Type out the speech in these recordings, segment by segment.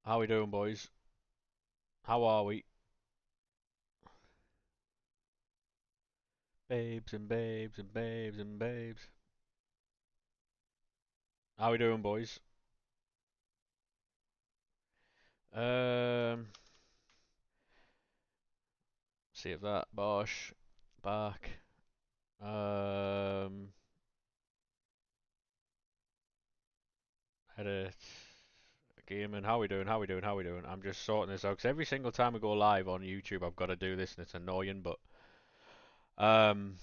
How we doing, boys? How are we? Babes and babes and babes and babes. How we doing, boys? Um, see if that Bosch back. Um, edit gaming. How we doing? How we doing? How we doing? I'm just sorting this out because every single time we go live on YouTube, I've got to do this, and it's annoying, but um,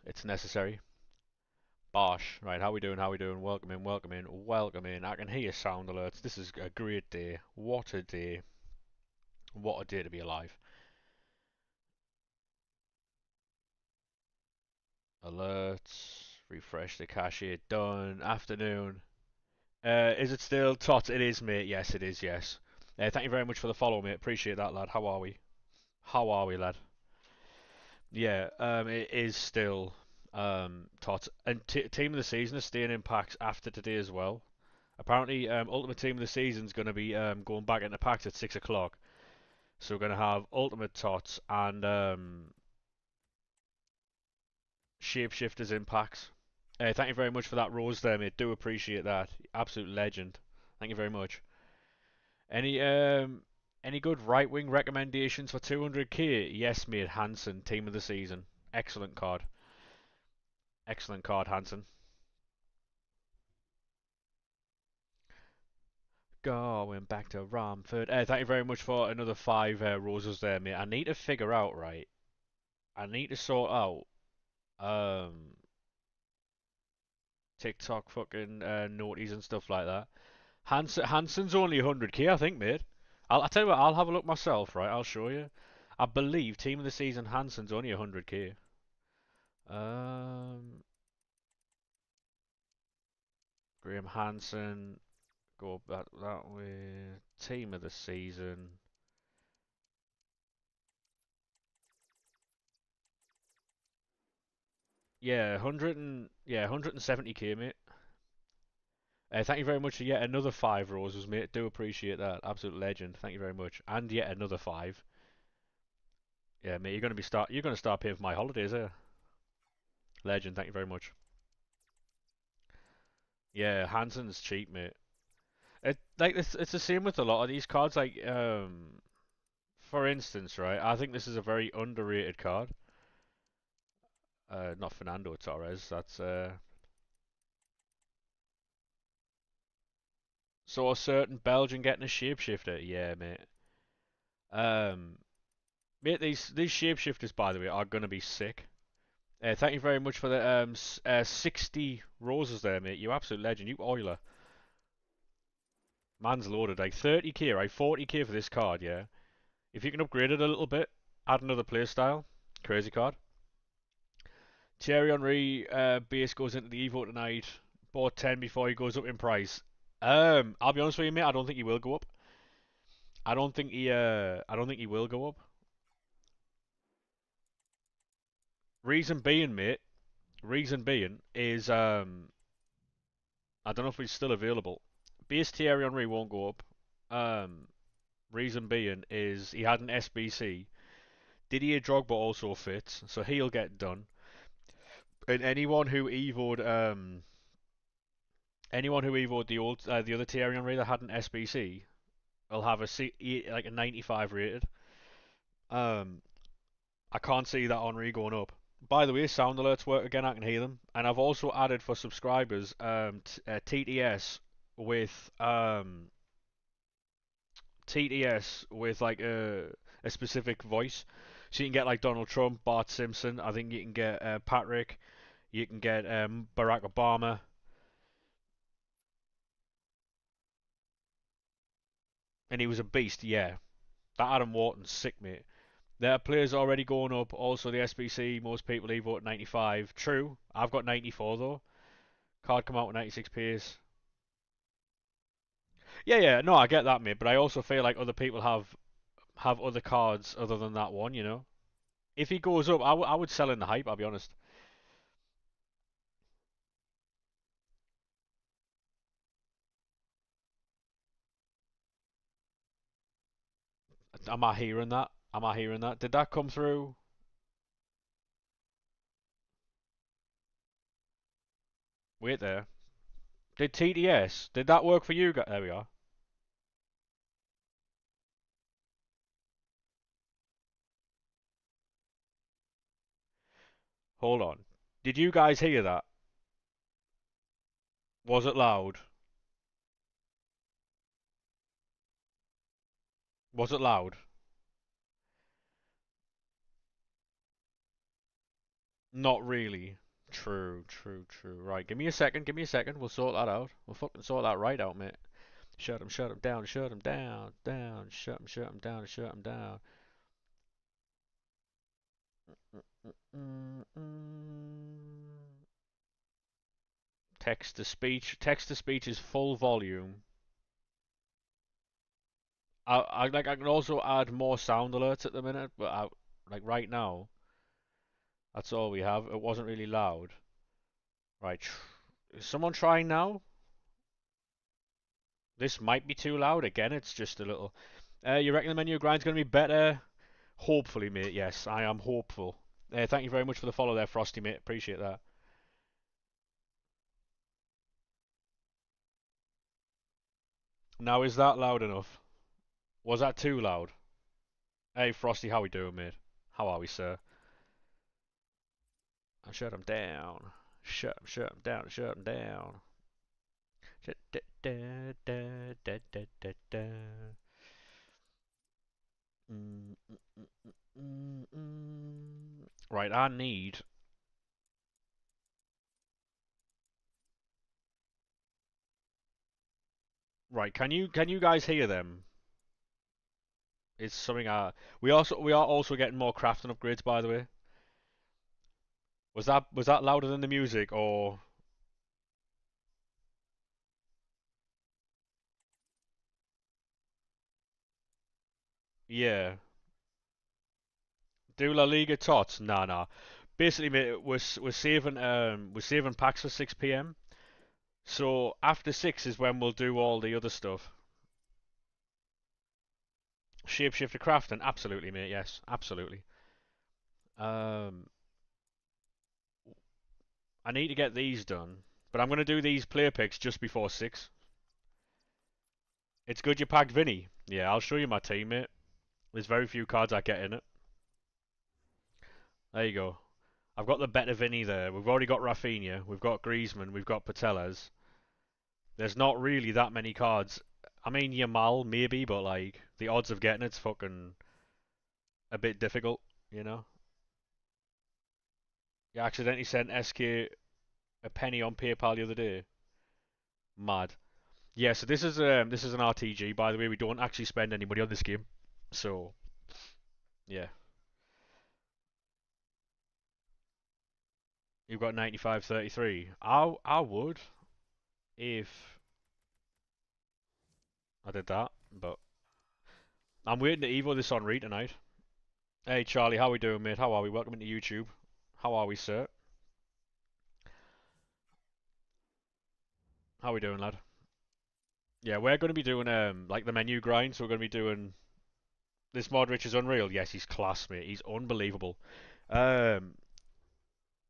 it's necessary. Bosh, right? How we doing? How we doing? Welcome in, welcome in, welcome in. I can hear sound alerts. This is a great day. What a day! What a day to be alive. Alerts. Refresh the cache. Done. Afternoon. Is it still Tot? It is, mate. Yes, it is. Yes. Thank you very much for the follow, mate. Appreciate that, lad. How are we? How are we, lad? Yeah. It is still Tot. And team of the season is staying in packs after today as well. Apparently, Ultimate Team of the Season is going to be going back into packs at 6 o'clock. So we're going to have Ultimate Tots and Shapeshifters in packs. Thank you very much for that rose there, mate. Do appreciate that. Absolute legend. Thank you very much. Any any good right wing recommendations for 200k? Yes, mate. Hansen, team of the season. Excellent card. Excellent card, Hansen. Going back to Romford. Thank you very much for another 5 roses there, mate. I need to figure out, right? I need to sort out um TikTok fucking naughties and stuff like that. Hansen's only 100k, I think, mate. I'll tell you what, I'll have a look myself, right? I'll show you. I believe Team of the Season Hansen's only 100k. Um, Graham Hansen, go back that way. Team of the Season. Yeah, 170k, mate. Thank you very much for yet another 5 roses, mate. Do appreciate that. Absolute legend. Thank you very much. And yet another 5. Yeah, mate, you're gonna start paying for my holidays, eh? Legend. Thank you very much. Yeah, Hansen's cheap, mate. It's the same with a lot of these cards. Like for instance, right? I think this is a very underrated card. Not Fernando Torres. That's so a certain Belgian getting a shapeshifter. Yeah, mate. Um, mate, these shapeshifters, by the way, are gonna be sick. Thank you very much for the 60 roses there, mate. You absolute legend. You oiler. Man's loaded. Like 30k, right? 40k for this card, yeah. If you can upgrade it a little bit, add another playstyle. Crazy card. Thierry Henry base goes into the Evo tonight. Bought 10 before he goes up in price. I'll be honest with you, mate. I don't think he will go up. I don't think he will go up. Reason being, mate. Reason being is I don't know if he's still available. Base Thierry Henry won't go up. Um, reason being is he had an SBC. Didier Drogba also fits, so he'll get done. And anyone who evoed the other Thierry Henry that had an SBC will have like a 95 rated. Um, I can't see that Henry going up. By the way, sound alerts work again. I can hear them, and I've also added for subscribers TTS with TTS with like a specific voice, so you can get like Donald Trump, Bart Simpson. I think you can get Patrick. You can get Barack Obama. And he was a beast, yeah. That Adam Wharton's sick, mate. There are players already going up. Also, the SBC, most people leave vote 95. True, I've got 94 though. Card come out with 96 pace. Yeah, yeah, no, I get that, mate. But I also feel like other people have other cards other than that one. You know, if he goes up, I would sell in the hype. I'll be honest. Am I hearing that? Am I hearing that? Did that come through? Wait there. Did TTS? Did that work for you? There we are. Hold on. Did you guys hear that? Was it loud? Was it loud? Not really. True, true, true. Right, give me a second, give me a second. We'll sort that out. We'll fucking sort that right out, mate. Shut him down, shut him down, down, shut him down, shut him down. Text to speech is full volume. I can also add more sound alerts at the minute, but like right now, that's all we have. It wasn't really loud. Right, is someone trying now? This might be too loud. Again, it's just a little. You reckon the menu grind's going to be better? Hopefully, mate. Yes, I am hopeful. Thank you very much for the follow there, Frosty, mate. Appreciate that. Now, is that loud enough? Was that too loud? Hey, Frosty, how we doing, mate? How are we, sir? Shut him down. Shut him down. Shut him down. Da, da, da, da, da, da, da. Mm, mm, mm, mm, Right, I need. Right, can you guys hear them? It's something. We are also getting more crafting upgrades, by the way. Was that louder than the music, or yeah? Do La Liga tots? Nah, nah. Basically, mate, we're saving packs for 6 p.m. So after 6 is when we'll do all the other stuff. Shapeshifter crafting, absolutely, mate. Yes, absolutely. Um, I need to get these done, but I'm gonna do these player picks just before 6. It's good you packed Vinny. Yeah, I'll show you my team, mate. There's very few cards I get in it. There you go. I've got the better Vinny there. We've already got Rafinha. We've got Griezmann. We've got Patelas. There's not really that many cards. I mean, Yamal maybe, but like the odds of getting it's fucking a bit difficult, you know. You accidentally sent SK a penny on PayPal the other day. Mad. Yeah, so this is an RTG, by the way. We don't actually spend any money on this game. So yeah, you've got 95.33. I would if I did that, but I'm waiting to Evo this on read tonight. Hey Charlie, how we doing, mate? How are we? Welcome into YouTube. How are we, sir? How we doing, lad? Yeah, we're going to be doing like the menu grind. So we're going to be doing this. Modric is unreal. Yes, he's class, mate. He's unbelievable. Um,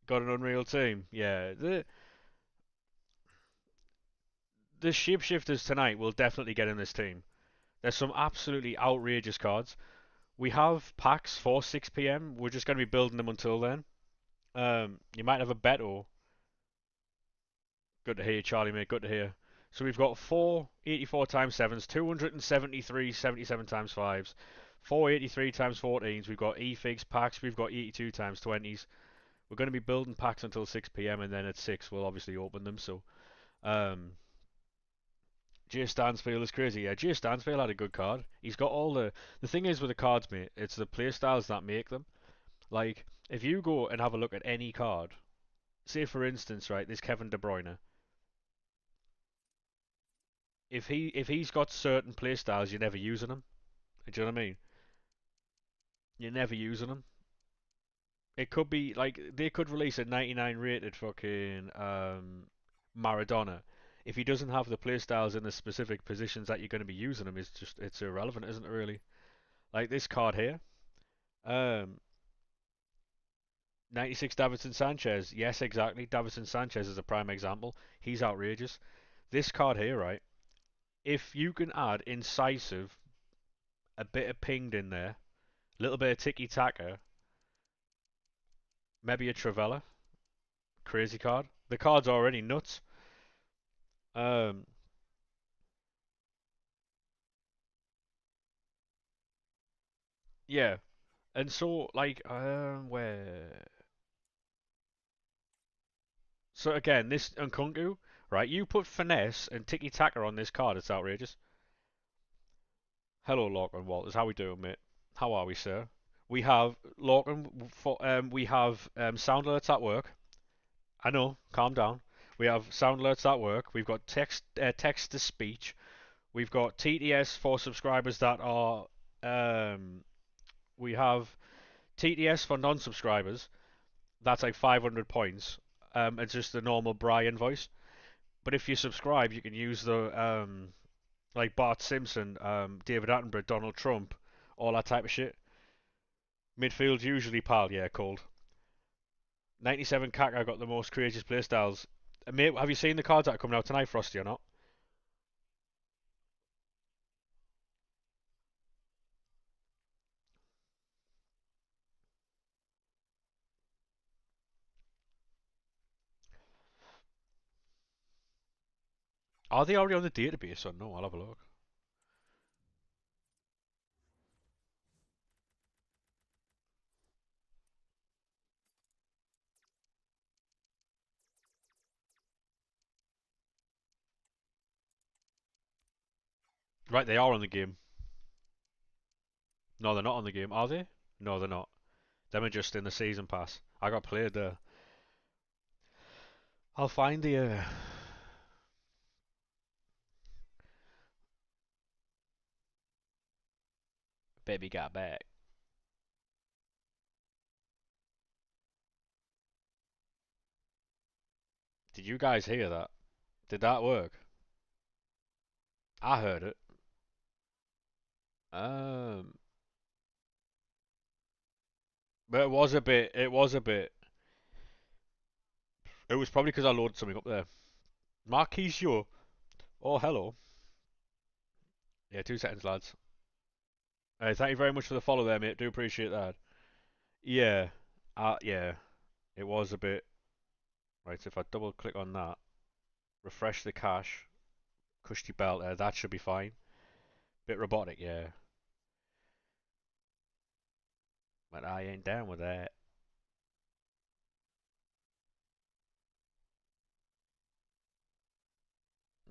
got an unreal team. Yeah, the shapeshifters tonight will definitely get in this team. There's some absolutely outrageous cards. We have packs for 6 p.m. We're just going to be building them until then. You might have a Beto. Good to hear, Charlie, mate. Good to hear. So we've got 484 times 7s, 273 77 times 5s, 483 times 14s. We've got e-figs packs. We've got 82 times 20s. We're going to be building packs until 6 p.m. and then at 6 we'll obviously open them. So, Jay Stansfield is crazy. Yeah, Jay Stansfield had a good card. He's got all the thing is with the cards, mate. It's the playstyles that make them. Like if you go and have a look at any card, say for instance, right, this Kevin De Bruyne. If he's got certain playstyles, you're never using them. Do you know what I mean? You're never using them. It could be like they could release a 99 rated fucking Maradona. If he doesn't have the playstyles in the specific positions that you're going to be using him, it's irrelevant, isn't it? Really? Like this card here. Um, 96 Davinson Sanchez. Yes, exactly. Davinson Sanchez is a prime example. He's outrageous. This card here, right? If you can add incisive, a bit of pinged in there, a little bit of tiki taka, maybe a Travella, crazy card. The card's already nuts. Um, yeah, and so like where? So again, this Nkunku, right? You put finesse and tiki taka on this card, it's outrageous. Hello, Lachlan Walters. How we doing, mate? How are we, sir? We have Lachlan. We have sound alerts at work. I know. Calm down. We have sound alerts at work. We've got text to speech. We've got TTS for subscribers that are. We have TTS for non-subscribers. That's like 500 points. It's just the normal Brian voice. But if you subscribe, you can use the like Bart Simpson, David Attenborough, Donald Trump, all that type of shit. Midfield usually, pal. Yeah, cold. 97 Kaka got the most creative playstyles. Mate, have you seen the cards that are coming out tonight, Frosty, or not? Are they already on the database or no? I'll have a look. Right, they are on the game. No, they're not on the game, are they? No, they're not. Them are just in the season pass. I got played there. I'll find the. Baby got back. Did you guys hear that? Did that work? I heard it. Um, but it was a bit. It was a bit. It was probably because I loaded something up there. Marquisio. Oh, hello. Yeah, 2 seconds, lads. Hey, thank you very much for the follow there, mate. Do appreciate that. Yeah. Yeah. It was a bit. Right, so if I double click on that, refresh the cache, cushy belt there, that should be fine. Bit robotic, yeah. But I ain't down with that.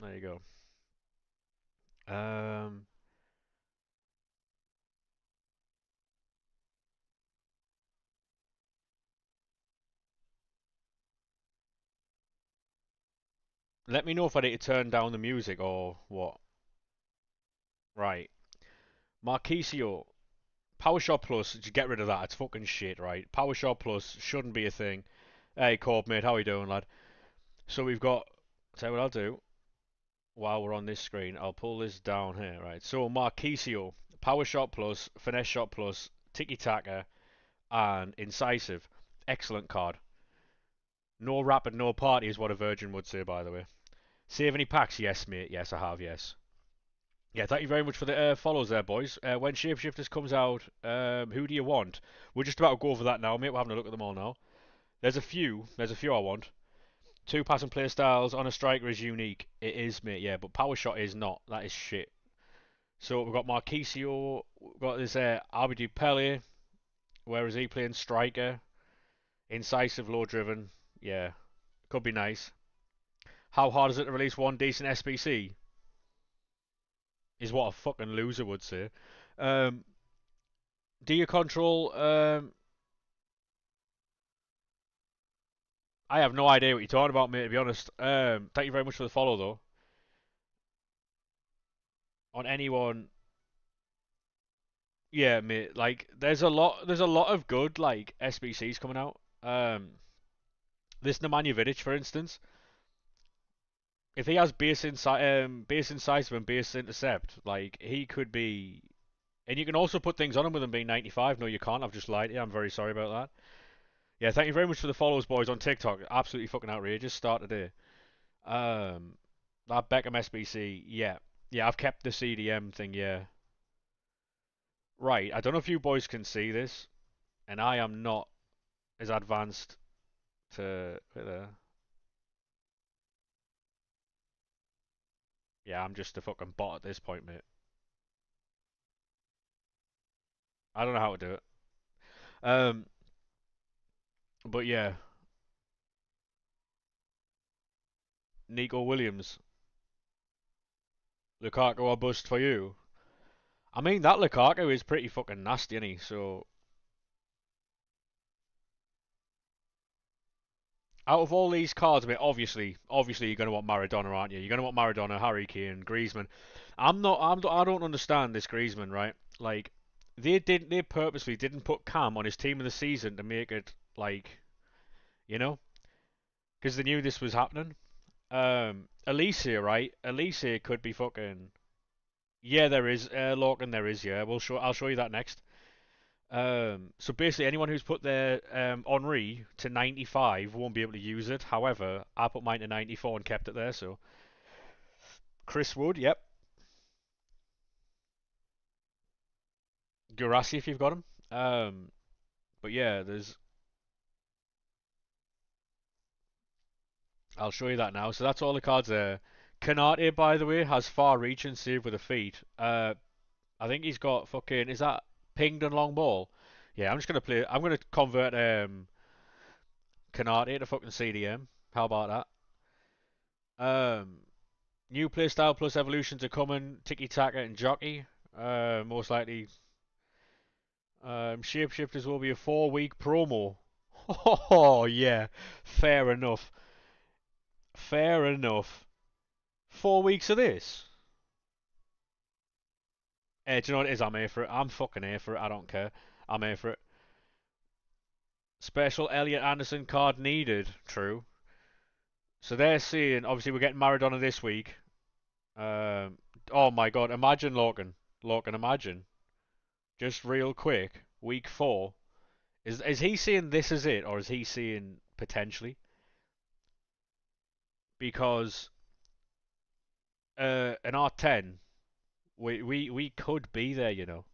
There you go. Let me know if I need to turn down the music or what. Right. Marquisio. PowerShot Plus, just get rid of that. It's fucking shit, right? PowerShot Plus shouldn't be a thing. Hey, Corp, mate, how you doing, lad? So we've got. Tell you what I'll do. While we're on this screen, I'll pull this down here, right? So Marquisio, PowerShot Plus, Finesse Shot Plus, Tiki Taka, and Incisive. Excellent card. No rapid, no party is what a virgin would say, by the way. Save any packs? Yes, mate. Yes, I have. Yes. Yeah, thank you very much for the follows there, boys. When Shapeshifters comes out, who do you want? We're just about to go over that now, mate. We're having a look at them all now. There's a few. There's a few I want. Two passing play styles on a striker is unique. It is, mate. Yeah, but power shot is not. That is shit. So we've got Marquisio. We've got this Abdi Pele. Where is he playing striker? Incisive, low driven. Yeah, could be nice. How hard is it to release one decent SBC? Is what a fucking loser would say. Um, do you control? I have no idea what you're talking about, mate. To be honest. Thank you very much for the follow, though. On anyone, yeah, mate. Like, there's a lot of good like SBCs coming out. This Nemanja Vidic, for instance, if he has base incisive and base intercept, like he could be. And you can also put things on him with him being 95. No, you can't. I've just lied to you. I'm very sorry about that. Yeah, thank you very much for the follows, boys, on TikTok. Absolutely fucking outrageous. Start today. Um, that Beckham SBC. Yeah, yeah. I've kept the CDM thing. Yeah, right. I don't know if you boys can see this, and I am not as advanced to. Yeah, I'm just a fucking bot at this point, mate. I don't know how to do it. Um, but yeah, Nico Williams, Lukaku or bust for you. I mean, that Lukaku is pretty fucking nasty, isn't he? So, out of all these cards, I mean, obviously, you're gonna want Maradona, aren't you? You're gonna want Maradona, Harry Kane, Griezmann. I don't understand this Griezmann, right? Like, they purposely didn't put Cam on his team of the season to make it like, you know, because they knew this was happening. Elise, right? Elise could be fucking. Yeah, there is. Lorcan, there is. Yeah, I'll show you that next. So basically, anyone who's put their Henri to 95 won't be able to use it. However, I put mine to 94 and kept it there. So Chris Wood, yep. Gurasi if you've got him. But yeah, there's. I'll show you that now. So that's all the cards there. Canate, by the way, has far reach and save with the feet. I think he's got fucking. Is that pinged and long ball? Yeah, I'm just gonna play. I'm gonna convert Canate to fucking CDM. How about that? New playstyle plus evolutions are coming. Tiki Taka and Jockey. Most likely, Shapeshifters will be a 4 week promo. Oh yeah, fair enough. Fair enough. 4 weeks of this. Do you know what it is? I'm here for it. I'm fucking here for it. I don't care. I'm here for it. Special Elliot Anderson card needed. True. So they're saying, obviously, we're getting Maradona this week. Um, oh my god, imagine Lorcan. Lorcan, imagine. Just real quick, week 4. Is he seeing this as it, or is he seeing potentially? Because an R10, we could be there, you know.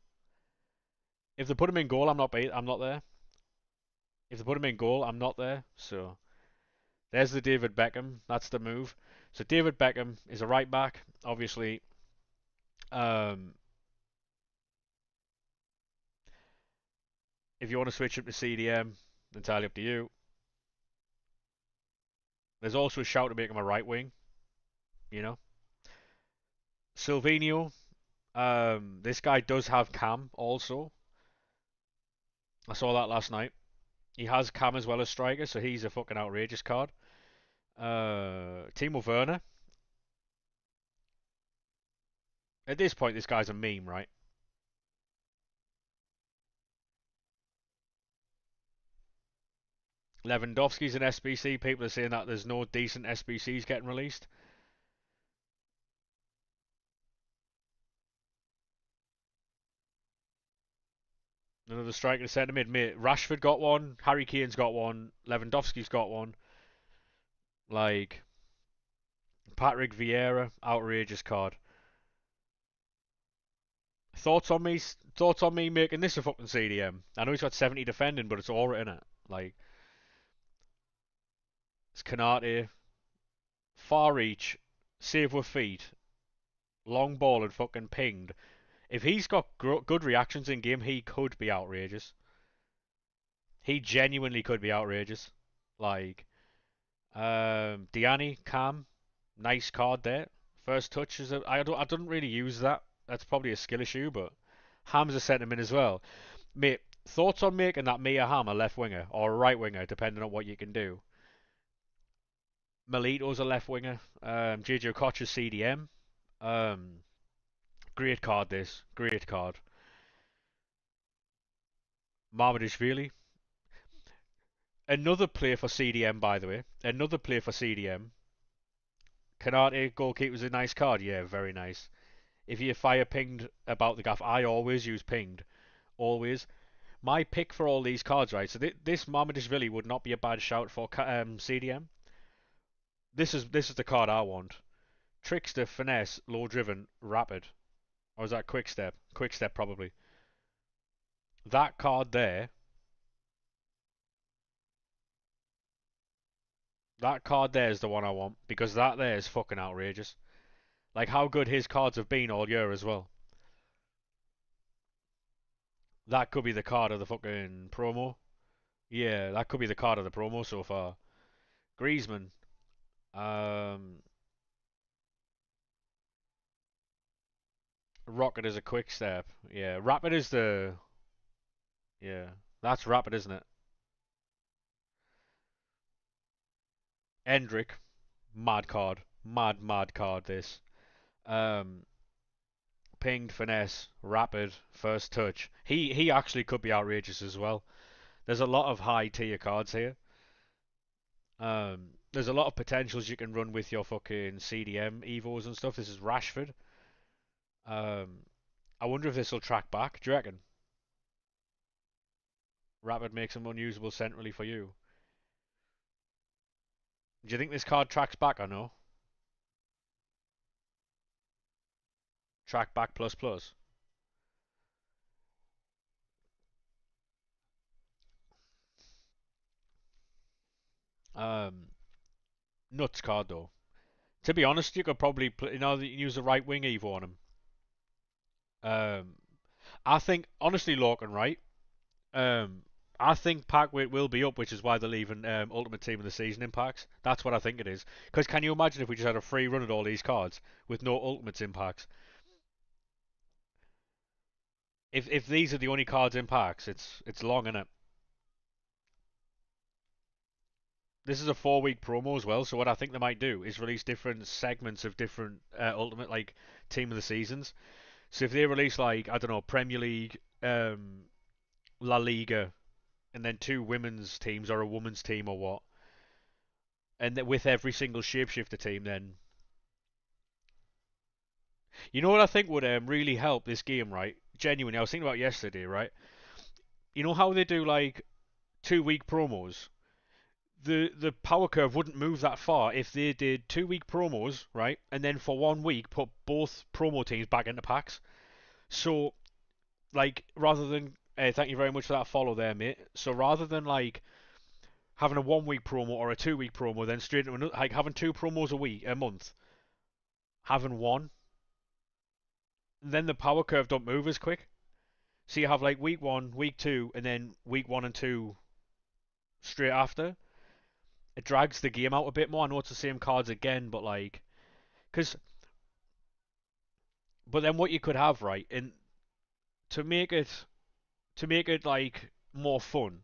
If they put him in goal, I'm not there. If they put him in goal, I'm not there. So there's the David Beckham. That's the move. So David Beckham is a right back, obviously. Um, if you want to switch him to CDM, entirely up to you. There's also a shout to make him a right wing, you know. Silvino, this guy does have cam also. I saw that last night. He has cam as well as striker, so he's a fucking outrageous card. Timo Werner. At this point, this guy's a meme, right? Lewandowski's an SBC. People are saying that there's no decent SBCs getting released. Another striker to centre mid. Mate, Rashford got one. Harry Kane's got one. Lewandowski's got one. Like Patrick Vieira, outrageous card. Thoughts on me? Thoughts on me making this a fucking CDM? I know he's got 70 defending, but it's all right in it. Like it's Canate, far reach, save with feet, long ball and fucking pinged. If he's got good reactions in game, he could be outrageous. He genuinely could be outrageous. Like Diani, Cam, nice card there. First touch is I don't really use that. That's probably a skill issue, but Ham's a sentiment as well. Mate, thoughts on making that Mia Ham a left winger or a right winger, depending on what you can do. Melito's a left winger. JJ Okocha's CDM. Um, great card this. Great card. Marmadishvili. Another player for CDM, by the way. Another player for CDM. Kanate, goalkeeper's a nice card. Yeah, very nice. If you fire pinged about the gaff, I always use pinged. Always. My pick for all these cards, right? So this Marmadishvili would not be a bad shout for CDM. This is the card I want. Trickster, Finesse, Low Driven, Rapid. Or is that Quick Step? Quick Step, probably. That card there. That card there is the one I want. Because that there is fucking outrageous. Like how good his cards have been all year as well. That could be the card of the fucking promo. Yeah, that could be the card of the promo so far. Griezmann. Um, Rocket is a quick step. Yeah, Rapid is the. Yeah, that's Rapid, isn't it? Endrick. Mad card. Mad card, this. Um, Pinged, Finesse, Rapid, First Touch. He actually could be outrageous as well. There's a lot of high tier cards here. There's a lot of potentials you can run with your fucking CDM Evos and stuff. This is Rashford. Um, I wonder if this will track back. Do you reckon? Rapid makes him unusable centrally for you. Do you think this card tracks back or no? Track back plus plus. Um, Nuts card though. To be honest, you could probably use the right wing Evo on him. Um, I think honestly, Lorcan, right? Um, I think pack weight will be up, which is why they're leaving Ultimate Team of the Season impacts. That's what I think it is. Because can you imagine if we just had a free run at all these cards with no Ultimates impacts? If these are the only cards impacts, it's long, innit? This is a 4 week promo as well, so what I think they might do is release different segments of different Ultimate like Team of the Seasons. So if they release like I don't know Premier League, La Liga, and then two women's teams or a women's team or what, and with every single shapeshifter team, then you know what I think would really help this game, right? Genuinely, I was thinking about it yesterday, right? You know how they do like 2 week promos? The power curve wouldn't move that far if they did 2 week promos, right? And then for 1 week put both promo teams back into packs. So, like, rather than thank you very much for that follow there, mate. So rather than like having a 1 week promo or a 2 week promo, then straight into another, like having two promos a month, having one, then the power curve don't move as quick. So you have like week one, week two, and then week one and two straight after. It drags the game out a bit more. I know it's the same cards again, but like, because, but then what you could have, right, and to make it, like more fun.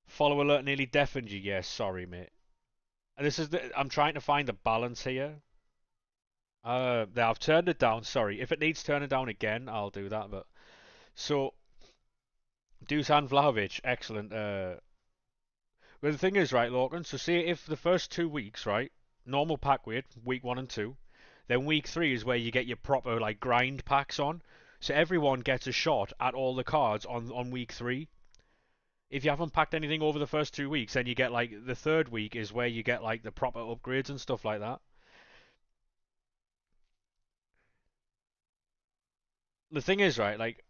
Follow alert nearly deafened you. Yes, sorry, mate. And this is I'm trying to find the balance here. Now I've turned it down. Sorry, if it needs turning down again, I'll do that. But so Dusan Vlahovic, excellent. But the thing is, right, Lorcan, so say if the first 2 weeks, right, normal pack weight, week one and two, then week three is where you get your proper, like, grind packs on. So everyone gets a shot at all the cards on week three. If you haven't packed anything over the first 2 weeks, then you get, like, the third week is where you get, like, the proper upgrades and stuff like that. The thing is, right, like,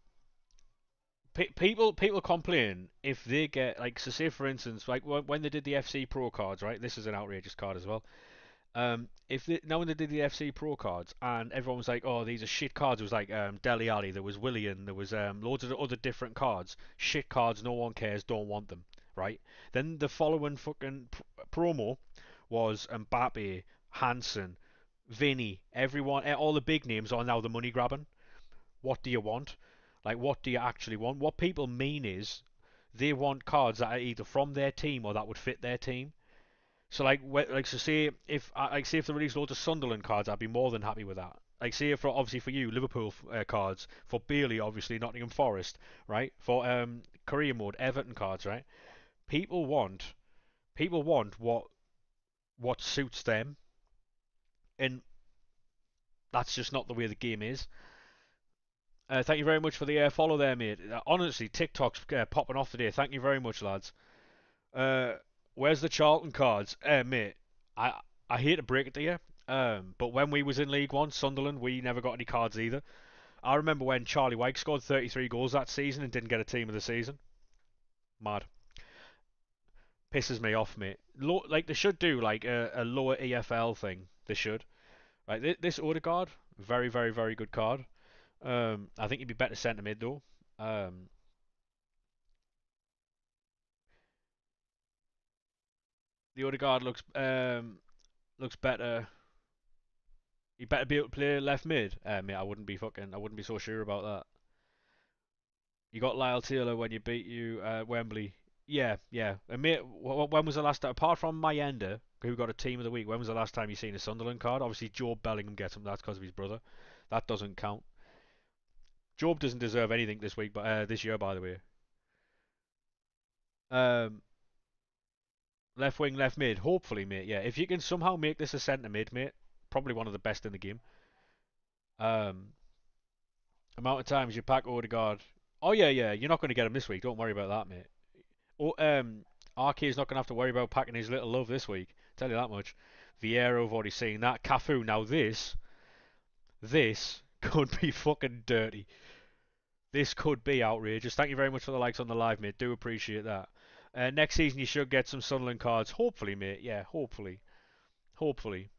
people complain if they get, like, so say for instance, like, when they did the FC Pro cards, right, this is an outrageous card as well. If they, now when they did the FC Pro cards and everyone was like, "Oh, these are shit cards," it was like Deli Ali, there was Willian, there was loads of other different cards, shit cards, no one cares, don't want them, right? Then the following fucking promo was Mbappe, Hansen, Vinny, everyone, all the big names are now the money grabbing. What do you want? Like, what do you actually want? What people mean is they want cards that are either from their team or that would fit their team. So so say if say if they release loads of Sunderland cards, I'd be more than happy with that. Like say for obviously for you Liverpool cards, for Bailey obviously Nottingham Forest, right? For career mode Everton cards, right? People want what suits them, and That's just not the way the game is. Thank you very much for the follow there, mate. Honestly, TikTok's popping off today. Thank you very much, lads. Uh, where's the Charlton cards, mate? I I hate to break it to you, but when we was in League One, Sunderland, we never got any cards either. I remember when Charlie White scored 33 goals that season and didn't get a team of the season. Mad. Pisses me off, mate. Like they should do like a lower EFL thing. They should. Like this Odegaard, very very very good card. I think he'd be better centre mid though. Um, the Odegaard looks better. He better be able to play left mid. Mate, I wouldn't be so sure about that. You got Lyle Taylor when you beat you Wembley. Yeah, yeah. And mate, when was the last time, apart from Mayenda, who got a team of the week, when was the last time you seen a Sunderland card? Obviously, Job Bellingham gets him. That's because of his brother. That doesn't count. Job doesn't deserve anything this week, but this year, by the way. Um, left wing, left mid. Hopefully, mate. Yeah, if you can somehow make this a centre mid, mate, probably one of the best in the game. Um, amount of times you pack Odegaard. Oh yeah, yeah. You're not going to get him this week. Don't worry about that, mate. Oh, RK's not going to have to worry about packing his little love this week. Tell you that much. Vieira, I've already seen that. Cafu. Now this could be fucking dirty. This could be outrageous. Thank you very much for the likes on the live, mate. Do appreciate that. Next season you should get some Sunderland cards. Hopefully, mate. Yeah, hopefully. Hopefully.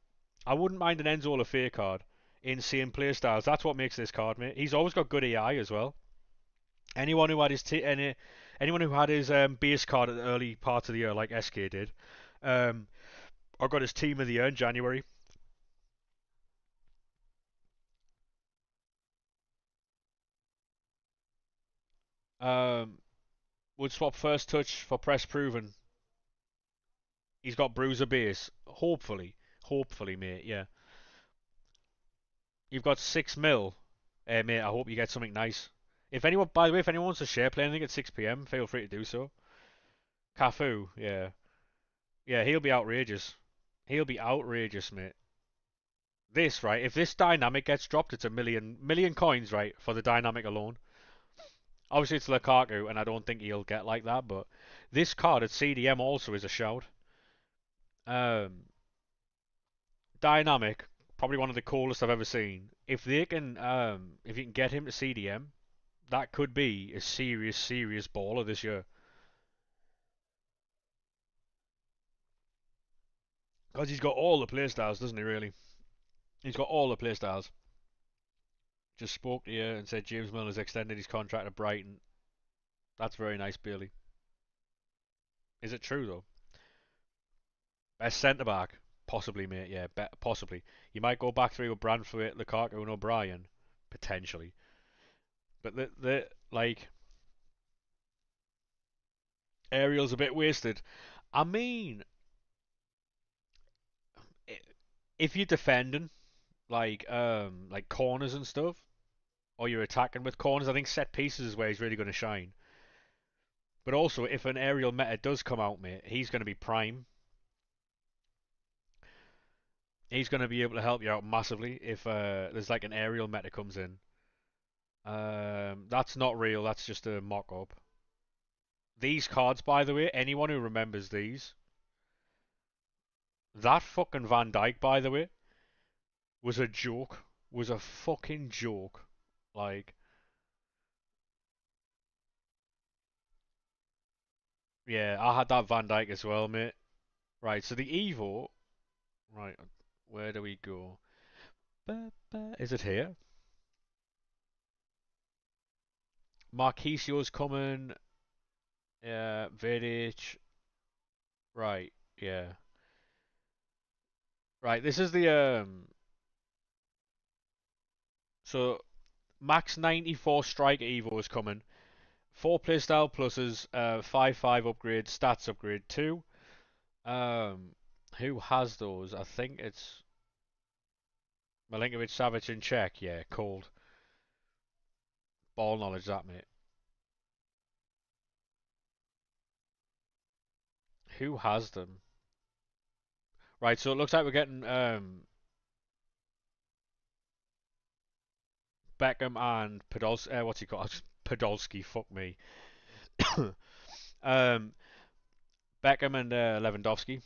I wouldn't mind an Enzo Lafay card. Insane play styles. That's what makes this card, mate. He's always got good AI as well. Anyone who had anyone who had his base card at the early part of the year, like SK did, um, I got his team of the year in January. Um, would swap first touch for press proven. He's got bruiser base. Hopefully, mate. Yeah, you've got 6 mil, mate. I hope you get something nice. If anyone, by the way, if anyone wants to share play anything at 6 p.m., feel free to do so. Cafu, yeah, yeah, he'll be outrageous. He'll be outrageous, mate. This right, if this dynamic gets dropped, it's a million coins, right, for the dynamic alone. Obviously, it's Lukaku, and I don't think he'll get like that, but this card at CDM also is a shout. Um, Dynamic, probably one of the coolest I've ever seen. If you can get him to CDM, that could be a serious baller this year. Because he's got all the playstyles, doesn't he? Really, he's got all the playstyles. Just spoke to you and said James Milner's extended his contract at Brighton. That's very nice, Bailey. Is it true though? Best centre back, possibly, mate. Yeah, possibly. You might go back through with Brandford, Lukaku, and O'Brien, potentially. But the like Ariel's a bit wasted. I mean, if you're defending like corners and stuff, or you're attacking with corners, I think set pieces is where he's really going to shine. But also, if an aerial meta does come out, mate, he's going to be prime. He's going to be able to help you out massively if there's like an aerial meta comes in. That's not real. That's just a mock-up. These cards, by the way, anyone who remembers these, that fucking Van Dyke, by the way, was a joke. Was a fucking joke. Like, yeah, I had that Van Dyke as well, mate. Right, so the Evo. Right, where do we go? Is it here? Marquisio's coming. Vidic. Right, yeah. Right, this is the So max 94 striker Evo is coming. 4 playstyle pluses, 5/5 upgrade, stats upgrade 2. Um, who has those? I think it's Milinkovic, Savic, and Czech. Yeah, cold. Ball knowledge, that mate. Who has them? Right, so it looks like we're getting Beckham and Podolski. What's he called? Podolski. Fuck me. um, Beckham and Lewandowski.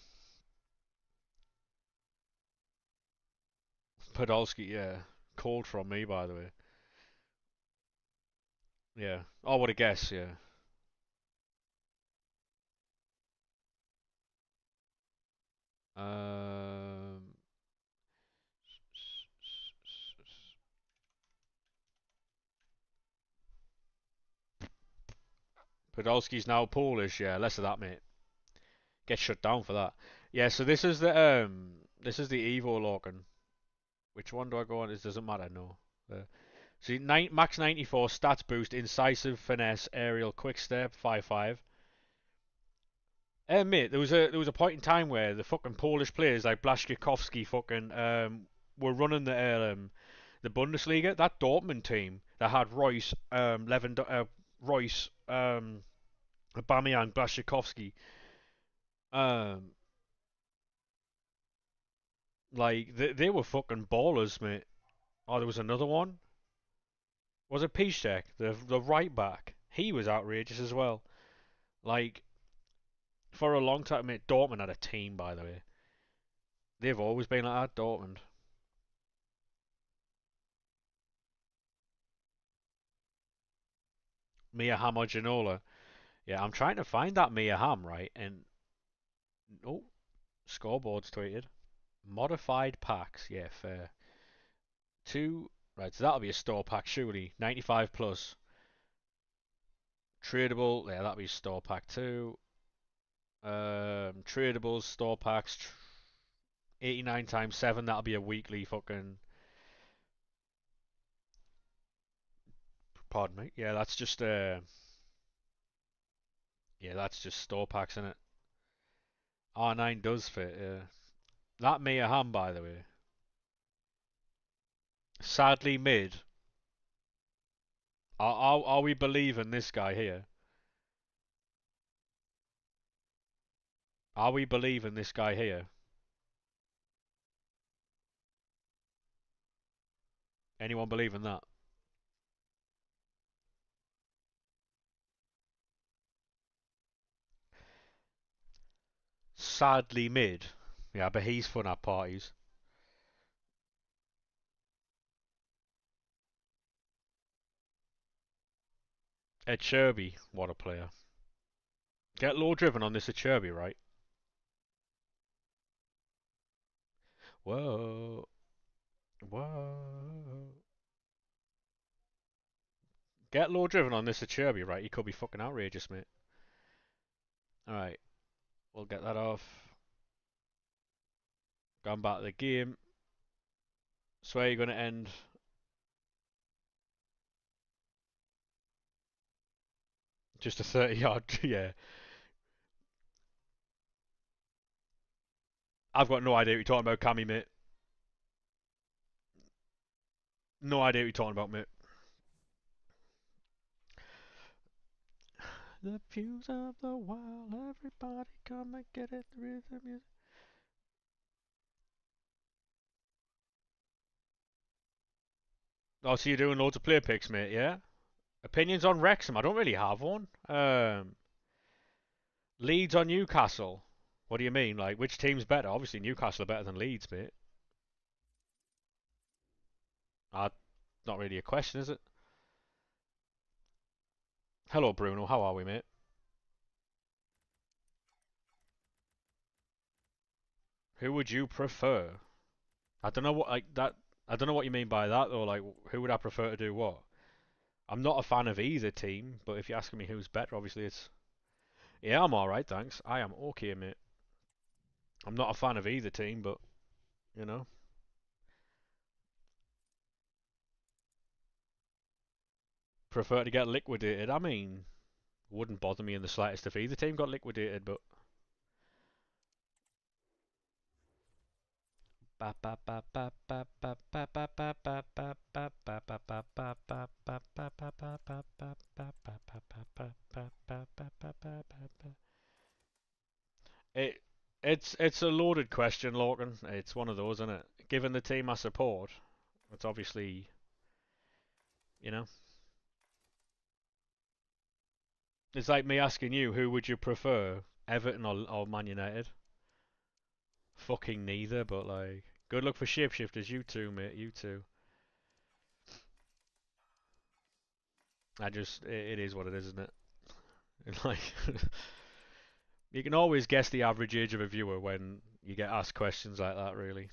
Podolski. Yeah. Called from me, by the way. Yeah. Oh, what a guess. Yeah. Um, Podolski's now Polish. Yeah. Less of that, mate. Get shut down for that. Yeah. So this is the Evo login. Which one do I go on? It doesn't matter. No. See, max 94 stats boost, incisive, finesse, aerial, quick step, 5-5. Mate, there was a point in time where the fucking Polish players like Blaszczykowski fucking were running the Bundesliga. That Dortmund team that had Royce, Aubameyang, Blaszczykowski, um, like they were fucking ballers, mate. Oh, there was another one. Was it Piszczek, the right back? He was outrageous as well. Like for a long time, mate. Dortmund had a team, by the way. They've always been like that, Dortmund. Mia Hamoginola. Yeah, I'm trying to find that Mia Ham, right? And oh, scoreboard's tweeted. Modified packs, yeah, fair. Two, right, so that'll be a store pack, surely. 95 plus. Tradable, yeah, that'll be store pack too. Tradables, store packs, 89 times 7, that'll be a weekly fucking. Pardon me. Yeah, that's just store packs, in it. R9 does fit, yeah. That Mia Ham, by the way. Sadly mid. Are we believing this guy here? Are we believing this guy here? Anyone believing that? Sadly mid. Yeah, but he's fun at parties. Ed Sherby, what a player. Get low driven on this Ed Sherby, right? Whoa. Whoa. Get low driven on this Ed Sherby, right? He could be fucking outrageous, mate. Alright, we'll get that off. Going back to the game. Swear you're going to end. Just a 30-yard, yeah. I've got no idea what you're talking about, Cammy, mate. No idea what you're talking about, mate. The views of the wild, everybody come and get it, the rhythm music. Oh, so you're doing loads of player picks, mate, yeah? Opinions on Wrexham? I don't really have one. Leeds on Newcastle? What do you mean? Like, which team's better? Obviously, Newcastle are better than Leeds, mate. Not really a question, is it? Hello, Bruno. How are we, mate? Who would you prefer? I don't know what like that. I don't know what you mean by that though. Like, who would I prefer to do what? I'm not a fan of either team, but if you're asking me who's better, obviously it's. Yeah, I'm all right, thanks. I am okay, mate. I'm not a fan of either team, but you know, prefer to get liquidated. I mean, wouldn't bother me in the slightest if either team got liquidated, but. It it's a loaded question, Lorcan. It's one of those, isn't it? Given the team I support, it's obviously You know, it's like me asking you, who would you prefer, Everton or Man United? Fucking neither, but like, good luck for Shapeshifters. You too, mate. You too. It is what it is, isn't it? Like, you can always guess the average age of a viewer when you get asked questions like that, really.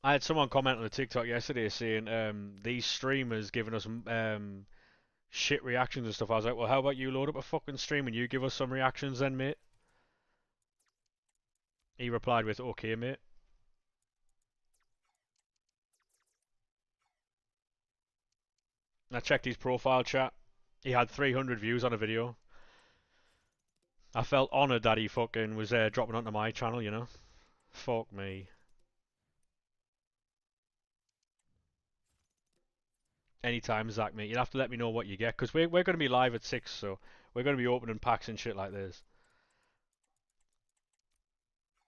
I had someone comment on the TikTok yesterday saying these streamers giving us shit reactions and stuff. I was like, well, how about you load up a fucking stream and you give us some reactions then, mate? He replied with, okay, mate. And I checked his profile chat. He had 300 views on a video. I felt honoured that he fucking was dropping onto my channel, you know? Fuck me. Anytime, Zach, mate. You'll have to let me know what you get, because we're going to be live at 6, so we're going to be opening packs and shit like this.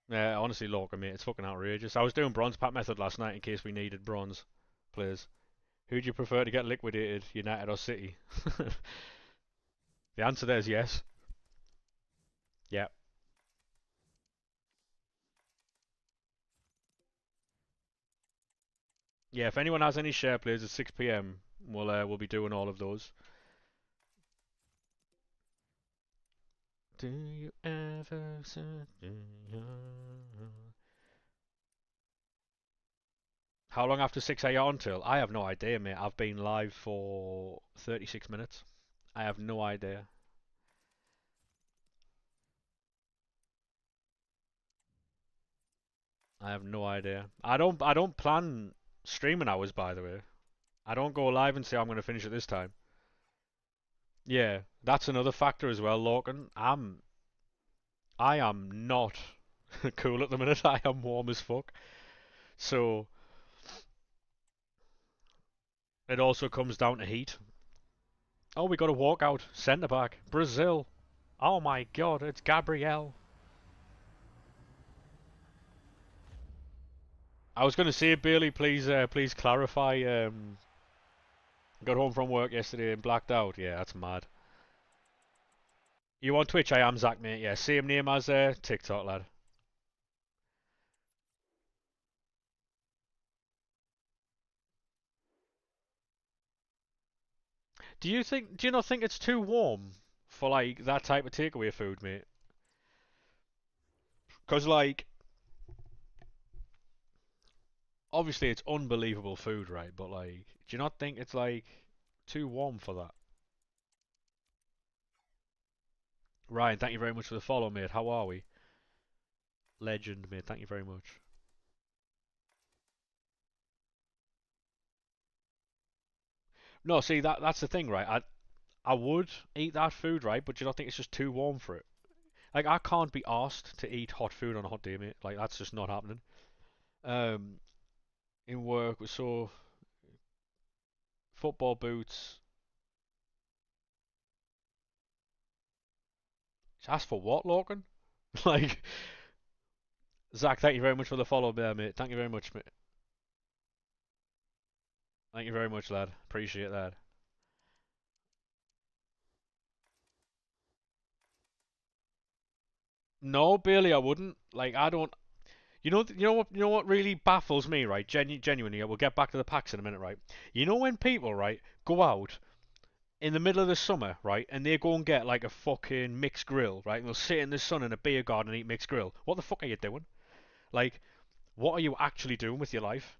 Yeah, honestly, look, mate, it's fucking outrageous. I was doing bronze pack method last night in case we needed bronze players. Who'd you prefer to get liquidated, United or City? The answer there is yes. Yeah. Yeah, if anyone has any share plays at 6 p.m., we'll be doing all of those. Do you ever How long after 6 are you on till? I have no idea, mate. I've been live for 36 minutes. I have no idea. I have no idea. I don't plan streaming hours, by the way. I don't go live and say I'm going to finish at this time. Yeah, that's another factor as well, Lorcan. I am not cool at the minute. I am warm as fuck. So it also comes down to heat. Oh, we got a walkout. Centre back. Brazil. Oh my god, it's Gabriel. I was going to say, Bailey, please clarify. Got home from work yesterday and blacked out. Yeah, that's mad. You on Twitch? I am Zach, mate. Yeah, same name as TikTok, lad. Do you not think it's too warm for like that type of takeaway food, mate? Because like, obviously it's unbelievable food, right? But like, do you not think it's like too warm for that? Ryan, thank you very much for the follow, mate. How are we? Legend, mate. Thank you very much. No, see that's the thing, right? I would eat that food, right? But do you not think it's just too warm for it? Like I can't be asked to eat hot food on a hot day, mate. Like that's just not happening. Um, in work, so football boots. Ask for what, Lorcan? Like Zach, thank you very much for the follow there, mate. Thank you very much, mate. Thank you very much, lad. Appreciate that. No, Bailey, I wouldn't. Like I don't. You know what really baffles me, right? Genuinely, we'll get back to the packs in a minute, right? You know when people, right, go out in the middle of the summer, right, and they go and get like a fucking mixed grill, right, and they'll sit in the sun in a beer garden and eat mixed grill. What the fuck are you doing? Like, what are you actually doing with your life?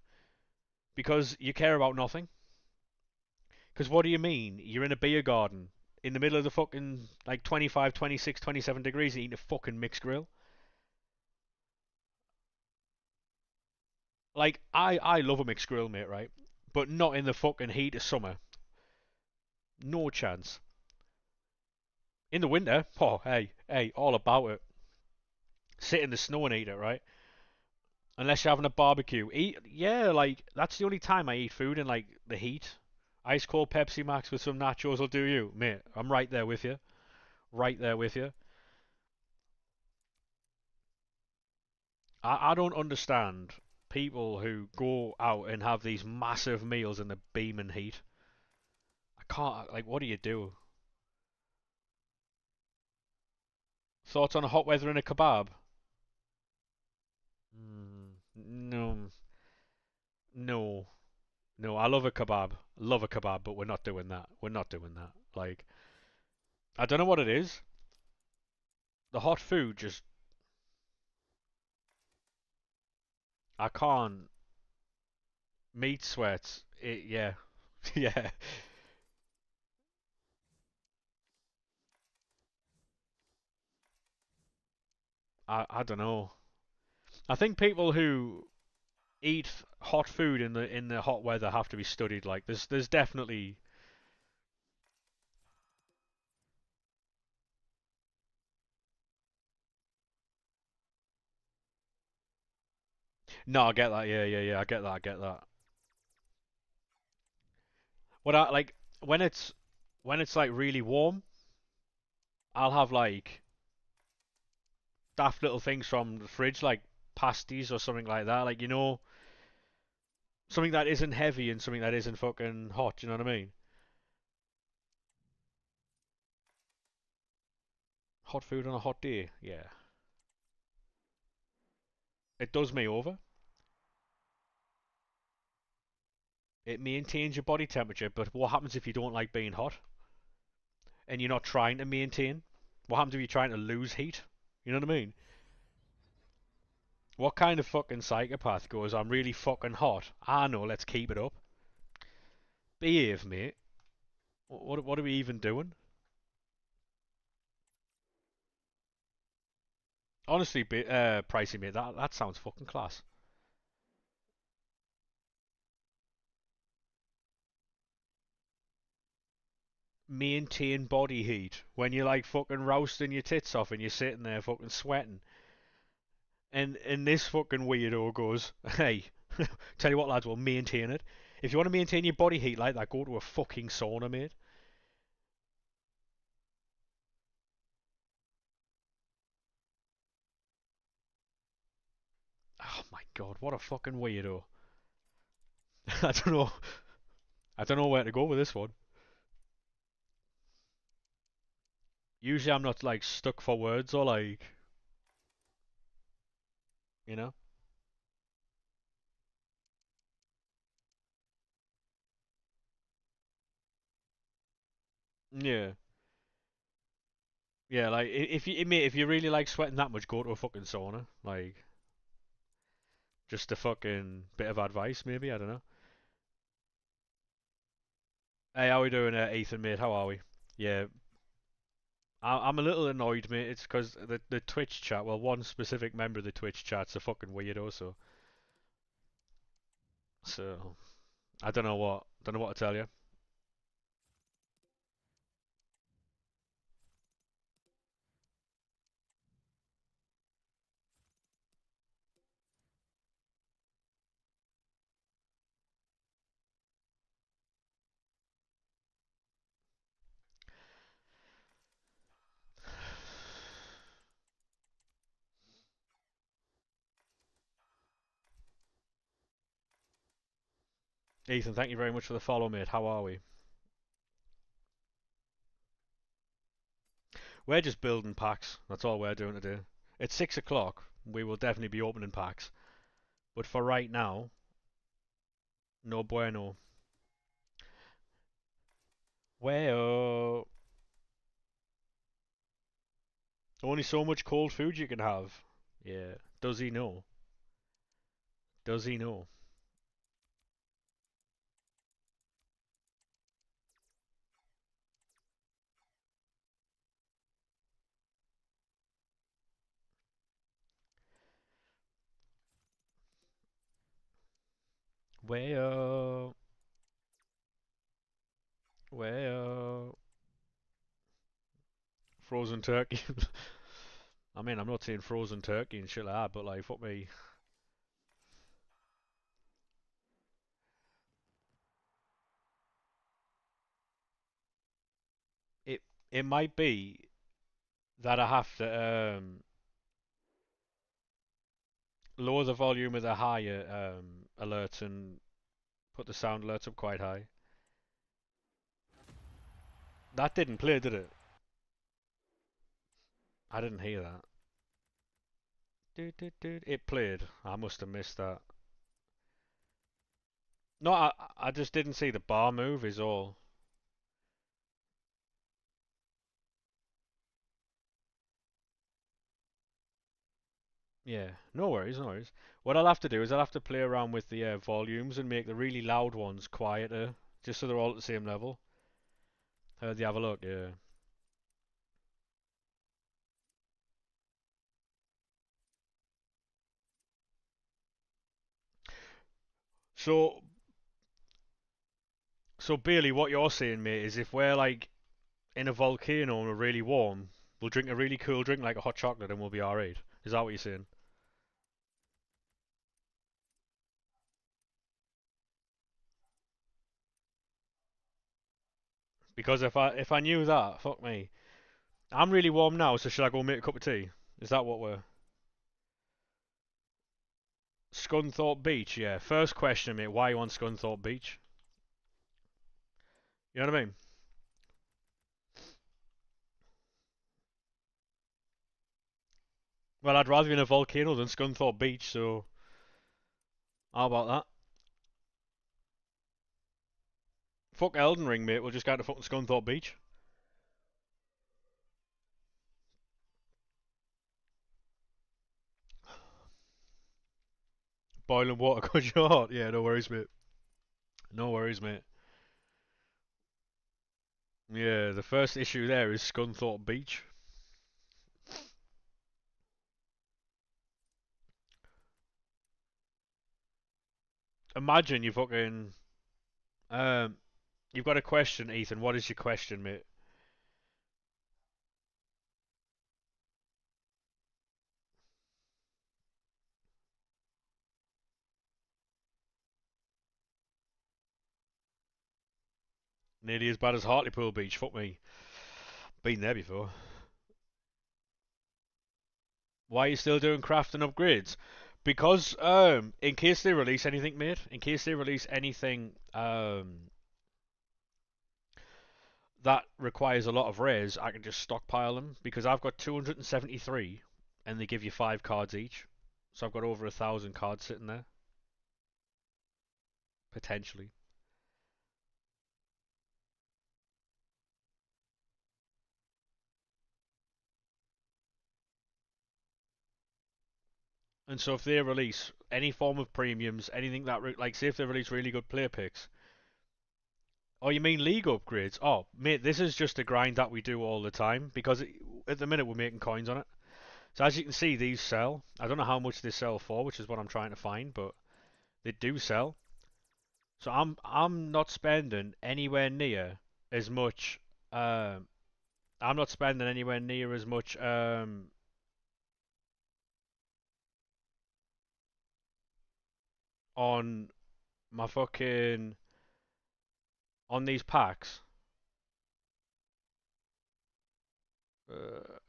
Because you care about nothing. Because what do you mean? You're in a beer garden in the middle of the fucking like 25, 26, 27 degrees and eating a fucking mixed grill? Like, I love a mixed grill, mate, right? But not in the fucking heat of summer. No chance. In the winter, oh, hey, all about it. Sit in the snow and eat it, right? Unless you're having a barbecue. Yeah, like, that's the only time I eat food in, like, the heat. Ice cold Pepsi Max with some nachos will do you. Mate, I'm right there with you. Right there with you. I don't understand. people who go out and have these massive meals in the beaming heat. I can't. Like, what do you do? Thoughts on hot weather and a kebab? No, no, no. I love a kebab. Love a kebab, but we're not doing that. We're not doing that. Like, I don't know what it is. The hot food just. I can't. Meat sweats. Yeah, yeah. I don't know. I think people who eat hot food in the hot weather have to be studied. Like, there's definitely. No, I get that. Yeah, yeah, yeah. I get that. I get that. What I like when it's like really warm, I'll have like daft little things from the fridge, like pasties or something like that. Like, something that isn't heavy and something that isn't fucking hot. You know what I mean? Hot food on a hot day. Yeah, it does me over. It maintains your body temperature, but what happens if you don't like being hot and you're not trying to maintain? What happens if you're trying to lose heat? You know what I mean? What kind of fucking psychopath goes, I'm really fucking hot? I know, let's keep it up. Behave, mate. What are we even doing? Honestly, pricey, mate, that sounds fucking class. Maintain body heat when you're like fucking roasting your tits off and you're sitting there fucking sweating. And this fucking weirdo goes, hey, tell you what, lads, we'll maintain it. If you want to maintain your body heat like that, go to a fucking sauna, mate. Oh my god, what a fucking weirdo. I don't know. I don't know where to go with this one. Usually I'm not like stuck for words or like, you know? Yeah. Yeah, like if you mate, if you really like sweating that much, go to a fucking sauna. Like, just a fucking bit of advice, maybe. I don't know. Hey, how we doing, Ethan, mate? How are we? Yeah, I'm a little annoyed, mate. It's because the Twitch chat. Well, one specific member of the Twitch chat's a fucking weirdo. So I don't know what to tell you. Ethan, thank you very much for the follow, mate. How are we? We're just building packs. That's all we're doing today. At 6 o'clock, we will definitely be opening packs. But for right now, no bueno. Well, only so much cold food you can have. Yeah. Does he know? Does he know? Well, well, frozen turkey. I mean, I'm not saying frozen turkey and shit like that, but like, fuck me. It it might be that I have to Lower the volume of the higher alerts and put the sound alerts up quite high. That didn't play, did it? I didn't hear that. It played. I must have missed that. No, I just didn't see the bar move. Is all. Yeah, no worries, no worries. What I'll have to do is I'll have to play around with the volumes and make the really loud ones quieter, just so they're all at the same level. Heard you have a look, yeah. So, so Bailey, what you're saying, mate, is if we're like in a volcano and we're really warm, we'll drink a really cool drink like a hot chocolate and we'll be alright. Is that what you're saying? Because if I knew that, fuck me. I'm really warm now, so should I go make a cup of tea? Is that what we're? Scunthorpe Beach, yeah. First question, mate. Why you on Scunthorpe Beach? You know what I mean? Well, I'd rather be in a volcano than Scunthorpe Beach, so how about that? Fuck Elden Ring, mate. We'll just go to fucking Scunthorpe Beach. Boiling water cause you're hot. Yeah, no worries, mate. No worries, mate. Yeah, the first issue there is Scunthorpe Beach. Imagine you fucking um, you've got a question, Ethan. What is your question, mate? Nearly as bad as Hartlepool Beach. Fuck me. Been there before. Why are you still doing crafting upgrades? Because in case they release anything, mate. In case they release anything that requires a lot of rares, I can just stockpile them because I've got 273, and they give you 5 cards each. So I've got over 1,000 cards sitting there potentially. And so if they release any form of premiums, anything that like say if they release really good player picks. Oh, you mean league upgrades? Oh, mate, this is just a grind that we do all the time because at the minute we're making coins on it. So as you can see, these sell. I don't know how much they sell for, which is what I'm trying to find, but they do sell. So I'm not spending anywhere near as much. Um, I'm not spending anywhere near as much on my fucking on these packs. Uh,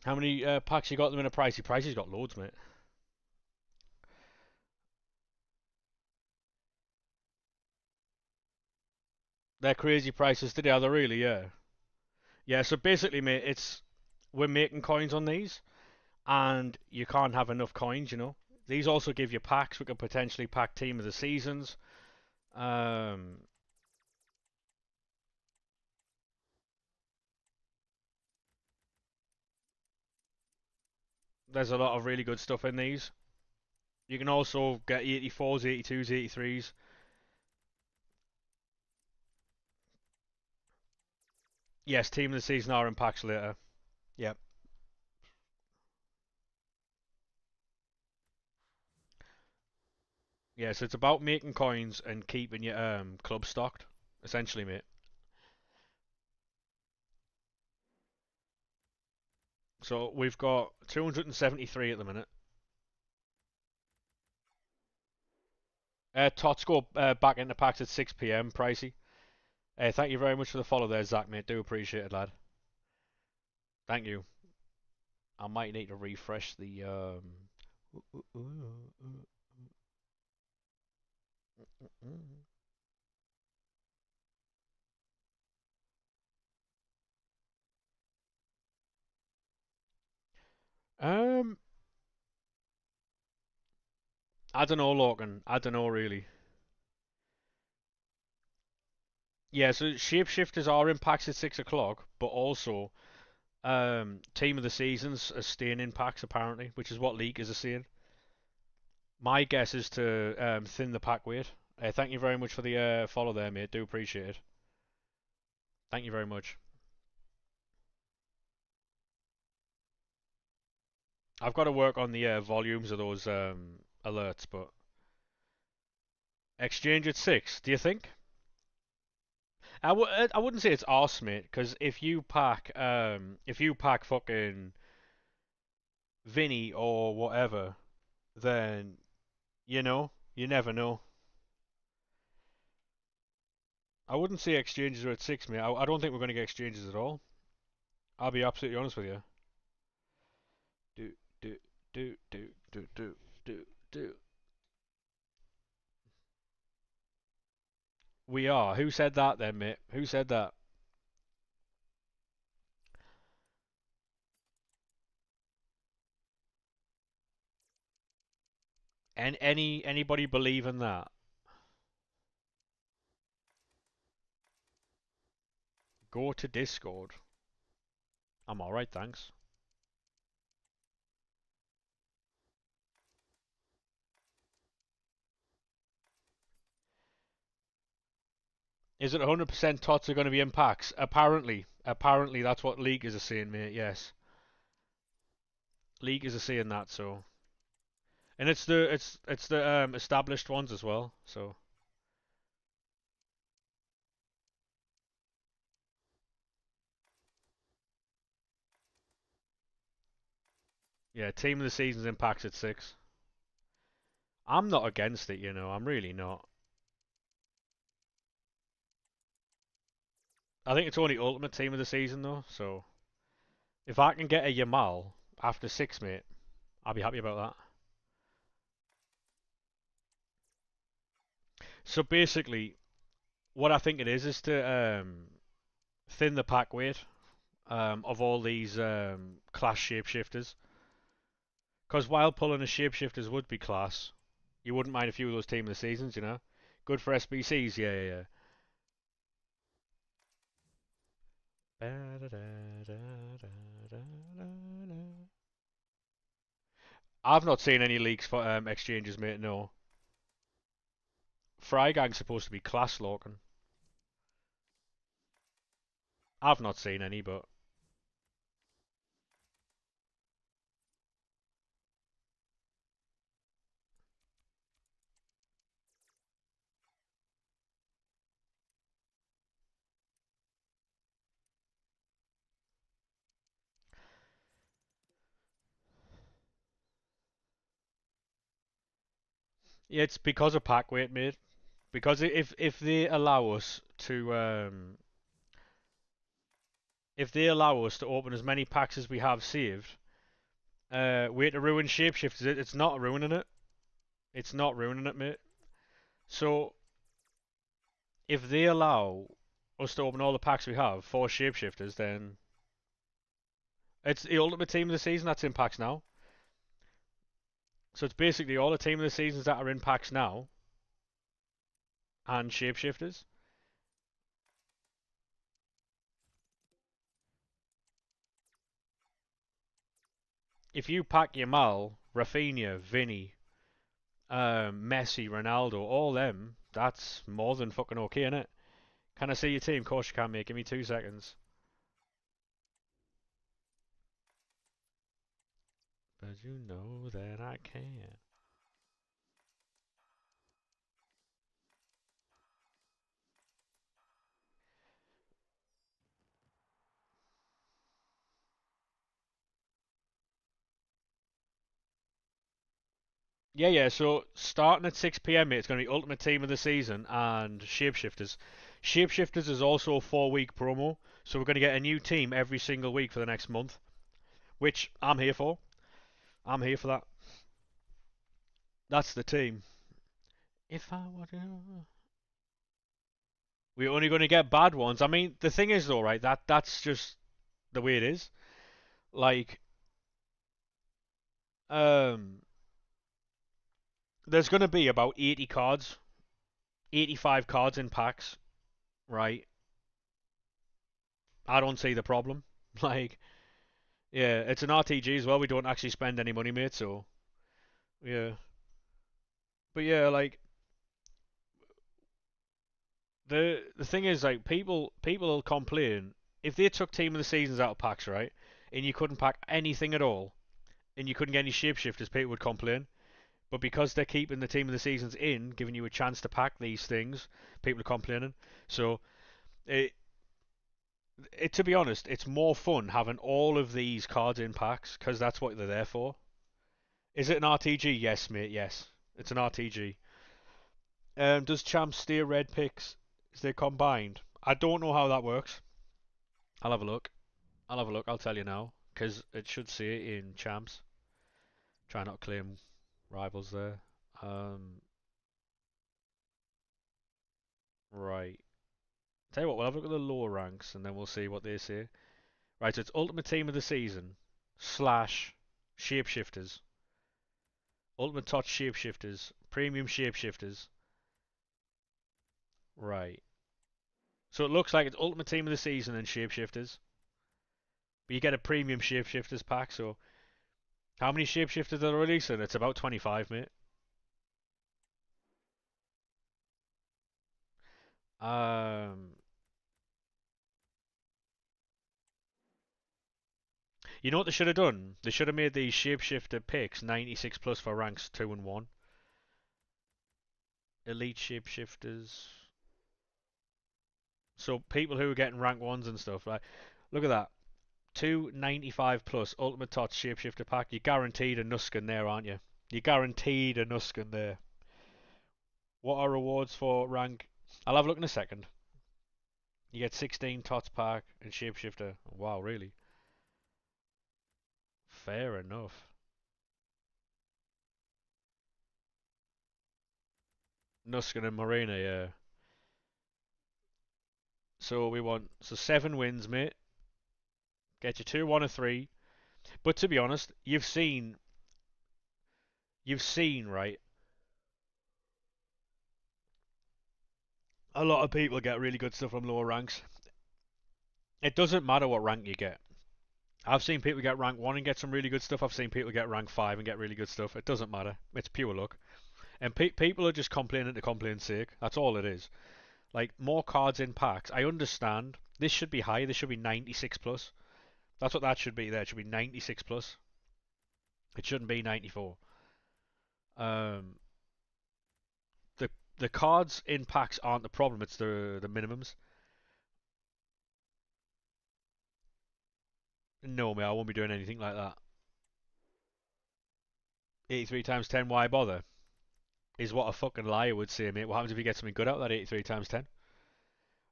how many packs you got them in a pricey? Pricey's got loads, mate. They're crazy prices today, are they really? Yeah. Yeah. So basically, mate, it's we're making coins on these, and you can't have enough coins. These also give you packs. We could potentially pack team of the seasons. Um, there's a lot of really good stuff in these. You can also get 84s, 82s, 83s. Yes, team of the season are in packs later. Yep. Yeah, so it's about making coins and keeping your club stocked, essentially, mate. So we've got 273 at the minute. Tots go back into packs at 6 p.m. Pricey. Thank you very much for the follow there, Zach, mate. Do appreciate it, lad. Thank you. I might need to refresh the um. I don't know, Logan. I don't know really. Yeah, so shapeshifters are in packs at 6 o'clock, but also team of the seasons are staying in packs apparently, which is what leaguers are saying. My guess is to thin the pack weight. Thank you very much for the follow there, mate. Do appreciate it. Thank you very much. I've got to work on the volumes of those alerts, but exchange at 6. Do you think? I wouldn't say it's arse, mate, because if you pack fucking Vinny or whatever, then you never know. I wouldn't say exchanges are at 6, mate. I don't think we're going to get exchanges at all. I'll be absolutely honest with you. Do do do do do do do do. We are. Who said that then, mate? Who said that? And anybody believe in that? Go to Discord. I'm all right, thanks. Is it 100% tots are going to be in packs? Apparently that's what leaguers are saying, mate. Yes, leaguers are saying that. So, and it's the established ones as well. So, yeah, team of the season's in packs at 6. I'm not against it, I'm really not. I think it's only ultimate team of the season though. So, if I can get a Yamal after 6, mate, I'll be happy about that. So basically, what I think it is to thin the pack weight of all these class shapeshifters. Because while pulling a shapeshifters would be class, you wouldn't mind a few of those team of the seasons. Good for SBCs, yeah, yeah. I've not seen any leaks for exchanges, mate. No. Frygang's supposed to be class, Lorcan. I've not seen any, but yeah, it's because of pack weight, mate. Because if they allow us to if they allow us to open as many packs as we have saved, way to ruin shapeshifters. It's not ruining it. It's not ruining it, mate. So if they allow us to open all the packs we have for shapeshifters, then it's the ultimate team of the season that's in packs now. So it's basically all the team of the seasons that are in packs now and shapeshifters. If you pack Yamal, Rafinha, Vinny, Messi, Ronaldo, all them, that's more than fucking okay, innit? Can I see your team? Of course you can, mate. Give me 2 seconds. But you know that I can. Yeah, yeah. So starting at 6 p.m., mate, it's going to be Ultimate Team of the Season and Shapeshifters. Shapeshifters is also a 4-week promo, so we're going to get a new team every single week for the next month. which I'm here for. I'm here for that. That's the team. If I were to... We're only going to get bad ones. I mean, the thing is though, right? That's just the way it is. Like, um, there's going to be about 80 cards, 85 cards in packs, right? I don't see the problem. Like, yeah, it's an RTG as well. We don't actually spend any money, mate. So, yeah. But yeah, like the thing is, like people will complain if they took Team of the Seasons out of packs, right? And you couldn't pack anything at all, and you couldn't get any shapeshifters, people would complain. But because they're keeping the Team of the Seasons in, giving you a chance to pack these things, people are complaining. So, it, to be honest, it's more fun having all of these cards in packs because that's what they're there for. Is it an RTG? Yes, mate. Yes, it's an RTG. Does Champ steer red picks? Is they combined? I don't know how that works. I'll have a look. I'll have a look. I'll tell you now because it should say it in Champs. Try not to claim rivals there. Um, right. Tell you what, we'll have a look at the lower ranks and then we'll see what they say. Right, so it's Ultimate Team of the Season slash Shapeshifters. Ultimate Touch Shapeshifters. Premium Shapeshifters. Right. So it looks like it's Ultimate Team of the Season and Shapeshifters. But you get a Premium Shapeshifters pack, so how many Shapeshifters are they releasing? It's about 25, mate. Um, you know what they should have done? They should have made these Shapeshifter picks 96 plus for ranks 2 and 1. Elite Shapeshifters. So people who are getting rank 1s and stuff, like, look at that. 295 plus Ultimate Tots Shapeshifter pack. You're guaranteed a Nuskin there, aren't you? You're guaranteed a Nuskin there. What are rewards for rank? I'll have a look in a second. You get 16 Tots pack and Shapeshifter. Wow, really? Fair enough. Nuskin and Marina, yeah. So we want 7 wins, mate. Get you 2, 1, or 3. But to be honest, you've seen, right? A lot of people get really good stuff from lower ranks. It doesn't matter what rank you get. I've seen people get rank 1 and get some really good stuff. I've seen people get rank 5 and get really good stuff. It doesn't matter. It's pure luck. And people are just complaining to complain's sake. That's all it is. Like, more cards in packs. I understand. This should be high. This should be 96 plus. That's what that should be there. It should be 96 plus. It shouldn't be 94. Um, the cards in packs aren't the problem. It's the minimums. No, mate, I won't be doing anything like that. 83 times 10, why bother? Is what a fucking liar would say, mate. What happens if you get something good out of that 83 times 10?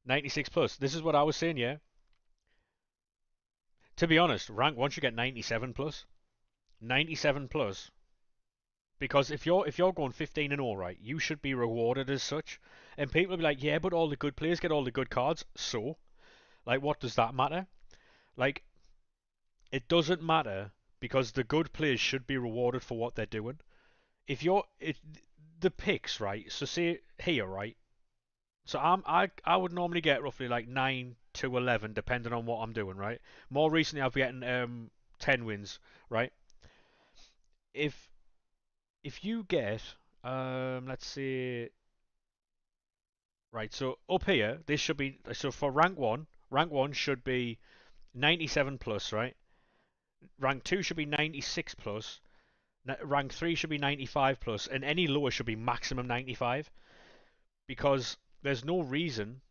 96 plus. This is what I was saying, yeah. To be honest, rank 1 should get 97 plus. 97 plus. Because if you're going 15 and all right, you should be rewarded as such. And people will be like, yeah, but all the good players get all the good cards. So, like, what does that matter? Like, it doesn't matter because the good players should be rewarded for what they're doing. If you're the picks, right? So say here, right? So I would normally get roughly like 9 to 11 depending on what I'm doing, right? More recently I've been getting 10 wins, right? If you get let's see, right, so up here this should be, so for rank 1 should be 97 plus, right? Rank 2 should be 96 plus. Rank 3 should be 95 plus, and any lower should be maximum 95 because there's no reason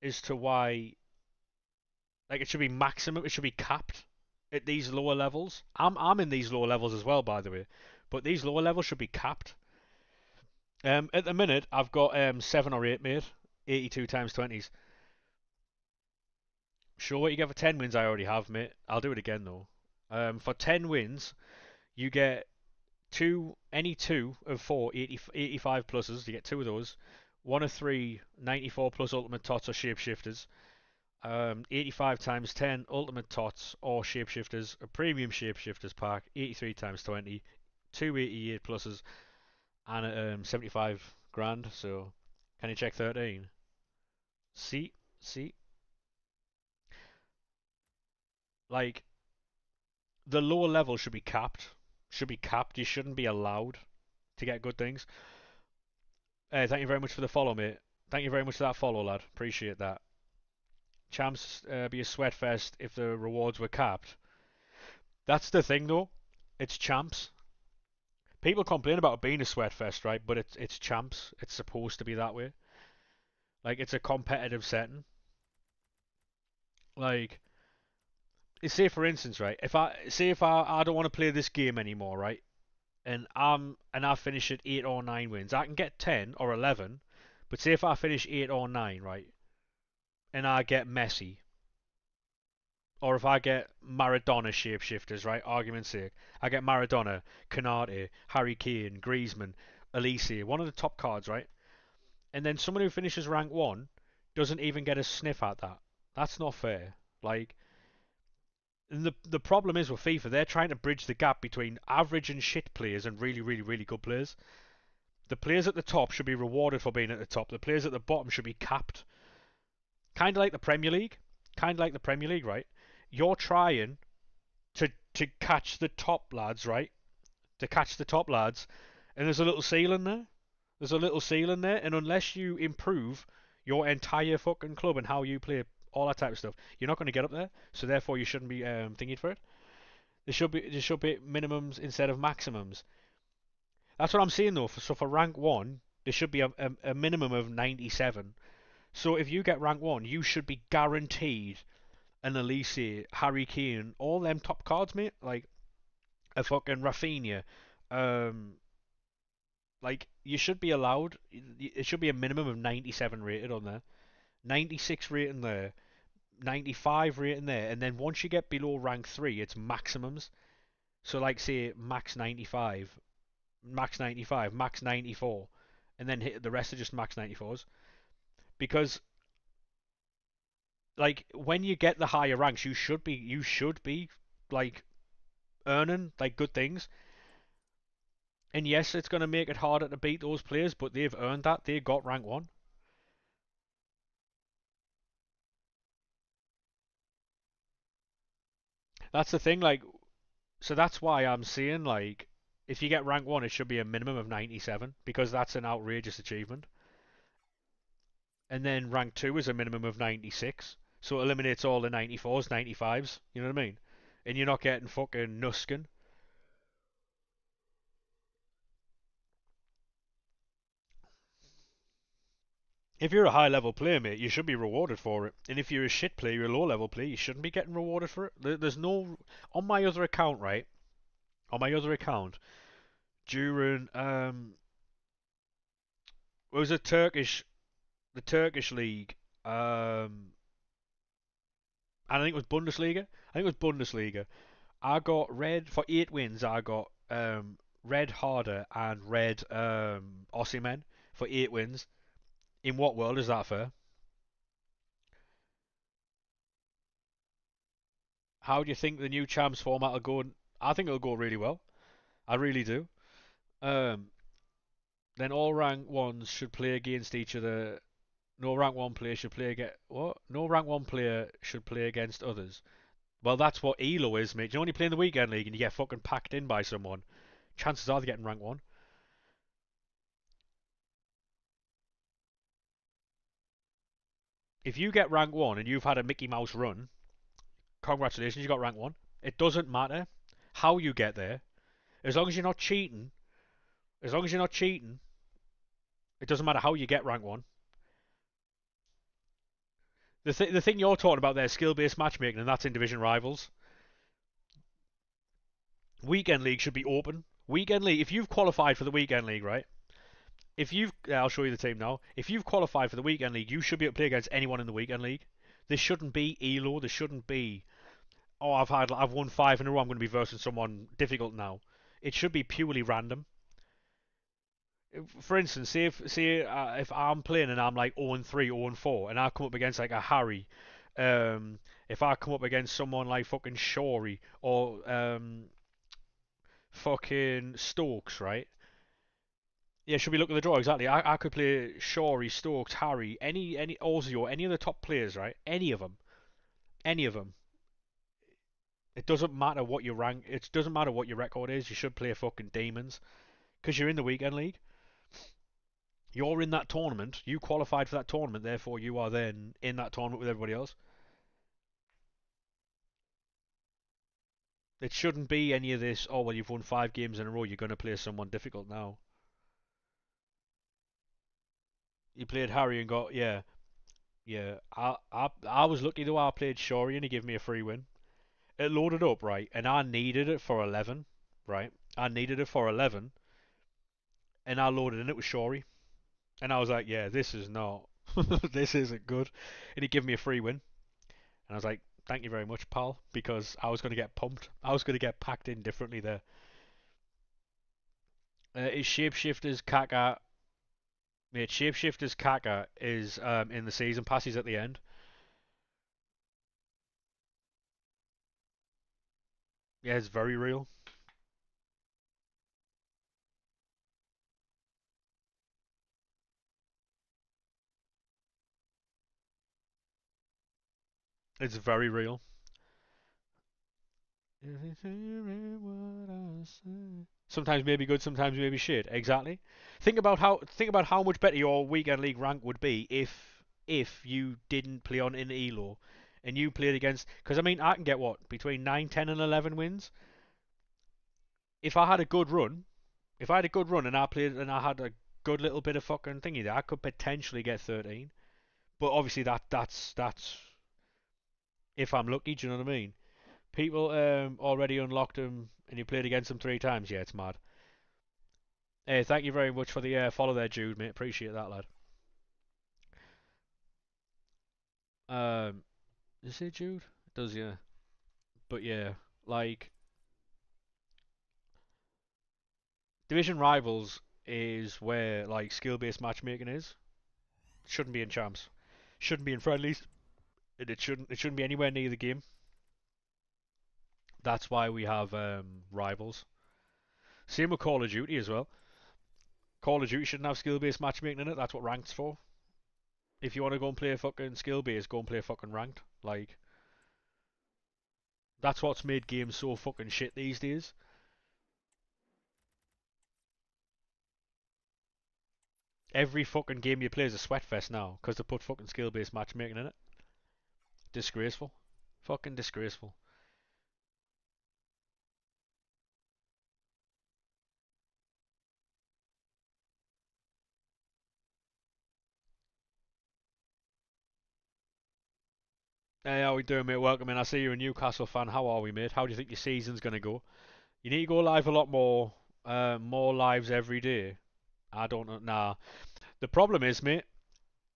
as to why, like, it should be maximum, it should be capped at these lower levels. I'm in these lower levels as well, by the way, but these lower levels should be capped. At the minute, I've got 7 or 8, mate. 82 times 20s. Sure, what you get for 10 wins, I already have, mate. I'll do it again, though. For 10 wins, you get any two of four 85 pluses. You get two of those. One of three 94 plus ultimate tots or shapeshifters. 85 times 10 ultimate tots or shapeshifters. A premium shapeshifters pack. 83 times 20. Two 88 pluses and 75 grand. So, can you check 13? See, see, like the lower level should be capped. Should be capped. You shouldn't be allowed to get good things. Thank you very much for the follow, mate. Thank you very much for that follow, lad. Appreciate that. Champs be a sweat fest if the rewards were capped. That's the thing, though. It's champs. People complain about it being a sweat fest, right? But it's champs. It's supposed to be that way. Like it's a competitive setting. Like, say for instance, right? If I don't want to play this game anymore, right? And I finish at 8 or 9 wins, I can get 10 or 11. But say if I finish 8 or 9, right, and I get Messi, or if I get Maradona shapeshifters, right, argument's sake, I get Maradona, Canate, Harry Kane, Griezmann, Elise, one of the top cards, right, and then someone who finishes rank 1 doesn't even get a sniff at that. That's not fair. Like, the problem is with FIFA, they're trying to bridge the gap between average and shit players and really, really, really good players. The players at the top should be rewarded for being at the top. The players at the bottom should be capped. Kind of like the Premier League. Kind of like the Premier League, right? You're trying to catch the top lads, right? To catch the top lads, and there's a little ceiling there. There's a little ceiling there, and unless you improve your entire fucking club and how you play, all that type of stuff, you're not going to get up there. So therefore, you shouldn't be thinking for it. There should be minimums instead of maximums. That's what I'm saying though. So for rank 1, there should be a minimum of 97. So if you get rank 1, you should be guaranteed an Elise, Harry Kane, all them top cards, mate. Like a fucking Rafinha. Um, like you should be allowed. It should be a minimum of 97 rated on there, 96 rating there, 95 rating there, and then once you get below rank 3, it's maximums. So like say max 95, max 95, max 94, and then hit the rest are just max 94s. Because like when you get the higher ranks, you should be like earning like good things. And yes, it's going to make it harder to beat those players, but they've earned that. They got rank 1. That's the thing, like, so that's why I'm saying, like, if you get rank 1, it should be a minimum of 97, because that's an outrageous achievement. And then rank 2 is a minimum of 96, so it eliminates all the 94s, 95s, you know what I mean? And you're not getting fucking Nuskin. If you're a high level player, mate, you should be rewarded for it. And if you're a shit player, you're a low level player, you shouldn't be getting rewarded for it. There's no. On my other account, right? On my other account, during what was it the Turkish league, and I think it was Bundesliga. I think it was Bundesliga. I got red for 8 wins. I got red Harder and red Ossiman for 8 wins. In what world is that fair? How do you think the new champs format will go? I think it'll go really well. I really do. Um, then all rank ones should play against each other. No rank one player should play against what? No rank one player should play against others. Well, that's what ELO is, mate. You know when you play in the weekend league and you get fucking packed in by someone, chances are they're getting rank 1. If you get rank 1 and you've had a Mickey Mouse run, congratulations, you got rank 1. It doesn't matter how you get there. As long as you're not cheating, as long as you're not cheating, it doesn't matter how you get rank 1. The thing you're talking about there is skill-based matchmaking, and that's in division rivals. Weekend league should be open. Weekend league, if you've qualified for the weekend league, right? If you've, I'll show you the team now. If you've qualified for the weekend league, you should be able to play against anyone in the weekend league. There shouldn't be ELO. There shouldn't be oh, I've won 5 in a row. I'm going to be versing someone difficult now. It should be purely random. For instance, if I'm playing and I'm like 0-3, 0-4, and I come up against like a Harry, um, if I come up against someone like fucking Shorey or fucking Stokes, right? Yeah, should we look at the draw exactly? I could play Shorey, Stokes, Harry, any Ozio, any of the top players, right? Any of them. It doesn't matter what your rank. It doesn't matter what your record is. You should play fucking demons because you're in the weekend league. You're in that tournament. You qualified for that tournament. Therefore, you are then in that tournament with everybody else. It shouldn't be any of this. Oh well, you've won 5 games in a row. You're going to play someone difficult now. You played Harry and got yeah, yeah. I was lucky though. I played Shori and he gave me a free win. It loaded up right, and I needed it for 11. Right, I needed it for 11, and I loaded and it was Shori, and I was like, yeah, this is not, this isn't good, and he gave me a free win, and I was like, thank you very much, pal, because I was going to get pumped. I was going to get packed in differently there. Is Shapeshifters Kaka? Mate, Shapeshifters Kaka is in the season passes at the end. Yeah, it's very real. It's very real. Sometimes maybe good, sometimes maybe shit. Exactly. Think about how much better your weekend league rank would be if you didn't play on in Elo and you played against. Because I mean, I can get what between 9, 10, and 11 wins if I had a good run. If I had a good run and I played and I had a good little bit of fucking thingy there, I could potentially get 13. But obviously that's if I'm lucky. Do you know what I mean? People already unlocked him and you played against him 3 times. Yeah, it's mad. Hey, thank you very much for the follow there, Jude, mate. Appreciate that, lad. Does it say Jude? It does, yeah. But yeah, like division rivals is where like skill-based matchmaking is. Shouldn't be in champs. Shouldn't be in friendlies. It shouldn't be anywhere near the game. That's why we have rivals. Same with Call of Duty as well. Call of Duty shouldn't have skill-based matchmaking in it. That's what ranked's for. If you want to go and play a fucking skill-based, go and play a fucking ranked. Like that's what's made games so fucking shit these days. Every fucking game you play is a sweatfest now because they put fucking skill-based matchmaking in it. Disgraceful. Fucking disgraceful. Hey, how we doing, mate? Welcome in. I see you're a Newcastle fan. How are we, mate? How do you think your season's gonna go? You need to go live a lot more. More lives every day. I don't know. Nah. The problem is, mate,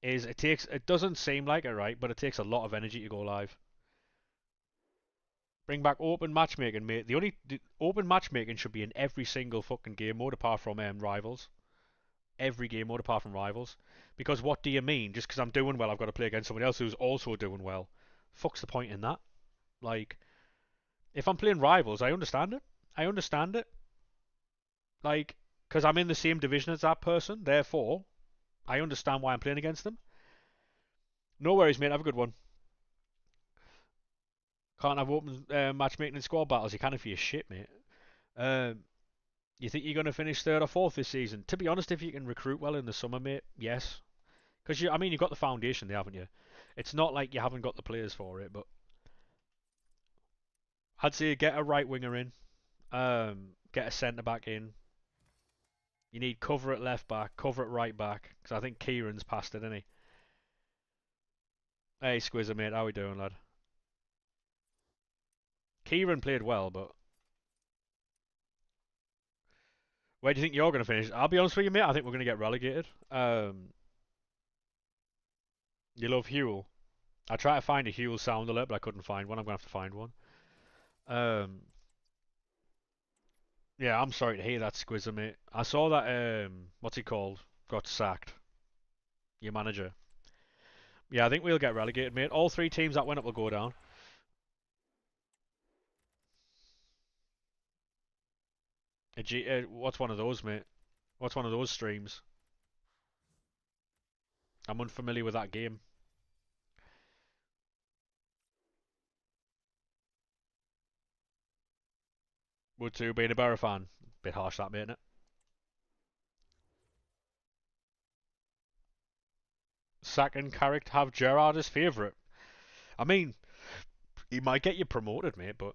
is it takes. It doesn't seem like it, right? But it takes a lot of energy to go live. Bring back open matchmaking, mate. The open matchmaking should be in every single fucking game mode apart from rivals. Every game mode apart from rivals. Because what do you mean? Just because I'm doing well, I've got to play against someone else who's also doing well. Fuck's the point in that? Like, if I'm playing rivals, I understand it. I understand it. Like, because I'm in the same division as that person, therefore, I understand why I'm playing against them. No worries, mate. Have a good one. Can't have open matchmaking in squad battles. You can if you're shit, mate. Um, you think you're going to finish third or fourth this season? To be honest, if you can recruit well in the summer, mate, yes. Because I mean, you've got the foundation there, haven't you? It's not like you haven't got the players for it, but I'd say get a right winger in, get a centre back in. You need cover at left back, cover at right back, because I think Kieran's past it, isn't he? Hey, Squizzer, mate, how we doing, lad? Kieran played well, but where do you think you're going to finish? I'll be honest with you, mate. I think we're going to get relegated. You love Huel. I tried to find a Huel sound alert, but I couldn't find one. I'm going to have to find one. Um, yeah, I'm sorry to hear that, Squizzer, mate. I saw that, what's he called? Got sacked. Your manager. Yeah, I think we'll get relegated, mate. All three teams that went up will go down. What's one of those, mate? What's one of those streams? I'm unfamiliar with that game. Would too, being a Barra fan. Bit harsh that, mate, innit? Second character have Gerard as favourite. I mean, he might get you promoted, mate, but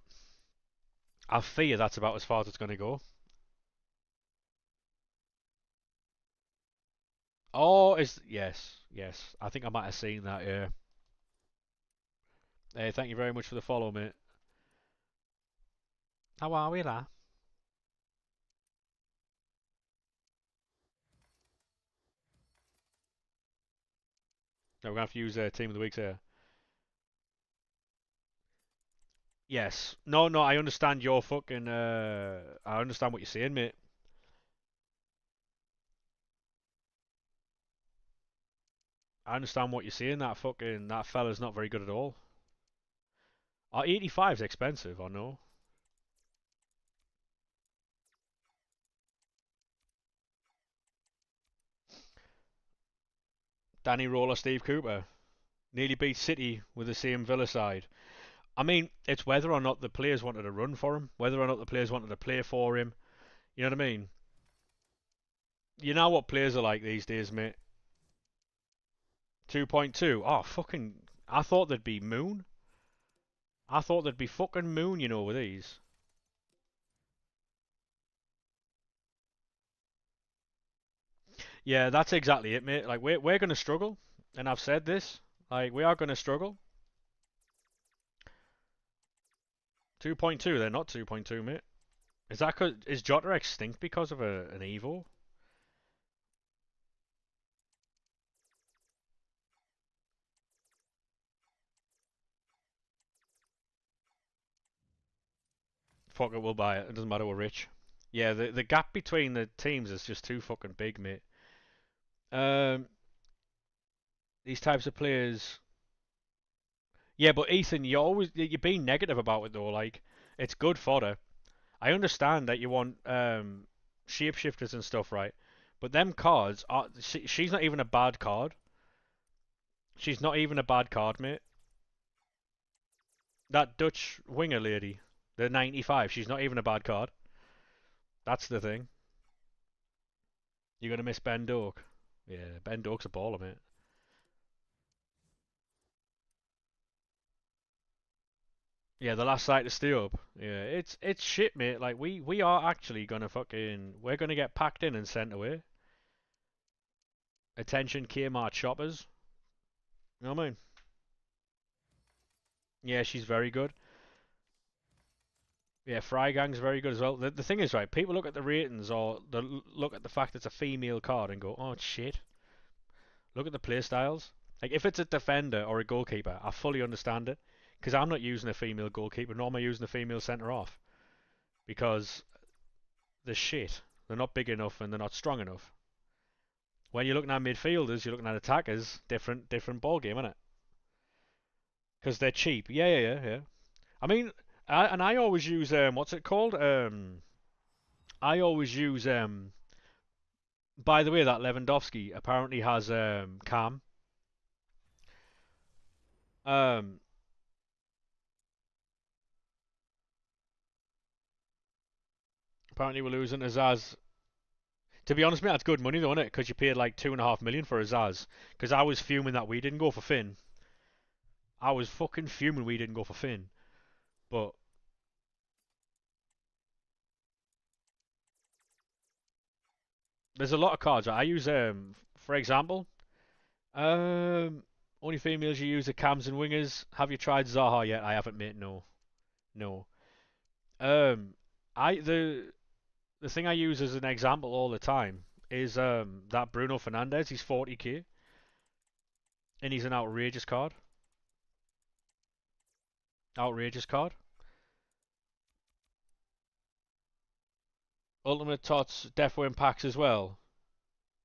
I fear that's about as far as it's going to go. Oh, is yes, yes. I think I might have seen that. Yeah. Hey, thank you very much for the follow, mate. How are we, lah? No, we're gonna have to use team of the week here. Yes. No, no. I understand your fucking. I understand what you're saying, mate. I understand what you're saying. That fella's not very good at all. Our 85's expensive, I know. Danny Roller, Steve Cooper nearly beat City with the same Villa side. I mean, it's whether or not the players wanted to run for him, whether or not the players wanted to play for him. You know what I mean? You know what players are like these days, mate. 2.2. Oh, fucking. I thought there'd be Moon. I thought there'd be fucking Moon, you know, with these. Yeah, that's exactly it, mate. Like, we're going to struggle. And I've said this. Like, we are going to struggle. 2.2, they're not 2.2, mate. Is that cause, is Jota extinct because of an Evo? Fuck it, we'll buy it. It doesn't matter, we're rich. Yeah, the gap between the teams is just too fucking big, mate. Um, these types of players. Yeah, but Ethan, you're being negative about it though. Like, it's good fodder. I understand that you want shapeshifters and stuff, right? But them cards are. She's not even a bad card. She's not even a bad card, mate. That Dutch winger lady, the 95, she's not even a bad card. That's the thing. You're gonna miss Ben Doak. Yeah, Ben Doak's a baller, mate. Yeah, the last site to stay up. Yeah, it's shit, mate. Like we are actually gonna we're gonna get packed in and sent away. Attention, Kmart shoppers. You know what I mean? Yeah, she's very good. Yeah, Frygang's very good as well. The thing is, right, people look at the ratings or look at the fact it's a female card and go, oh, it's shit. Look at the play styles. Like, if it's a defender or a goalkeeper, I fully understand it. Because I'm not using a female goalkeeper, nor am I using a female centre off. Because they're shit. They're not big enough and they're not strong enough. When you're looking at midfielders, you're looking at attackers, different ball game, isn't it? Because they're cheap. Yeah, yeah, yeah, yeah. I mean, I always use what's it called? I always use By the way, that Lewandowski apparently has cam. Um, apparently we're losing Azaz. To be honest, mate, that's good money though, isn't it? Because you paid like 2.5 million for Azaz. Because I was fuming that we didn't go for Finn. I was fucking fuming we didn't go for Finn. But there's a lot of cards. Right? I use for example, only females you use are cams and wingers. Have you tried Zaha yet? I haven't, mate. No, no. Um, I the thing I use as an example all the time is that Bruno Fernandez. He's 40k and he's an outrageous card. Outrageous card. Ultimate Tots Defo impacts as well.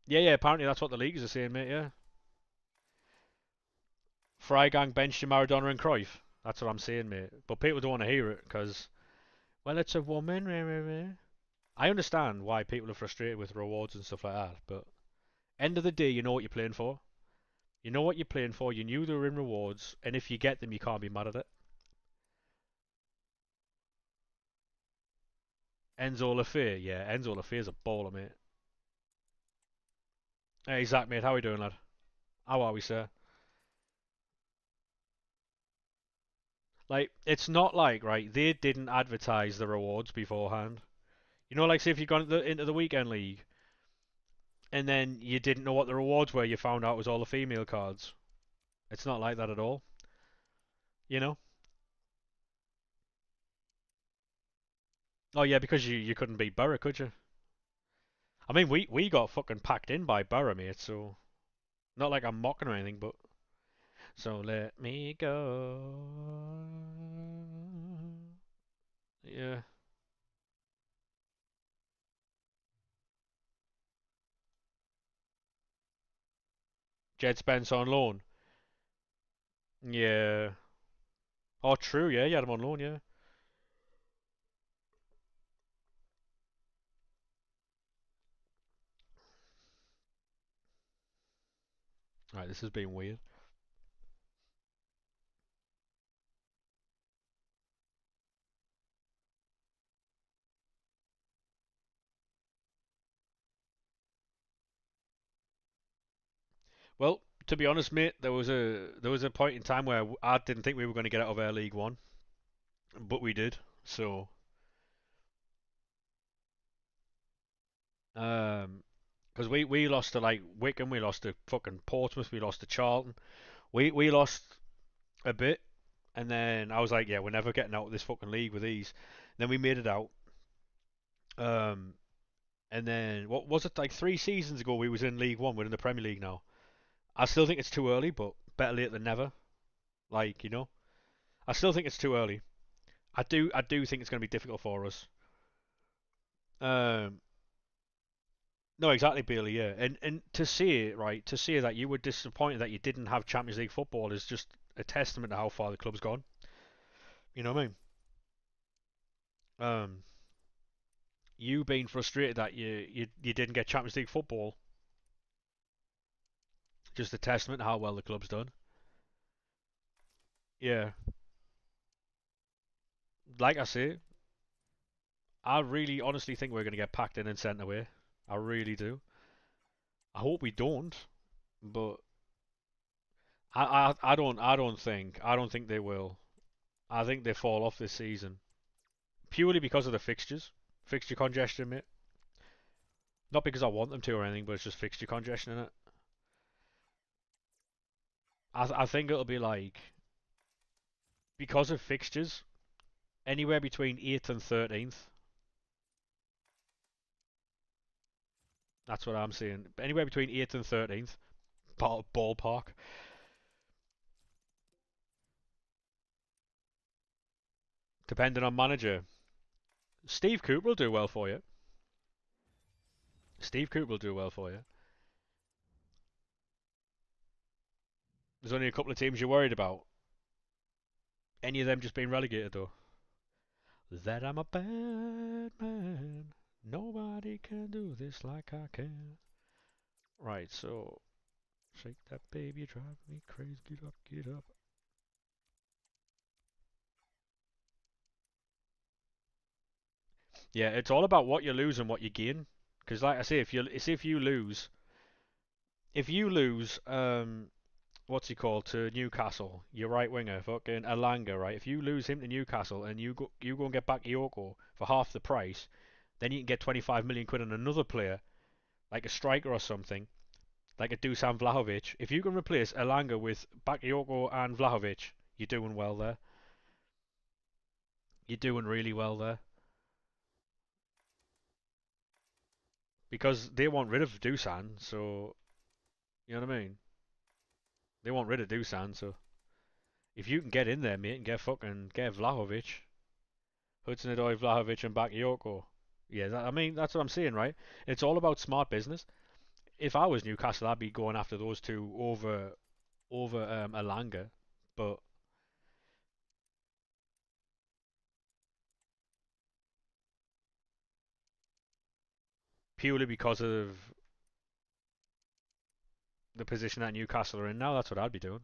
Yeah, yeah. Apparently that's what the leagues are saying, mate. Yeah. Freigang benched Maradona and Cruyff. That's what I'm saying, mate. But people don't want to hear it because, well, it's a woman. Meh, meh, meh. I understand why people are frustrated with rewards and stuff like that, but end of the day, you know what you're playing for. You know what you're playing for. You knew they were in rewards, and if you get them, you can't be mad at it. Enzo Lafay, yeah, Enzo Lafay's a baller, mate. Hey, Zach, mate, how are we doing, lad? How are we, sir? Like, it's not like, right, they didn't advertise the rewards beforehand. You know, like, say if you got into the weekend league, and then you didn't know what the rewards were, you found out it was all the female cards. It's not like that at all, you know? Oh, yeah, because you couldn't beat Borough, could you? I mean, we got fucking packed in by Borough, mate, so not like I'm mocking or anything, but so let me go. Yeah, Jed Spence on loan. Yeah. Oh, true. Yeah, you had him on loan. Yeah. Right, this has been weird. Well, to be honest, mate, there was a point in time where I didn't think we were going to get out of Air League One, but we did. So, because we lost to like Wickham, we lost to fucking Portsmouth, we lost to Charlton. We lost a bit, and then I was like, yeah, we're never getting out of this fucking league with these. Then we made it out. Um, and then what was it like 3 seasons ago? We was in League One. We're in the Premier League now. I still think it's too early, but better late than never. Like I still think it's too early. I do think it's going to be difficult for us. Um, no, exactly, Bailey. Yeah, and to see it right, to see that you were disappointed that you didn't have Champions League football is just a testament to how far the club's gone. You know what I mean? Um, you being frustrated that you didn't get Champions League football, just a testament to how well the club's done. Yeah, like I say, I really honestly think we're going to get packed in and sent away. I really do. I hope we don't, but I don't think they will. I think they fall off this season purely because of the fixture congestion, mate. Not because I want them to or anything, but it's just fixture congestion in it. I think it'll be like because of fixtures, anywhere between 8th and 13th. That's what I'm saying. Anywhere between 8th and 13th, ballpark. Depending on manager, Steve Cooper will do well for you. Steve Cooper will do well for you. There's only a couple of teams you're worried about. Any of them just being relegated though. That I'm a bad man. Nobody can do this like I can. Right, so shake that baby, drive me crazy. Get up, get up. Yeah, it's all about what you lose and what you gain. Because, like I say, if you lose, what's he called to Newcastle, your right winger, fucking Alanga, right? If you lose him to Newcastle and you go and get back Yoko for half the price, then you can get 25 million quid on another player, like a striker or something, like a Dusan Vlahovic. If you can replace Elanga with Bakayoko and Vlahovic, you're doing well there. You're doing really well there. Because they want rid of Dusan, so you know what I mean? They want rid of Dusan, so if you can get in there, mate, and get Vlahovic, Hudson Odoi, Vlahovic and Bakayoko, Yeah, I mean that's what I'm saying, right? It's all about smart business. If I was Newcastle, I'd be going after those two over Alanga, but purely because of the position that Newcastle are in now, that's what I'd be doing.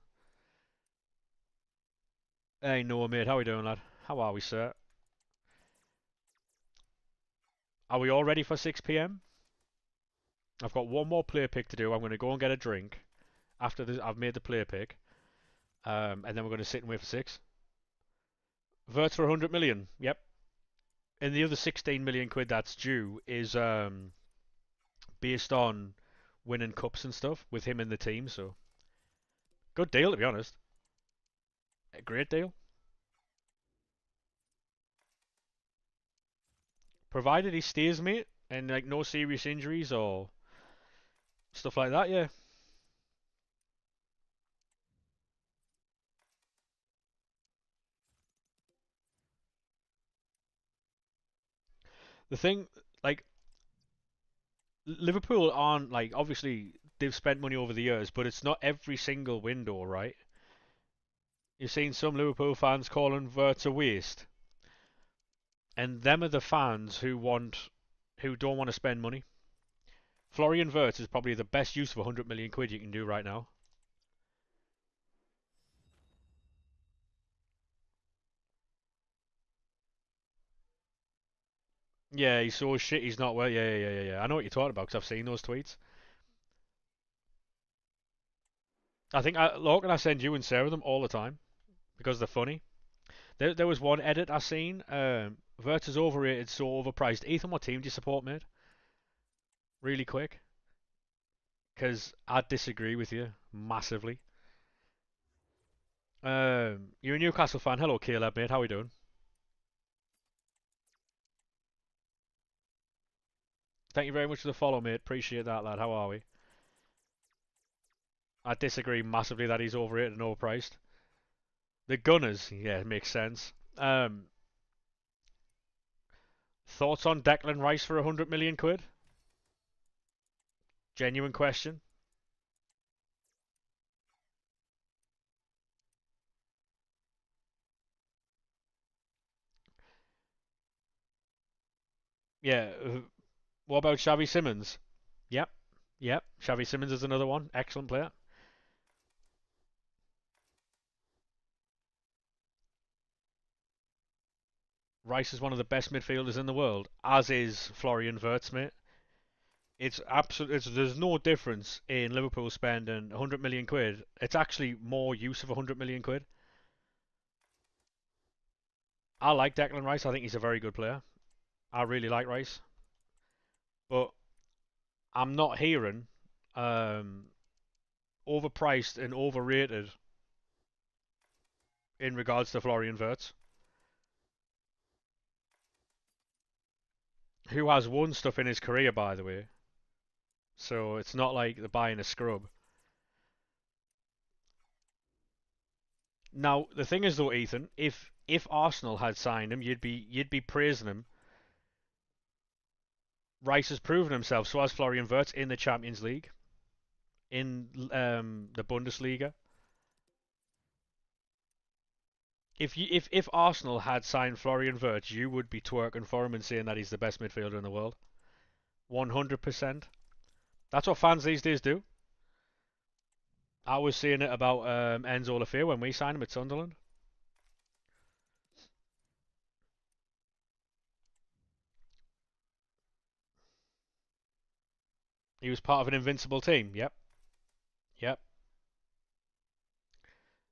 Hey, Noah, mate, how we doing, lad? How are we, sir? Are we all ready for 6 p.m.? I've got one more player pick to do. I'm going to go and get a drink after this. I've made the player pick, and then we're going to sit and wait for six. Verts for 100 million. Yep. And the other 16 million quid that's due is based on winning cups and stuff with him in the team. So good deal, to be honest. A great deal. Provided he stays, mate, and like no serious injuries or stuff like that. Yeah. The thing, like Liverpool aren't like obviously they've spent money over the years, but it's not every single window, right? You've seen some Liverpool fans calling Verts a waste, and them are the fans who don't want to spend money. Florian Wirtz is probably the best use of 100 million quid you can do right now. Yeah, he's so shit. He's not well. Yeah, yeah, yeah, yeah. I know what you're talking about because I've seen those tweets. I think look, and I send you and Sarah them all the time because they're funny. There was one edit I seen. Wirtz is overrated, so overpriced. Ethan, what team do you support, mate? Really quick, because I disagree with you massively. You're a Newcastle fan. Hello, Caleb, mate. How we doing? Thank you very much for the follow, mate. Appreciate that, lad. How are we? I disagree massively that he's overrated and overpriced. The Gunners, yeah, it makes sense. Thoughts on Declan Rice for 100 million quid? Genuine question. Yeah. What about Xavi Simmons? Yep. Yep. Xavi Simmons is another one. Excellent player. Rice is one of the best midfielders in the world, as is Florian Wirtz, mate. It's absolute. There's no difference in Liverpool spending 100 million quid. It's actually more use of 100 million quid. I like Declan Rice. I think he's a very good player. I really like Rice, but I'm not hearing um, overpriced and overrated in regards to Florian Wirtz, who has won stuff in his career, by the way. So it's not like they're buying a scrub. Now the thing is though, Ethan, if Arsenal had signed him, you'd be praising him. Rice has proven himself, so has Florian Wirtz in the Champions League, in the Bundesliga. If Arsenal had signed Florian Wirtz, you would be twerking for him and saying that he's the best midfielder in the world. 100%. That's what fans these days do. I was saying it about Enzo Lafay when we signed him at Sunderland. He was part of an invincible team. Yep, yep.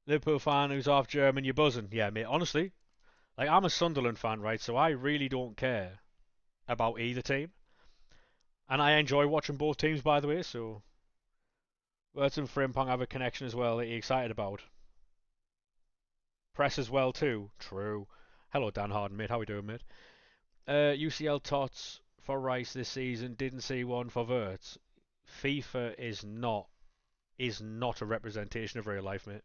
Liverpool fan who's half German, you're buzzing. Yeah, mate. Honestly, like I'm a Sunderland fan, right? So I really don't care about either team, and I enjoy watching both teams, by the way. So Wirtz and Frimpong have a connection as well that you're excited about. Press as well too. True. Hello, Dan Harden, mate. How we doing, mate? UCL tots for Rice this season. Didn't see one for Wirtz. FIFA is not a representation of real life, mate.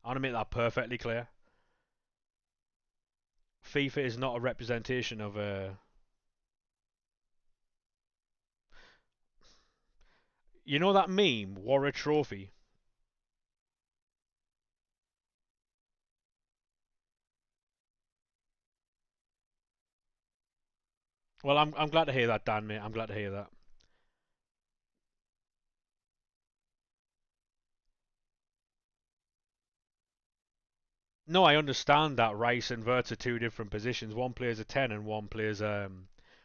I want to make that perfectly clear. FIFA is not a representation of You know that meme, War a Trophy? Well, I'm glad to hear that, Dan, mate. I'm glad to hear that. No, I understand that Rice and Verts are two different positions. One plays a 10 and one plays a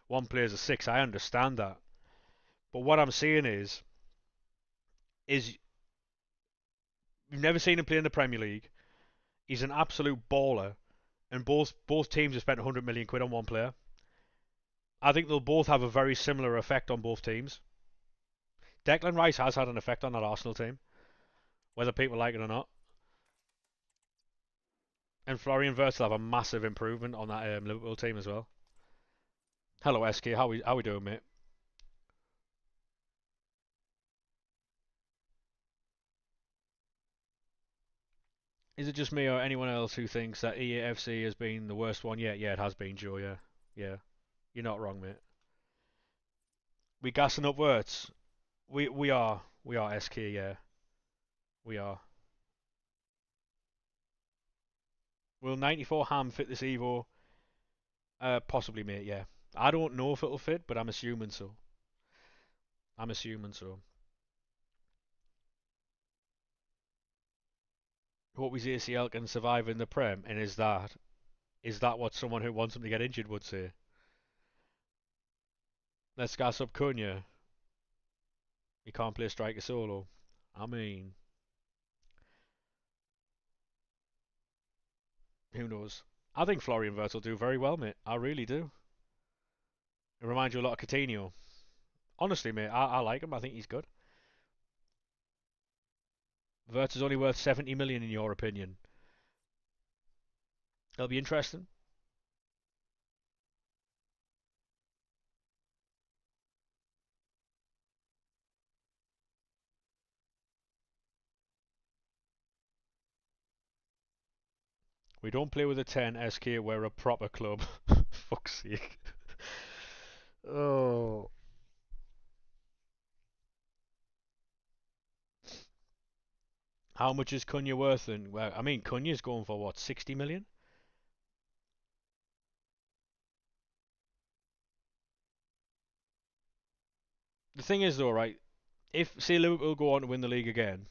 6. I understand that. But what I'm saying is you've never seen him play in the Premier League. He's an absolute baller, and both teams have spent 100 million quid on one player. I think they'll both have a very similar effect on both teams. Declan Rice has had an effect on that Arsenal team, whether people like it or not. And Florian Wirtz will have a massive improvement on that Liverpool team as well. Hello, SK. How we doing, mate? Is it just me or anyone else who thinks that EAFC has been the worst one yet? Yeah, it has been, Joe. Yeah, yeah. You're not wrong, mate. We gassing up Wirtz. We are SK. Yeah, we are. Will 94 ham fit this Evo? Possibly, mate. Yeah. I don't know if it'll fit, but I'm assuming so. I'm assuming so. Hope his ACL can survive in the Prem, and is that what someone who wants him to get injured would say? Let's gas up Cunha. He can't play striker solo. I mean, who knows? I think Florian Wirtz will do very well, mate. I really do. It reminds you a lot of Coutinho. Honestly, mate, I like him. I think he's good. Wirtz is only worth 70 million in your opinion. It'll be interesting. We don't play with a 10 SK. We're a proper club. Fuck's sake. Oh. How much is Cunha worth? And well, I mean, Cunha's going for what, 60 million? The thing is, though, right? If say Liverpool go on to win the league again,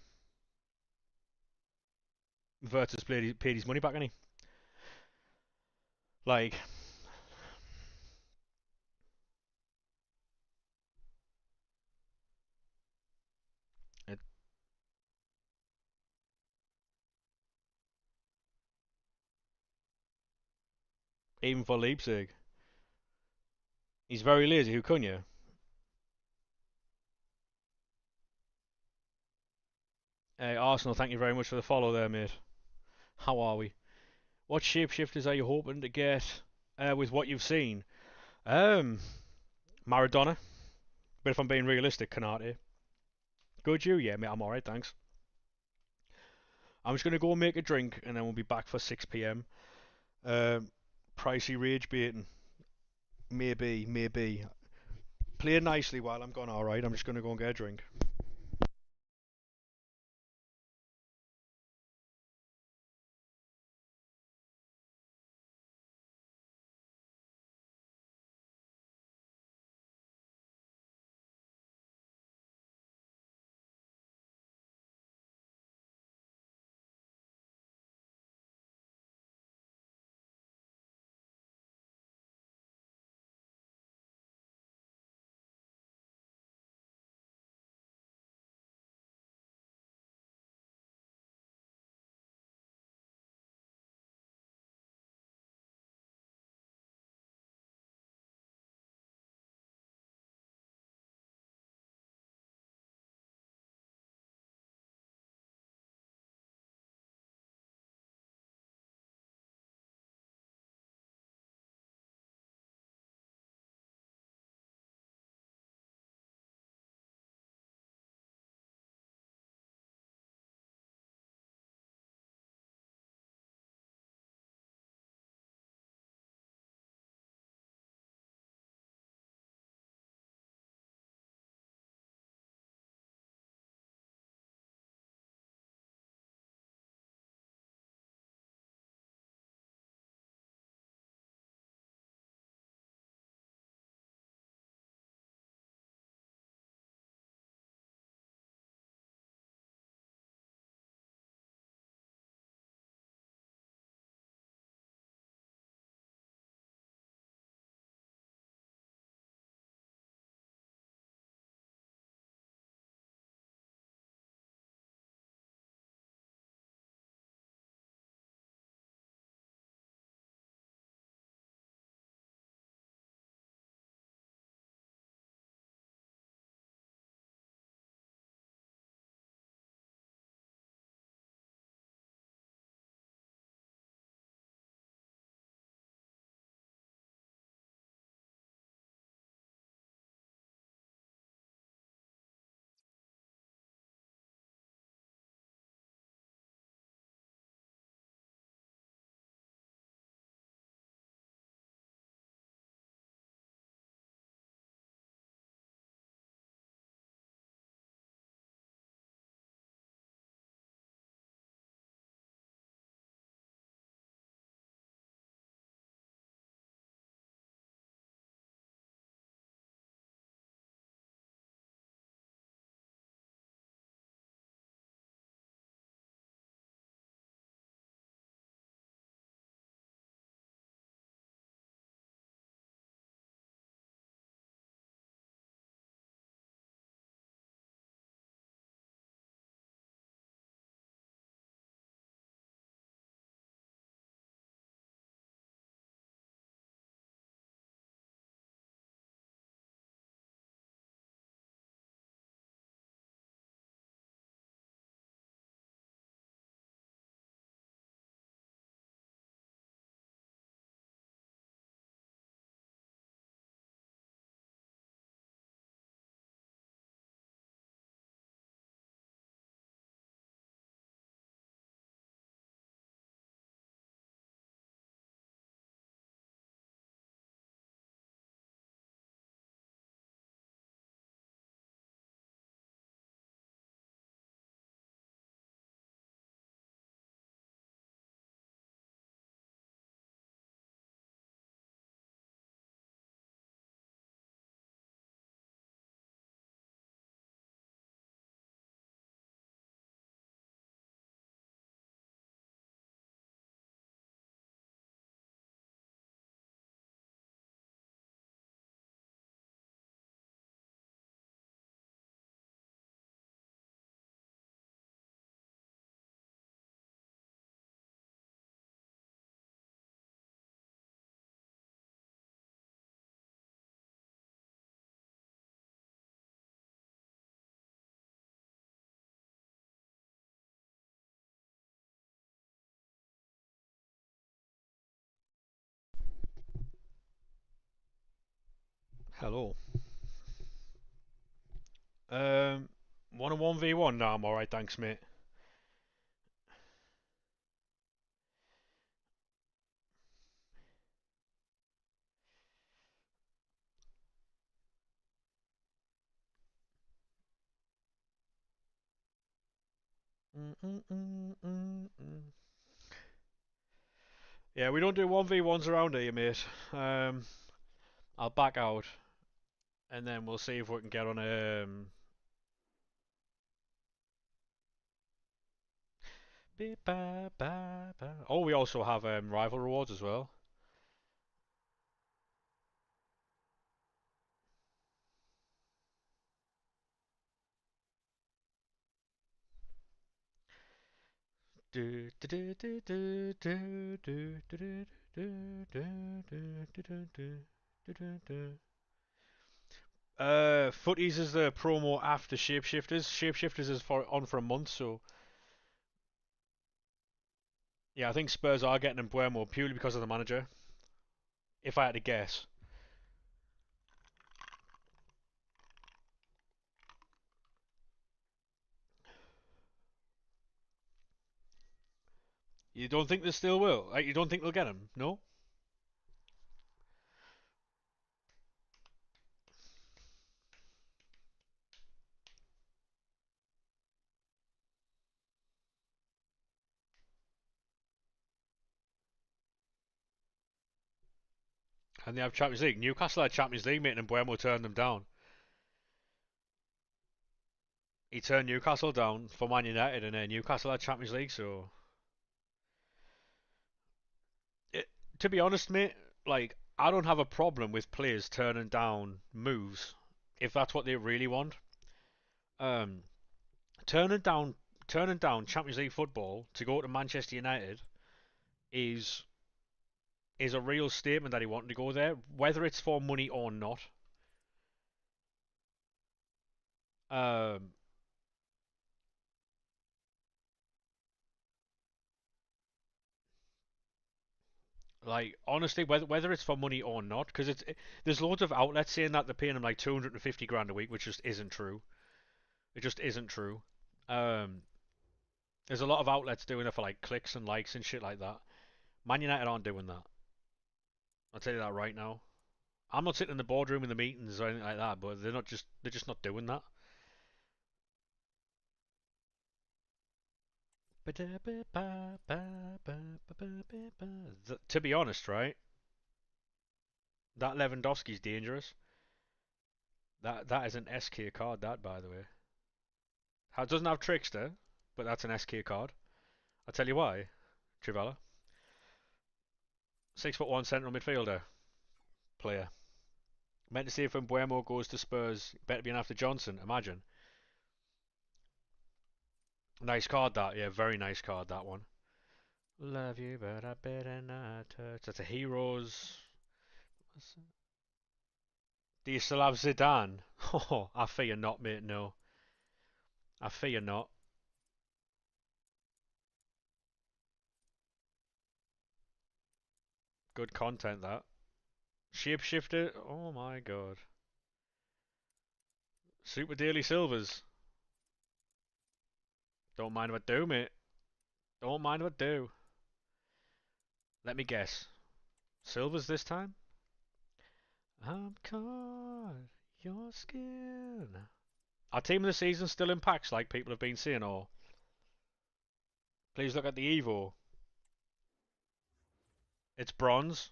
Wirtz has paid his money back, any like it, even for Leipzig, he's very lazy. Who Cunha? Hey, Arsenal, thank you very much for the follow there, mate. How are we? What shapeshifters are you hoping to get with what you've seen? Um, Maradona. But if I'm being realistic, Canate. Good you? Yeah, mate, I'm alright, thanks. I'm just gonna go and make a drink, and then we'll be back for 6 p.m. Um, Pricey rage baiting. Maybe, maybe. Play nicely while I'm gone, alright? I'm just gonna go and get a drink. Hello. Um, 1-on-1v1? No, I'm alright, thanks, mate. Yeah, we don't do 1v1s around here, mate. I'll back out, and then we'll see if we can get on Oh, we also have rival rewards as well. Footies is the promo after Shapeshifters. Shapeshifters is on for a month, so yeah, I think Spurs are getting Embuemo purely because of the manager. If I had to guess, you don't think they still will? Like, you don't think they'll get him? No. And they have Champions League. Newcastle had Champions League, mate, and Embuemo turned them down. He turned Newcastle down for Man United, and Newcastle had Champions League. So, it, to be honest, mate, like I don't have a problem with players turning down moves if that's what they really want. Um, turning down turning down Champions League football to go to Manchester United is is a real statement that he wanted to go there, whether it's for money or not. Um, like honestly, whether it's for money or not, because there's loads of outlets saying that they're paying him like 250 grand a week, which just isn't true. It just isn't true. Um, there's a lot of outlets doing it for like clicks and likes and shit like that. Man United aren't doing that. I'll tell you that right now. I'm not sitting in the boardroom in the meetings or anything like that, but they're just not doing that. To be honest, right, that Lewandowski's dangerous. That is an SK card. That, by the way, it doesn't have Trickster, but that's an SK card. I'll tell you why. Trivella, 6'1" central midfielder player. Meant to see if when Buemo goes to Spurs, better be after Johnson. Imagine. Nice card that. Yeah, very nice card that one. Love you, but I better not touch. That's a Heroes. Do you still have Zidane? Oh, I fear not, mate. No, I fear not. Good content that. Shapeshifter. Oh my god. Super Daily Silvers. Don't mind if I do, mate. Don't mind if I do. Let me guess. Silvers this time? I'm caught your skin. Our team of the season still in packs, like people have been saying, or please look at the Evo. It's bronze.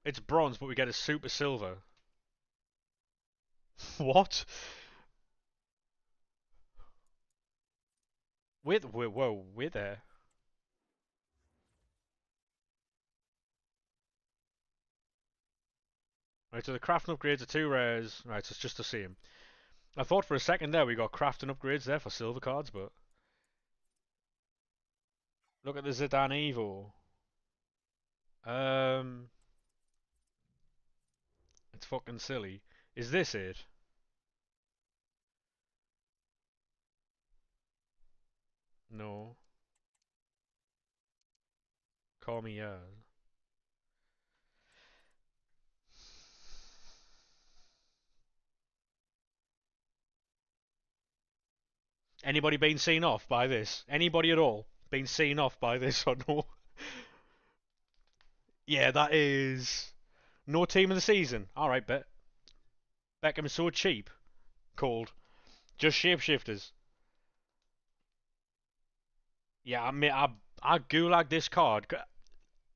It's bronze, but we get a super silver. What? Whoa, we're there. Right, so the crafting upgrades are two rares. Right, so it's just the same. I thought for a second there we got crafting upgrades there for silver cards, but look at the Zidane Evo. Um, it's fucking silly. Is this it? No. Call me, Anybody been seen off by this? Anybody at all been seen off by this or no? Yeah, that is no team of the season. All right, bet Beckham is so cheap. Called just shapeshifters. Yeah, I gulagged this card.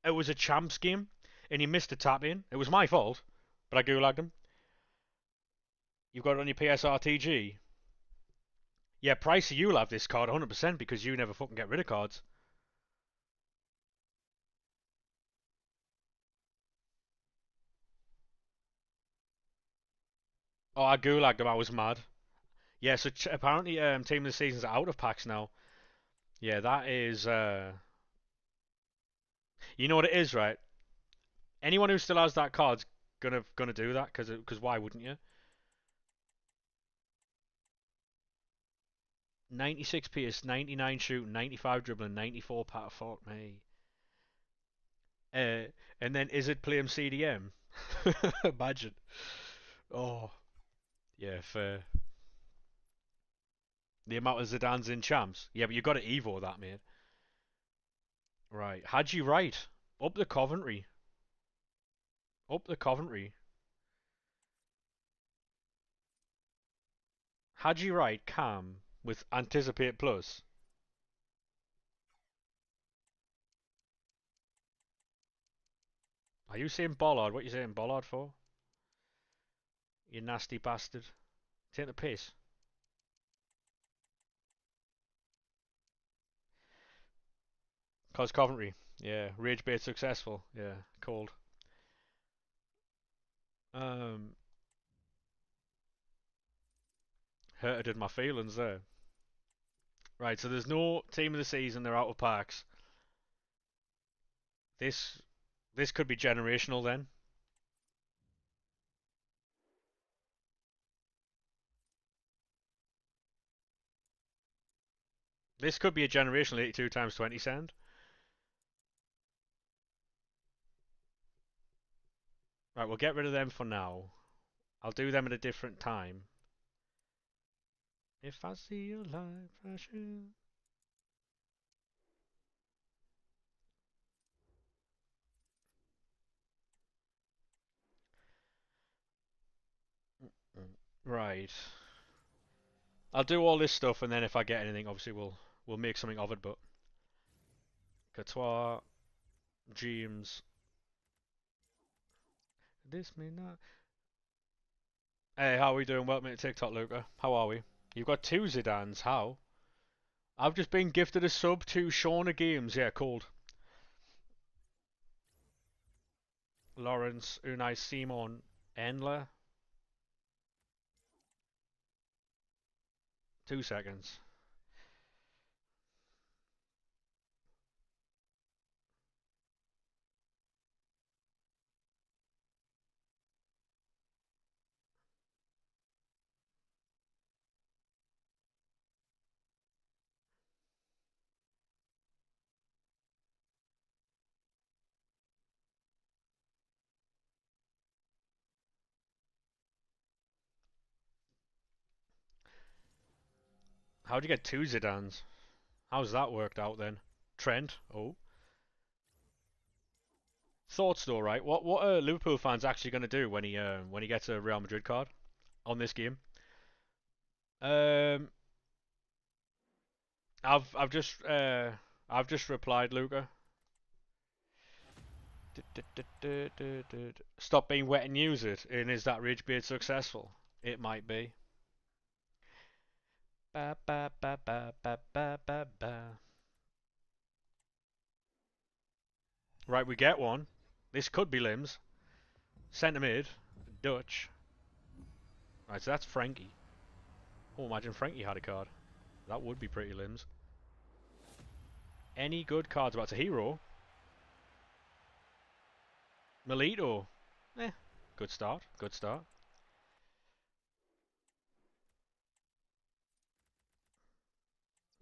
It was a champs game, and he missed a tap in. It was my fault, but I gulagged him. You've got it on your PSRTG. Yeah, Pricey, you'll have this card 100% because you never fucking get rid of cards. Oh, I gulagged him. I was mad. Yeah, so apparently, team of the season's out of packs now. Yeah, that is. You know what it is, right? Anyone who still has that card's gonna do that because why wouldn't you? 96 Pierce, 99 shooting, 95 dribbling, 94 pat. Fuck me. Uh, and then is it play him CDM? Imagine. Oh, yeah, fair. The amount of Zidane's in champs. Yeah, but you got to Evo that, mate. Right. Hadji Wright. Up the Coventry. Up the Coventry. Hadji Wright, Cam, with Anticipate Plus. Are you saying Bollard? What are you saying Bollard for? You nasty bastard. Take the piss. Cause Coventry. Yeah. Rage bait successful. Yeah. Cold. Um, hurted my feelings there. Right, so there's no team of the season. They're out of packs. This this could be generational then. This could be a generational 82 times 20 send. Right, we'll get rid of them for now. I'll do them at a different time. If I see you like pressure. Right. I'll do all this stuff and then if I get anything, obviously we'll make something of it, but Courtois, James. This may not. Hey, how are we doing? Welcome to TikTok, Luca. How are we? You've got two Zidanes. How? I've just been gifted a sub to Shauna Games. Yeah, called Lawrence Unai Simon Endler. 2 seconds. How'd you get two Zidanes? How's that worked out then? Trent. Oh. Thoughts though, right? What are Liverpool fans actually going to do when he gets a Real Madrid card on this game? Um, I've I've just uh I've just replied, Luca. Stop being wet and use it. And is that rage bait successful? It might be. Ba ba ba ba ba ba ba ba. Right, we get one. This could be limbs. Centre mid. Dutch. Right, so that's Frankie. Oh, imagine Frankie had a card. That would be pretty limbs. Any good cards about a hero? Melito. Eh, good start. Good start.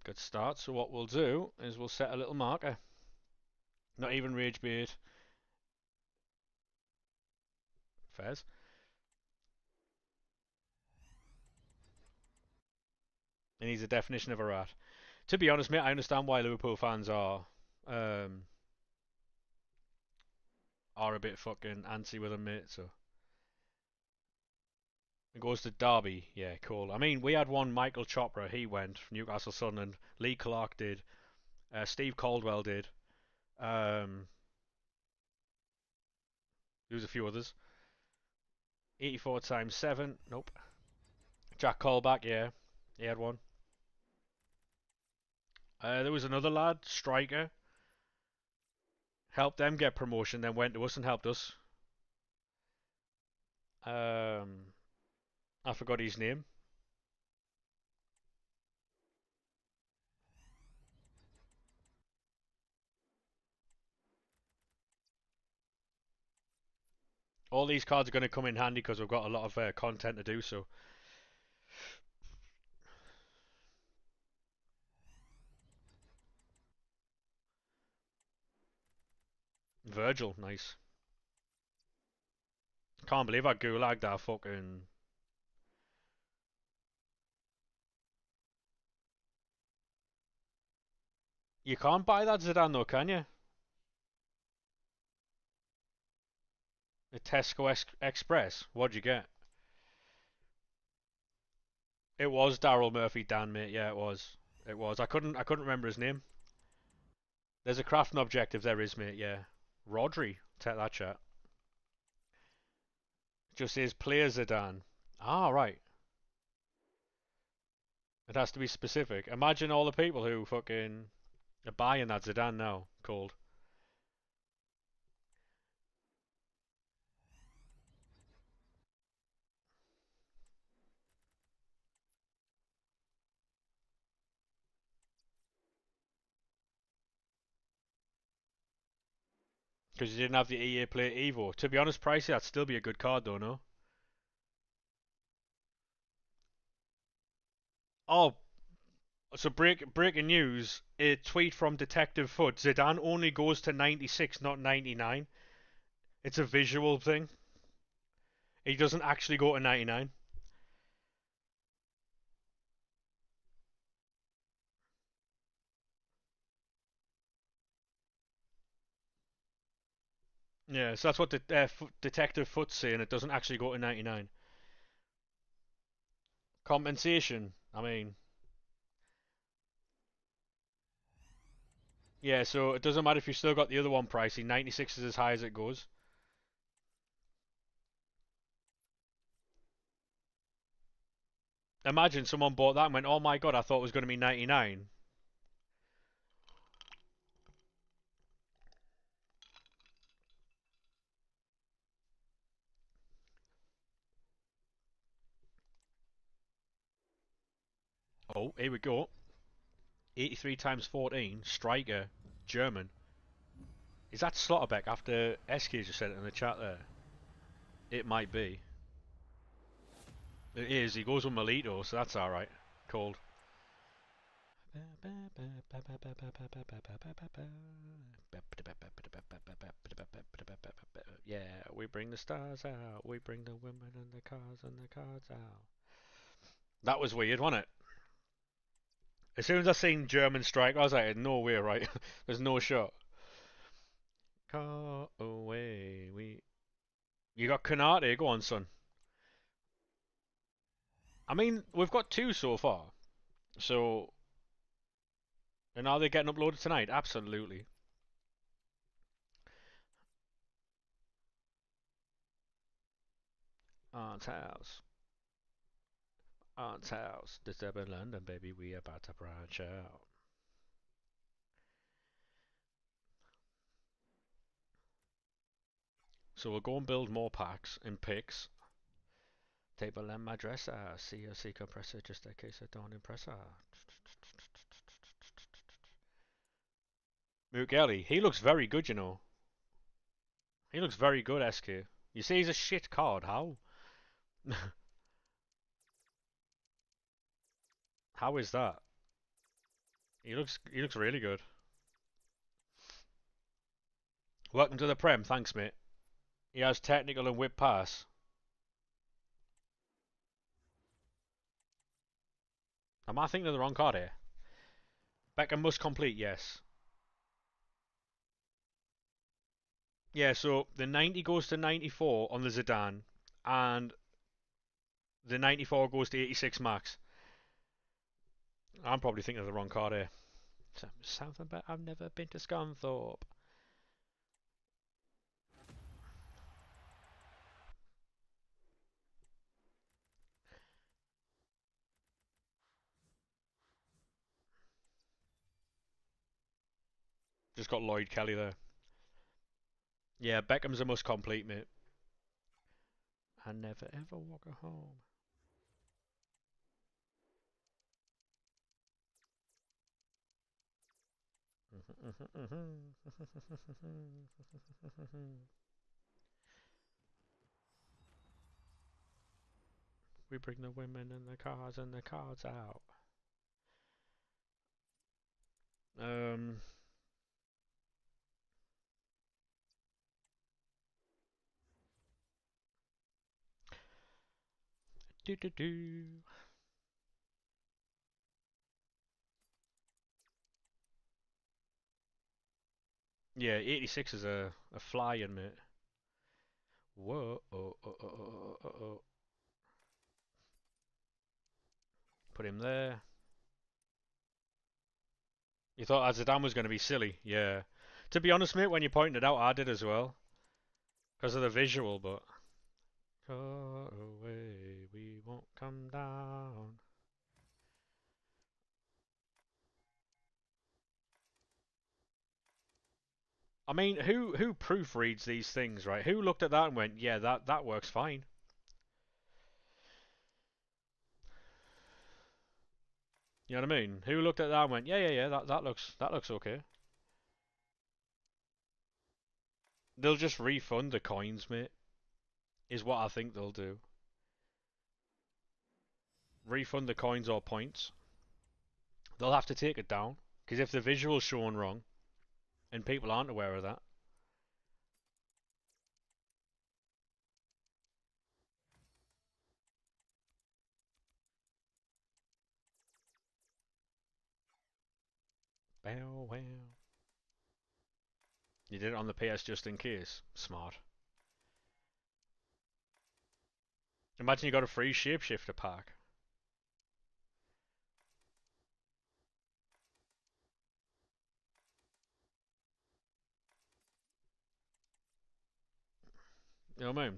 Good start. So what we'll do is we'll set a little marker. Not even Rage Bait. Fairs. And he's a definition of a rat. To be honest, mate, I understand why Liverpool fans um are a bit fucking antsy with him, mate. So it goes to Derby. Yeah, cool. I mean, we had one Michael Chopra. He went from Newcastle Sunderland. Lee Clark did. Steve Caldwell did. Um, there was a few others. 84 times 7. Nope. Jack Colback. Yeah, he had one. There was another lad, striker. Helped them get promotion, then went to us and helped us. Um, I forgot his name. All these cards are going to come in handy because we've got a lot of content to do. So Virgil, nice. Can't believe I gulagged that fucking. You can't buy that Zidane though, can you? The Tesco Express. What'd you get? It was Daryl Murphy, Dan, mate. Yeah, it was. It was. I couldn't remember his name. There's a crafting objective. There is, mate. Yeah. Rodri. Take that chat. Just says player Zidane. Ah, right. It has to be specific. Imagine all the people who fucking are buying that Zidane now. Cold. Because you didn't have the EA Play Evo. To be honest, pricey, that'd still be a good card though, no? Oh, so breaking news. A tweet from Detective Foot. Zidane only goes to 96, not 99. It's a visual thing. He doesn't actually go to 99. Yeah, so that's what Detective Foot's saying. It doesn't actually go to 99. Compensation. I mean, yeah, so it doesn't matter if you still got the other one pricey. 96 is as high as it goes. Imagine someone bought that and went, oh my god, I thought it was going to be 99. Oh, here we go. 83 times 14. Striker. German. Is that Slotterbeck after SK just said it in the chat there? It might be. It is. He goes with Melito, so that's alright. Cold. Yeah, we bring the stars out. We bring the women and the cars and the cards out. That was weird, wasn't it? As soon as I seen German strike, I was like, no way, right? There's no shot. Car away, we. You got Canate, go on, son. I mean, we've got two so far. So, and are they getting uploaded tonight? Absolutely. Aunt's house. Aunt's house. Disturbing London, baby. We about to branch out. So we'll go and build more packs in picks. Table and my dresser. CLC compressor just in case I don't impress her. Mugelli. He looks very good, you know. He looks very good, SK. You say he's a shit card. How? How is that? He looks really good. Welcome to the Prem, thanks, mate. He has technical and whip pass. Am I thinking of the wrong card here? Beckham must complete, yes. Yeah, so the 90 goes to 94 on the Zidane, and the 94 goes to 86 max. I'm probably thinking of the wrong card here. Something about I've never been to Scunthorpe. Just got Lloyd Kelly there. Yeah, Beckham's a must complete, mate. I never ever walk home. We bring the women and the cards out. Um, do do do. Yeah, 86 is a flying, mate. Whoa, oh. Put him there. You thought Azadam was going to be silly, yeah. To be honest, mate, when you pointed it out, I did as well. Because of the visual, but... Far away, we won't come down. I mean, who proofreads these things, right? Who looked at that and went, yeah, that works fine. You know what I mean? Who looked at that and went, yeah, that looks okay. They'll just refund the coins, mate. Is what I think they'll do. Refund the coins or points. They'll have to take it down because if the visual's shown wrong and people aren't aware of that, bow wow. You did it on the PS just in case. Smart. Imagine you got a free Shapeshifter pack. You know what I mean?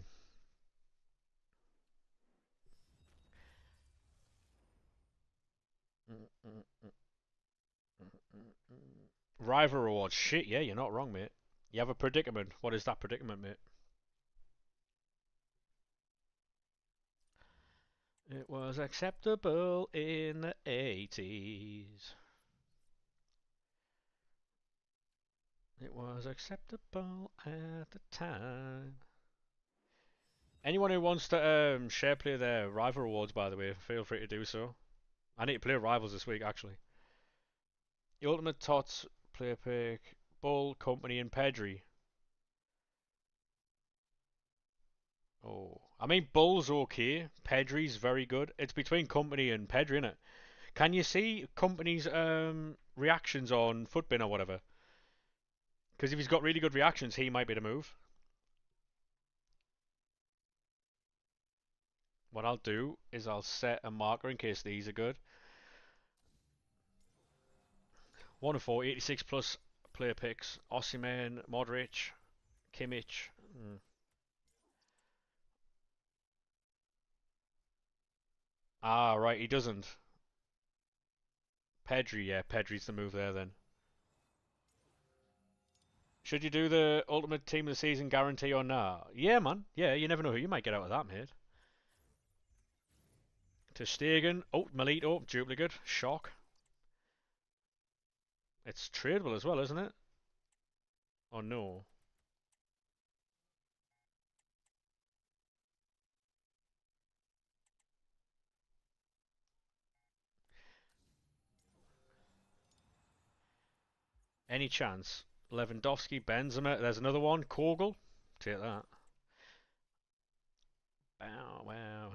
Rival rewards. Shit, yeah, you're not wrong, mate. You have a predicament. What is that predicament, mate? It was acceptable in the 80s. It was acceptable at the time. Anyone who wants to share play their rival rewards, by the way, feel free to do so. I need to play rivals this week, actually. The Ultimate Tots player pick, Bull, Company, and Pedri. Oh, I mean Bull's okay. Pedri's very good. It's between Company and Pedri, innit? Can you see Company's reactions on Footbin or whatever? Because if he's got really good reactions, he might be the move. What I'll do is I'll set a marker in case these are good. 1 of 4, 86 plus player picks. Osimhen, Modric, Kimmich. Ah, right, he doesn't. Pedri, yeah, Pedri's the move there then. Should you do the ultimate team of the season guarantee or not? Yeah, man. Yeah, you never know who you might get out of that, mate. To Stegen. Oh, Melito, duplicate. Shock. It's tradable as well, isn't it? Oh no. Any chance? Lewandowski, Benzema. There's another one. Kogel. Take that. Bow, wow,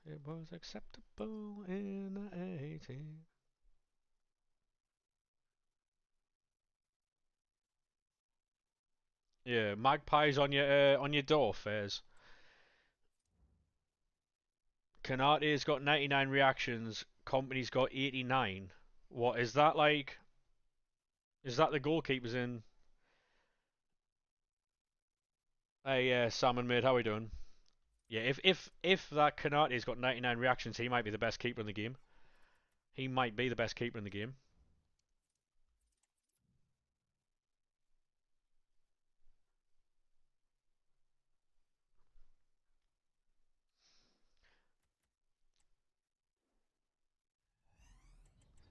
it was acceptable in the 80s. Yeah, magpies on your door, Fairs. Canate's got 99 reactions. Company's got 89. What is that like? Is that the goalkeepers in? Hey, Salmon mate, how we doing? Yeah, if that Canate's got 99 reactions, he might be the best keeper in the game. He might be the best keeper in the game.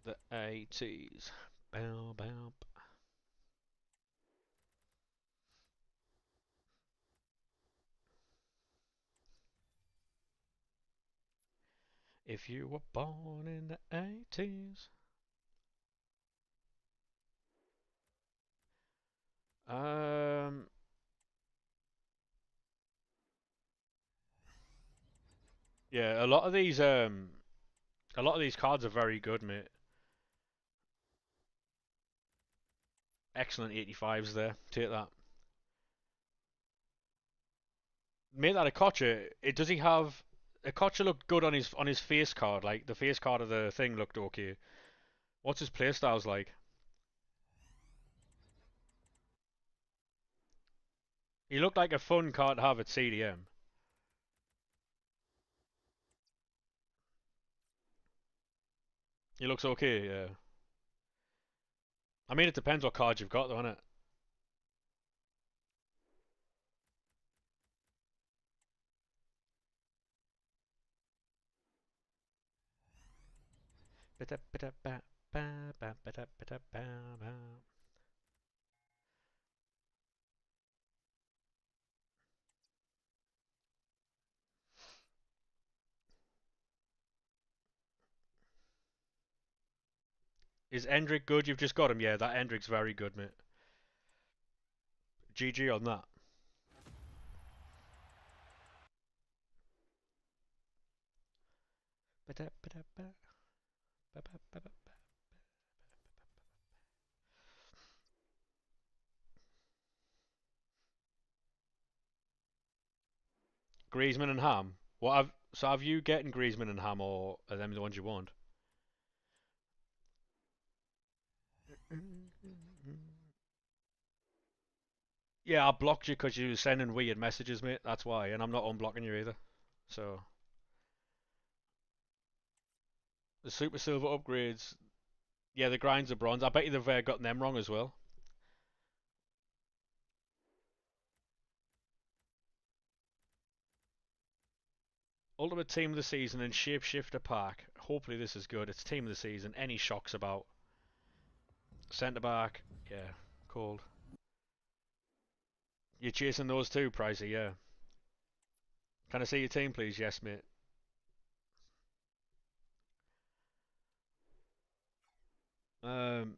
The 80s. Bow, bow. If you were born in the 80s. Um, yeah, a lot of these cards are very good, mate. Excellent 85s there. Take that. Made that a Kocha. It does he have? A Kocha looked good on his face card. Like the face card of the thing looked okay. What's his playstyles like? He looked like a fun card to have at CDM. He looks okay. Yeah. I mean, it depends what cards you've got, though, innit? Is Endrick good? You've just got him. Yeah, that Endrick's very good, mate. GG on that. Griezmann and Ham. Have you getting Griezmann and Ham, or are them the ones you want? Yeah, I blocked you because you were sending weird messages, mate. That's why, and I'm not unblocking you either. So the Super Silver upgrades, yeah, the grinds are bronze. I bet you they've gotten them wrong as well. Ultimate Team of the Season and Shapeshifter Pack. Hopefully this is good. It's Team of the Season. Any shocks about? Centre back. Yeah, cold. You're chasing those too, Pricey, yeah. Can I see your team, please? Yes, mate. Um,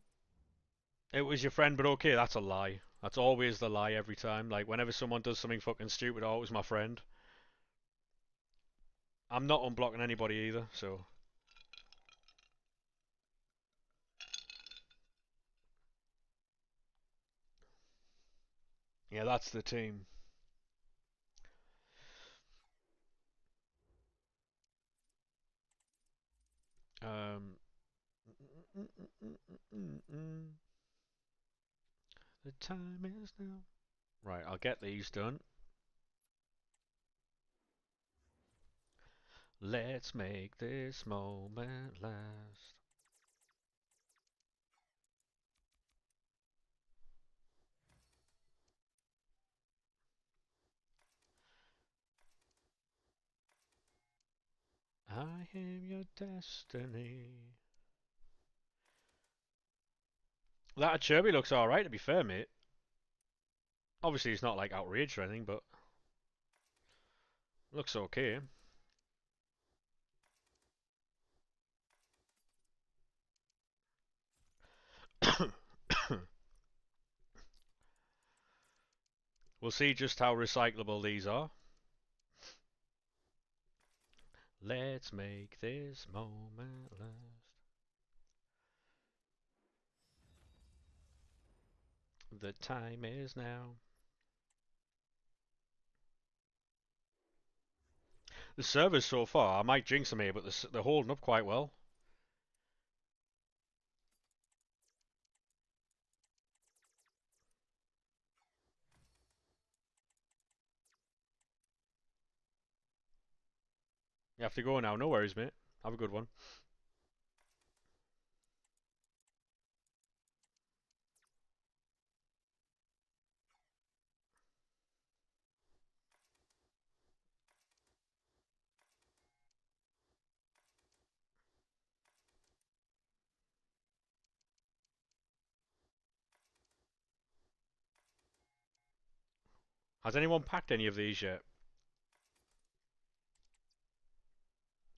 it was your friend, but okay, that's a lie. That's always the lie every time. Like, whenever someone does something fucking stupid, oh, it was my friend. I'm not unblocking anybody either, so. Yeah, that's the team. Um, the time is now. Right, I'll get these done. Let's make this moment last. I am your destiny. That Cherby looks alright, to be fair, mate. Obviously, it's not like outraged or anything, but looks okay. We'll see just how recyclable these are. Let's make this moment last. The time is now. The servers so far, I might jinx them here, but they're holding up quite well. You have to go now. No worries, mate. Have a good one. Has anyone packed any of these yet?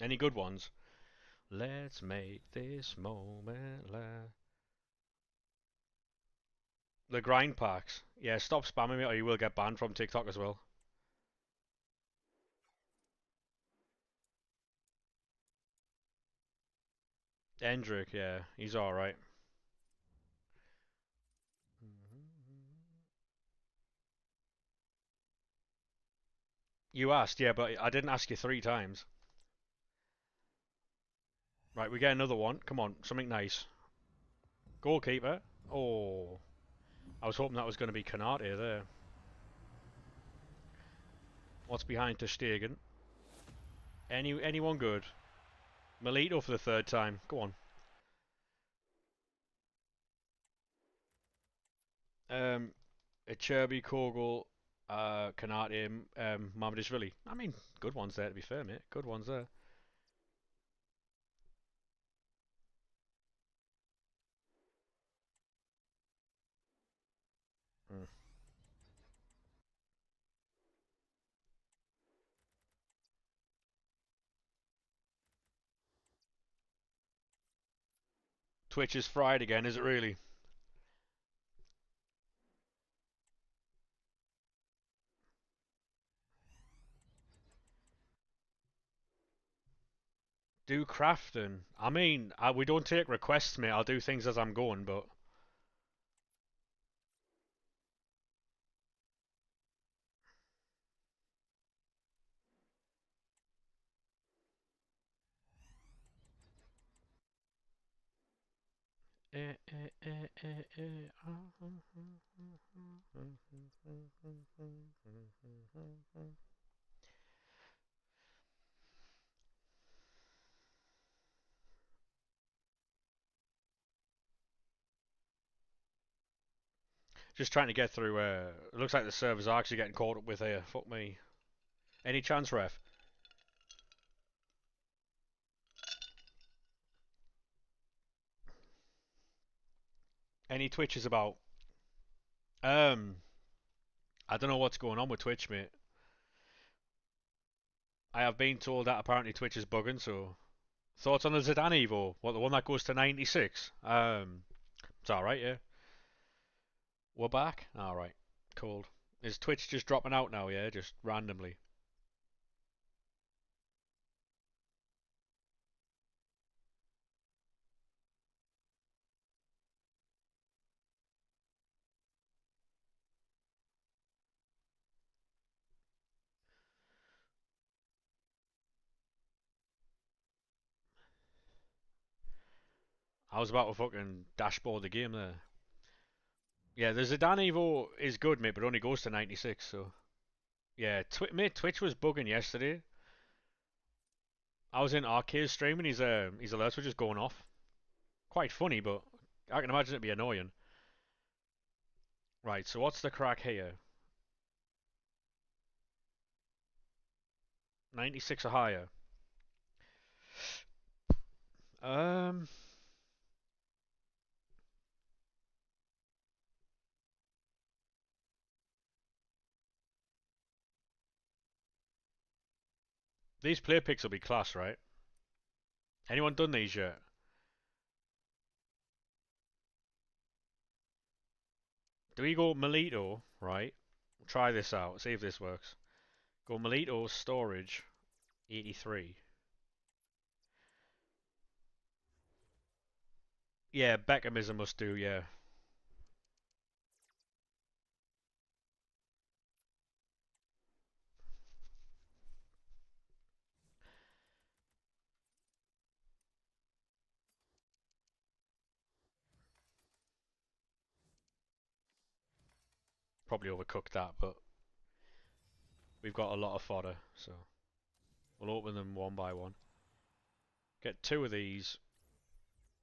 Any good ones? Let's make this moment last. The grind packs. Yeah, stop spamming me or you will get banned from TikTok as well. Endrick, yeah, he's alright. You asked, yeah, but I didn't ask you 3 times. Right, we get another one. Come on, something nice. Goalkeeper. Oh, I was hoping that was going to be Canate there. What's behind Ter Stegen? Anyone good? Melito for the 3rd time. Go on. Um, Cherby, Kogel, Canate, Mamadishvili. I mean, good ones there to be fair, mate. Good ones there. Mm. Twitch is fried again, is it really? Do crafting. I mean, we don't take requests, mate. I'll do things as I'm going, but just trying to get through. It looks like the servers are actually getting caught up with here. Fuck me. Any chance, ref? Any Twitches about? Um, I don't know what's going on with Twitch, mate. I have been told that apparently Twitch is bugging. So, thoughts on the Zidane Evo? What, the one that goes to 96? It's all right, yeah. We're back. All right, cool. Is Twitch just dropping out now? Yeah, just randomly. I was about to fucking dashboard the game there. Yeah, the Zidane Evo is good, mate, but only goes to 96. So yeah, mate, Twitch was bugging yesterday. I was in Arcade streaming. His alerts were just going off. Quite funny, but I can imagine it'd be annoying. Right, so what's the crack here? 96 or higher. Um, these player picks will be class, right? Anyone done these yet? Do we go Melito, right? try this out. See if this works. Go Melito storage 83. Yeah, Beckham is a must do. Yeah, probably overcooked that, but we've got a lot of fodder, so we'll open them one by one. Get two of these.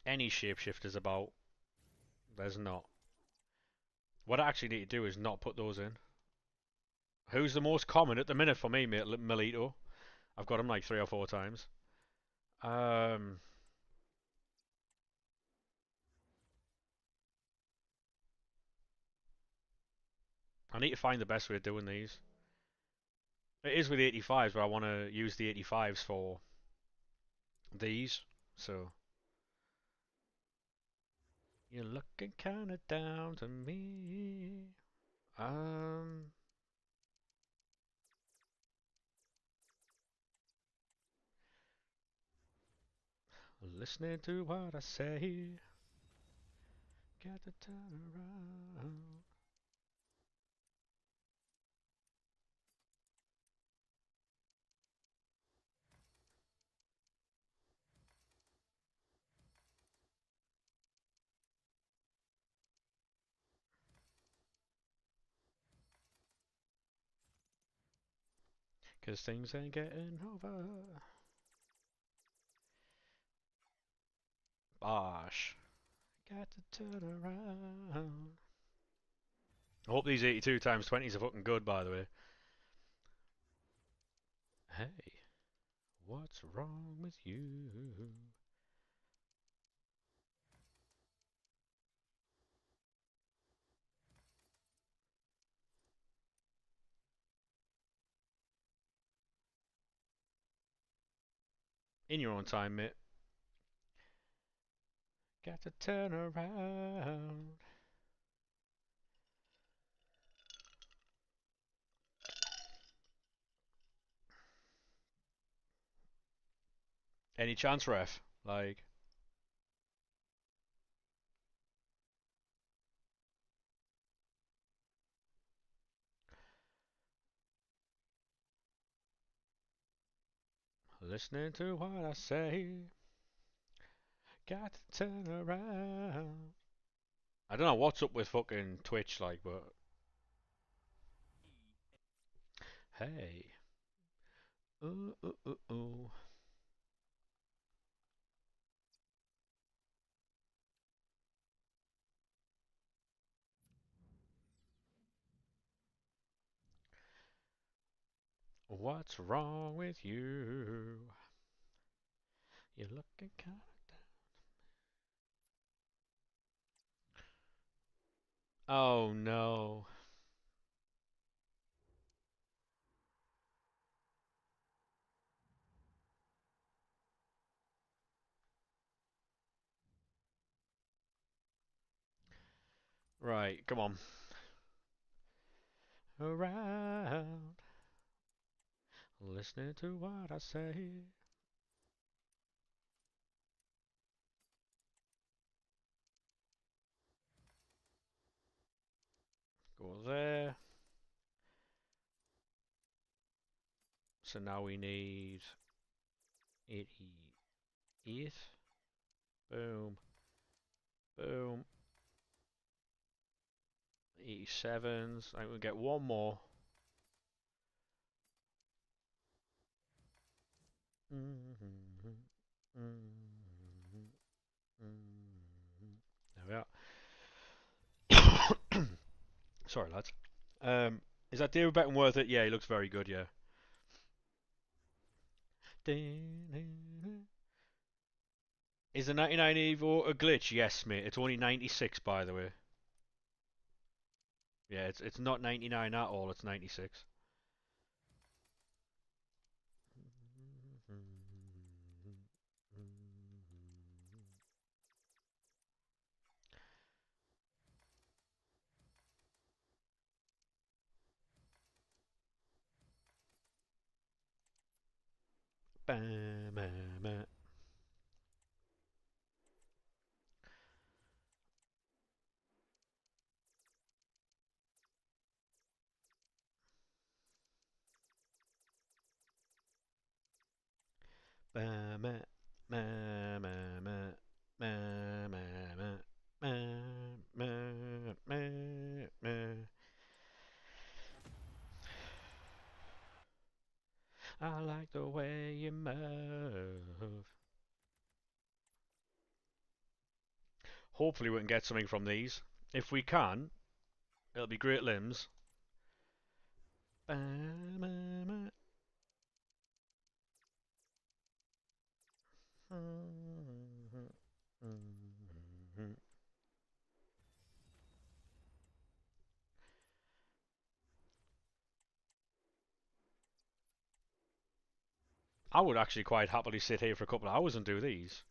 Any shapeshifters about? There's not. What I actually need to do is not put those in. Who's the most common at the minute for me, mate? Melito. I've got him like 3 or 4 times. Um, I need to find the best way of doing these. It is with 85s, but I want to use the 85s for these. So you're looking kinda down to me. Um, Listening to what I say. Got to turn around. 'Cause things ain't getting over. Bosh. Got to turn around. I hope these 82 times 20s are fucking good, by the way. Hey, what's wrong with you? In your own time, mate. Got to turn around. Any chance, ref? Like, listening to what I say. Got to turn around. I don't know what's up with fucking Twitch, like, but hey. Ooh, ooh, ooh, ooh. What's wrong with you? You're looking kinda down. Oh no. Right, come on. Around. Listening to what I say. Go there. So now we need 88. Boom. Boom. 87s. I think we'll get one more. There we are. Sorry, lads. Is that David Beckham worth it? Yeah, he looks very good, yeah. Is the 99 Evo a glitch? Yes, mate. It's only 96, by the way. Yeah, it's not 99 at all. It's 96. Ba, ma, ma. Ba, ma, ma, ma, ma, ma, ma, ma, ma, ma, ma, ma. I like the way you move. Hopefully we can get something from these. If we can, it'll be great limbs. Ba, ma, ma. I would actually quite happily sit here for a couple of hours and do these.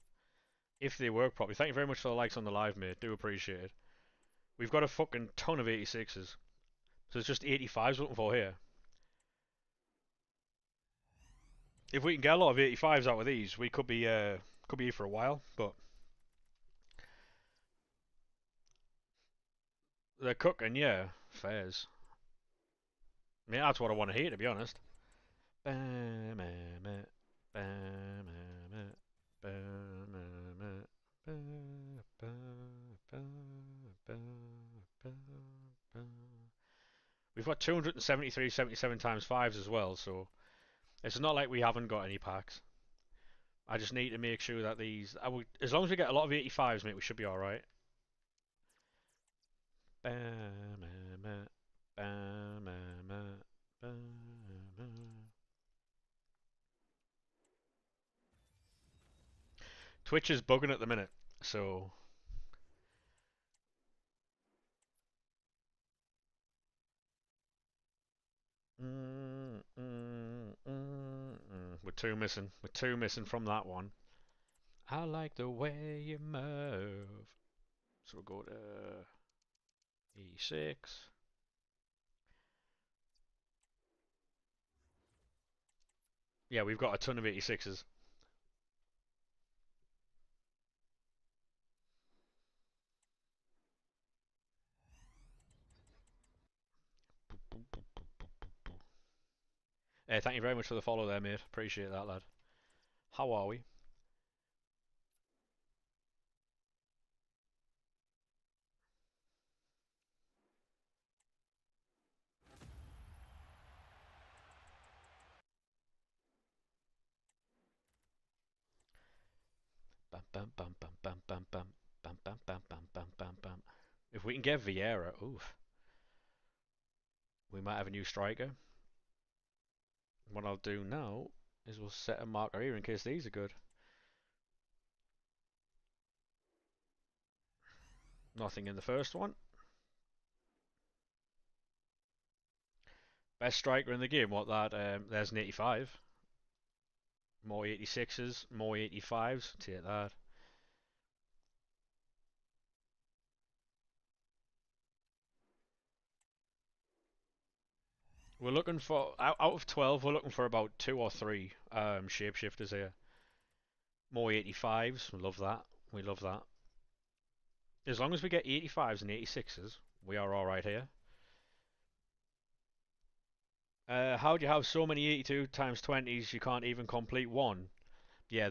If they work properly. Thank you very much for the likes on the live, mate. Do appreciate it. We've got a fucking ton of 86s. So it's just 85s looking for here. If we can get a lot of 85s out of these, we could be here for a while, but they're cooking, yeah. Fairs. I mean, that's what I want to hear, to be honest. We've got 273, 77 times 5s as well, so it's not like we haven't got any packs. I just need to make sure that these... as long as we get a lot of 85s, mate, we should be alright. Twitch is bugging at the minute, so... We're two missing. We're two missing from that one. I like the way you move. So we'll go to 86. Yeah, we've got a ton of 86s. Thank you very much for the follow there, mate. Appreciate that, lad. How are we? Bam, bam, bam, bam, bam, bam, bam, bam, bam, bam, bam, bam, bam, bam. If we can get Vieira, oof, we might have a new striker. What I'll do now is we'll set a marker here in case these are good. Nothing in the first one. Best striker in the game. What that? There's an 85. More 86s, more 85s. Take that. We're looking for out of 12. We're looking for about 2 or 3 shapeshifters here. More 85s. We love that. We love that. As long as we get 85s and 86s, we are all right here. How do you have so many 82 times 20s you can't even complete one? Yeah,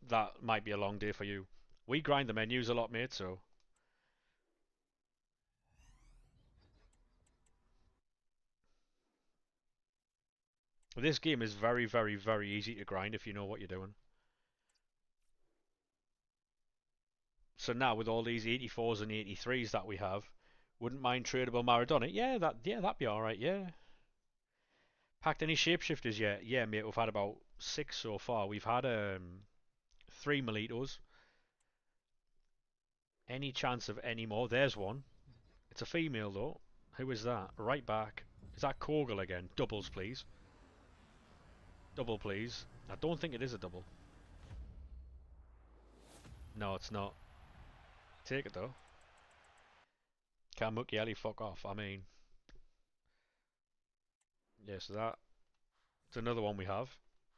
that might be a long day for you. We grind the menus a lot, mate, so this game is very, very, very easy to grind if you know what you're doing. So now with all these 84s and 83s that we have, wouldn't mind tradable Maradona. That'd be all right. Yeah. Packed any shapeshifters yet? Yeah, mate. We've had about 6 so far. We've had 3 Melitos. Any chance of any more? There's one. It's a female though. Who is that? Right back. Is that Kogel again? Doubles, please. Double, please. I don't think it is a double. No, it's not. Take it though. Can Mukiele fuck off? I mean, yeah. So that's another one we have.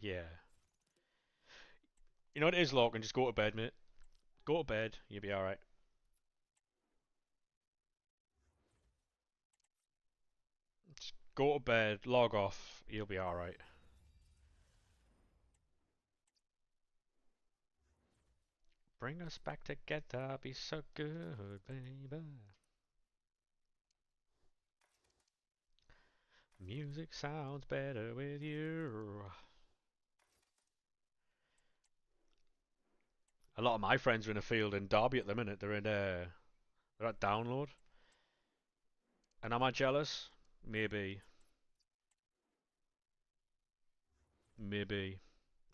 Yeah. You know what it is, Logan? Just go to bed, mate. Go to bed. You'll be alright. Just go to bed, log off. You'll be alright. Bring us back together. Be so good, baby. Music sounds better with you. A lot of my friends are in a field in Derby at the minute. They're at download. And am I jealous? Maybe. Maybe.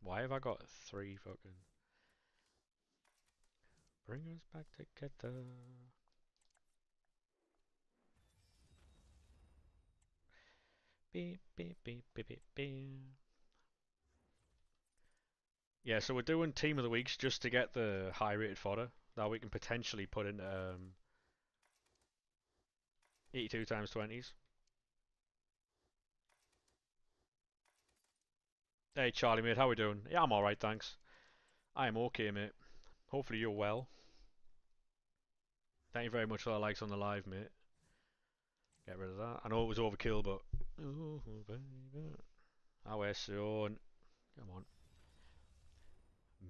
Why have I got three fucking... Bring us back together. Beep, beep, beep, beep, beep, beep. Yeah, so we're doing Team of the Weeks just to get the high rated fodder that we can potentially put in 82 times 20s. Hey Charlie mate, how we doing? Yeah, I'm alright, thanks. I am okay, mate. Hopefully you're well. Thank you very much for the likes on the live, mate. Get rid of that. I know it was overkill, but... Oh, baby. How we're soon. Come on.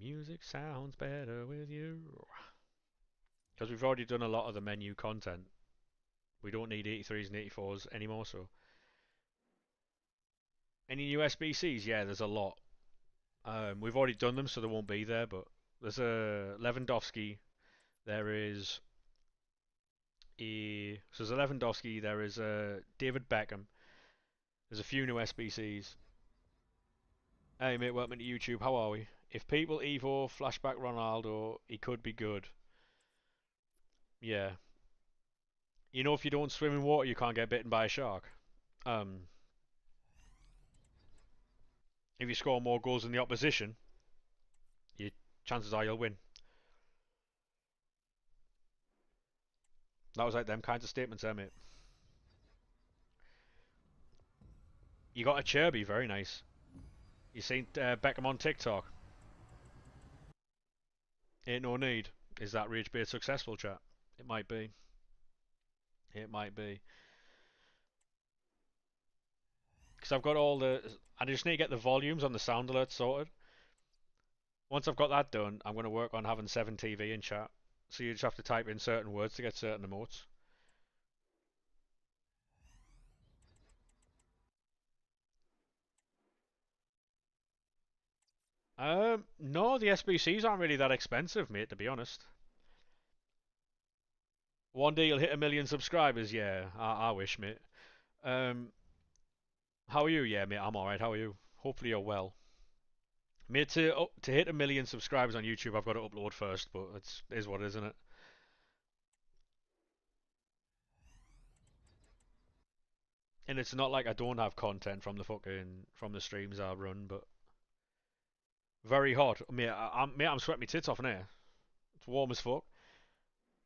Music sounds better with you. Because we've already done a lot of the menu content. We don't need 83s and 84s anymore, so... Any USB-Cs? Yeah, there's a lot. We've already done them, so they won't be there, but... There's a Lewandowski. There is... So there's a Lewandowski, there is a David Beckham. There's a few new SBCs. Hey mate, welcome to YouTube. How are we? If people Evo flashback Ronaldo, he could be good. Yeah. You know, if you don't swim in water, you can't get bitten by a shark. Um, if you score more goals than the opposition, your chances are you'll win. That was like them kinds of statements there, mate. You got a Cherby, very nice. You seen Beckham on TikTok? Ain't no need. Is that rage bait successful, chat? It might be. It might be. Because I've got all the... I just need to get the volumes on the sound alerts sorted. Once I've got that done, I'm going to work on having 7TV in chat. So you just have to type in certain words to get certain emotes. No, the SBCs aren't really that expensive, mate, to be honest. One day you'll hit 1 million subscribers, yeah. I wish, mate. Um, how are you? Yeah, mate, I'm alright. How are you? Hopefully you're well. Mate, to hit 1 million subscribers on YouTube, I've got to upload first, but it is what it is, isn't it? And it's not like I don't have content from the streams I run, but very hot. Mate, I'm sweating my tits off in here. It's warm as fuck.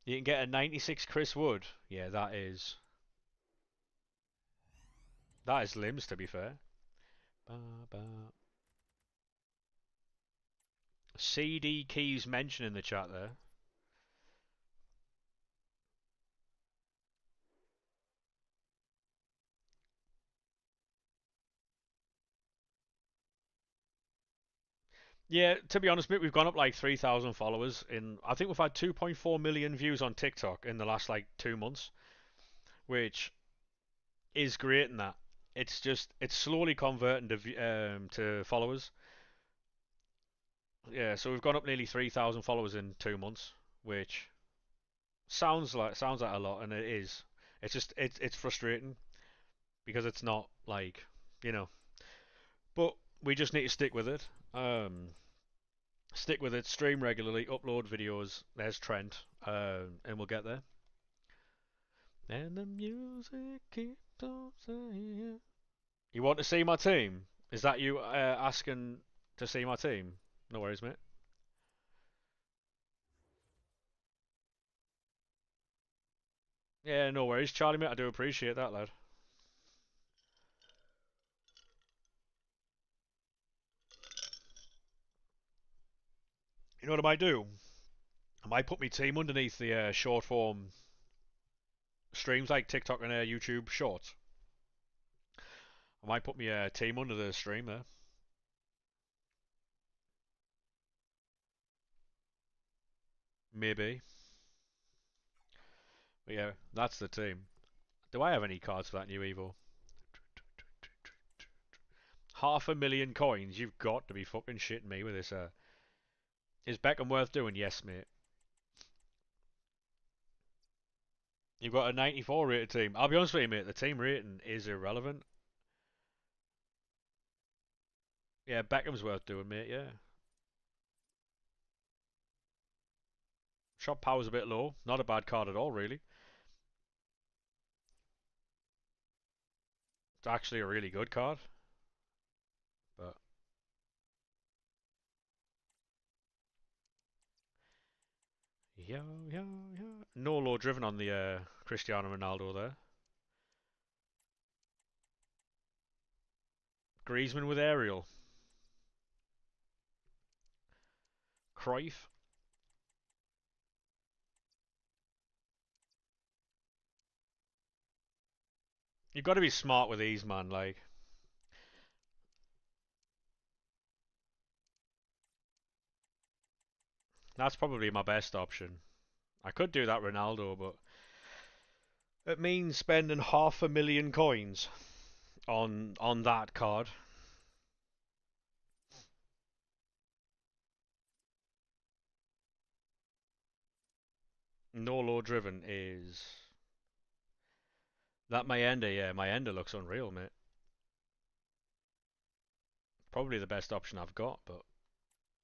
You can get a 96 Chris Wood. Yeah, that is limbs to be fair. Ba, ba. CD keys mentioned in the chat there. Yeah, to be honest, mate, we've gone up like 3,000 followers in. I think we've had 2.4 million views on TikTok in the last like 2 months, which is great in that. It's slowly converting to followers. Yeah, so we've gone up nearly 3,000 followers in 2 months, which sounds like a lot, and it is. It's frustrating because it's not like you know, but we just need to stick with it. Stick with it, stream regularly, upload videos. There's Trent, and we'll get there. And the music keeps on saying. You want to see my team? Is that you asking to see my team? No worries, mate. Yeah, no worries, Charlie, mate. I do appreciate that, lad. You know what I might do? I might put my team underneath the short form streams like TikTok and YouTube Shorts. I might put my team under the stream there. Maybe. But yeah, that's the team. Do I have any cards for that new Evo? 500,000 coins? You've got to be fucking shitting me with this. Is Beckham worth doing? Yes, mate. You've got a 94 rated team. I'll be honest with you, mate. The team rating is irrelevant. Yeah, Beckham's worth doing, mate. Yeah. Shot power's a bit low. Not a bad card at all, really. It's actually a really good card. But yo yo yo, no low driven on the Cristiano Ronaldo there. Griezmann with aerial. Cruyff. You've got to be smart with these, man. Like that's probably my best option. I could do that Ronaldo, but it means spending 500,000 coins on that card. No low driven is that my ender. Yeah, my ender looks unreal, mate. Probably the best option I've got, but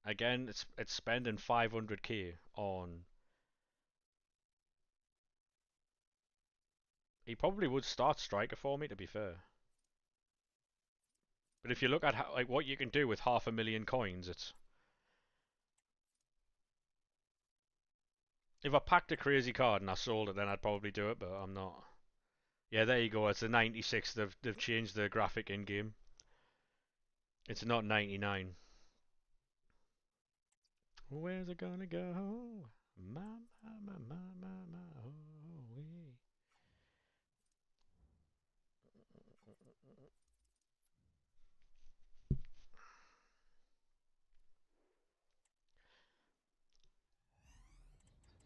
again, it's spending 500k on. He probably would start striker for me, to be fair. But if you look at how, like what you can do with 500,000 coins, it's if I packed a crazy card and I sold it, then I'd probably do it. But I'm not. Yeah, there you go. It's a 96. They've changed the graphic in game. It's not 99. Where's it gonna go? My, oh, wee.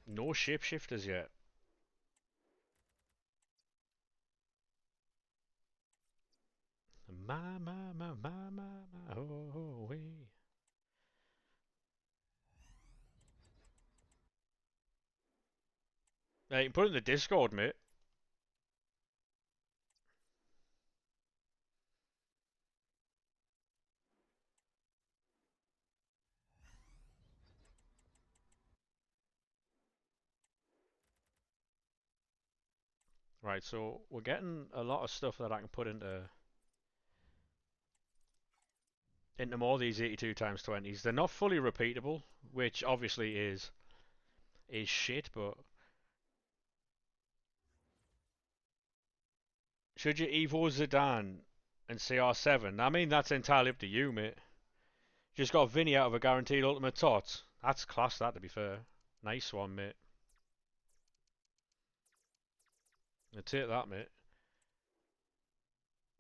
No shapeshifters yet. Oh, wee. Hey, you can put it in the Discord, mate. Right, so we're getting a lot of stuff that I can put into more of these 82 times 20s. They're not fully repeatable, which obviously is shit, but should you Evo Zidane and CR7? I mean, that's entirely up to you, mate. Just got Vinny out of a guaranteed ultimate tot. That's class, that, to be fair. Nice one, mate. I'll take that, mate.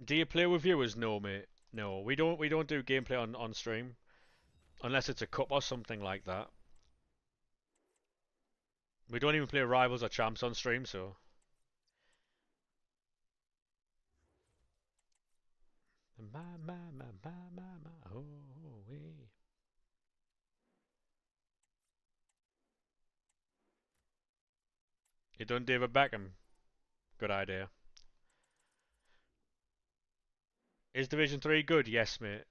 Do you play with viewers? No, mate. No, we don't do gameplay on stream unless it's a cup or something like that. We don't even play rivals or champs on stream, so oh, wee. You done David Beckham? Good idea. Is Division 3 good? Yes, mate.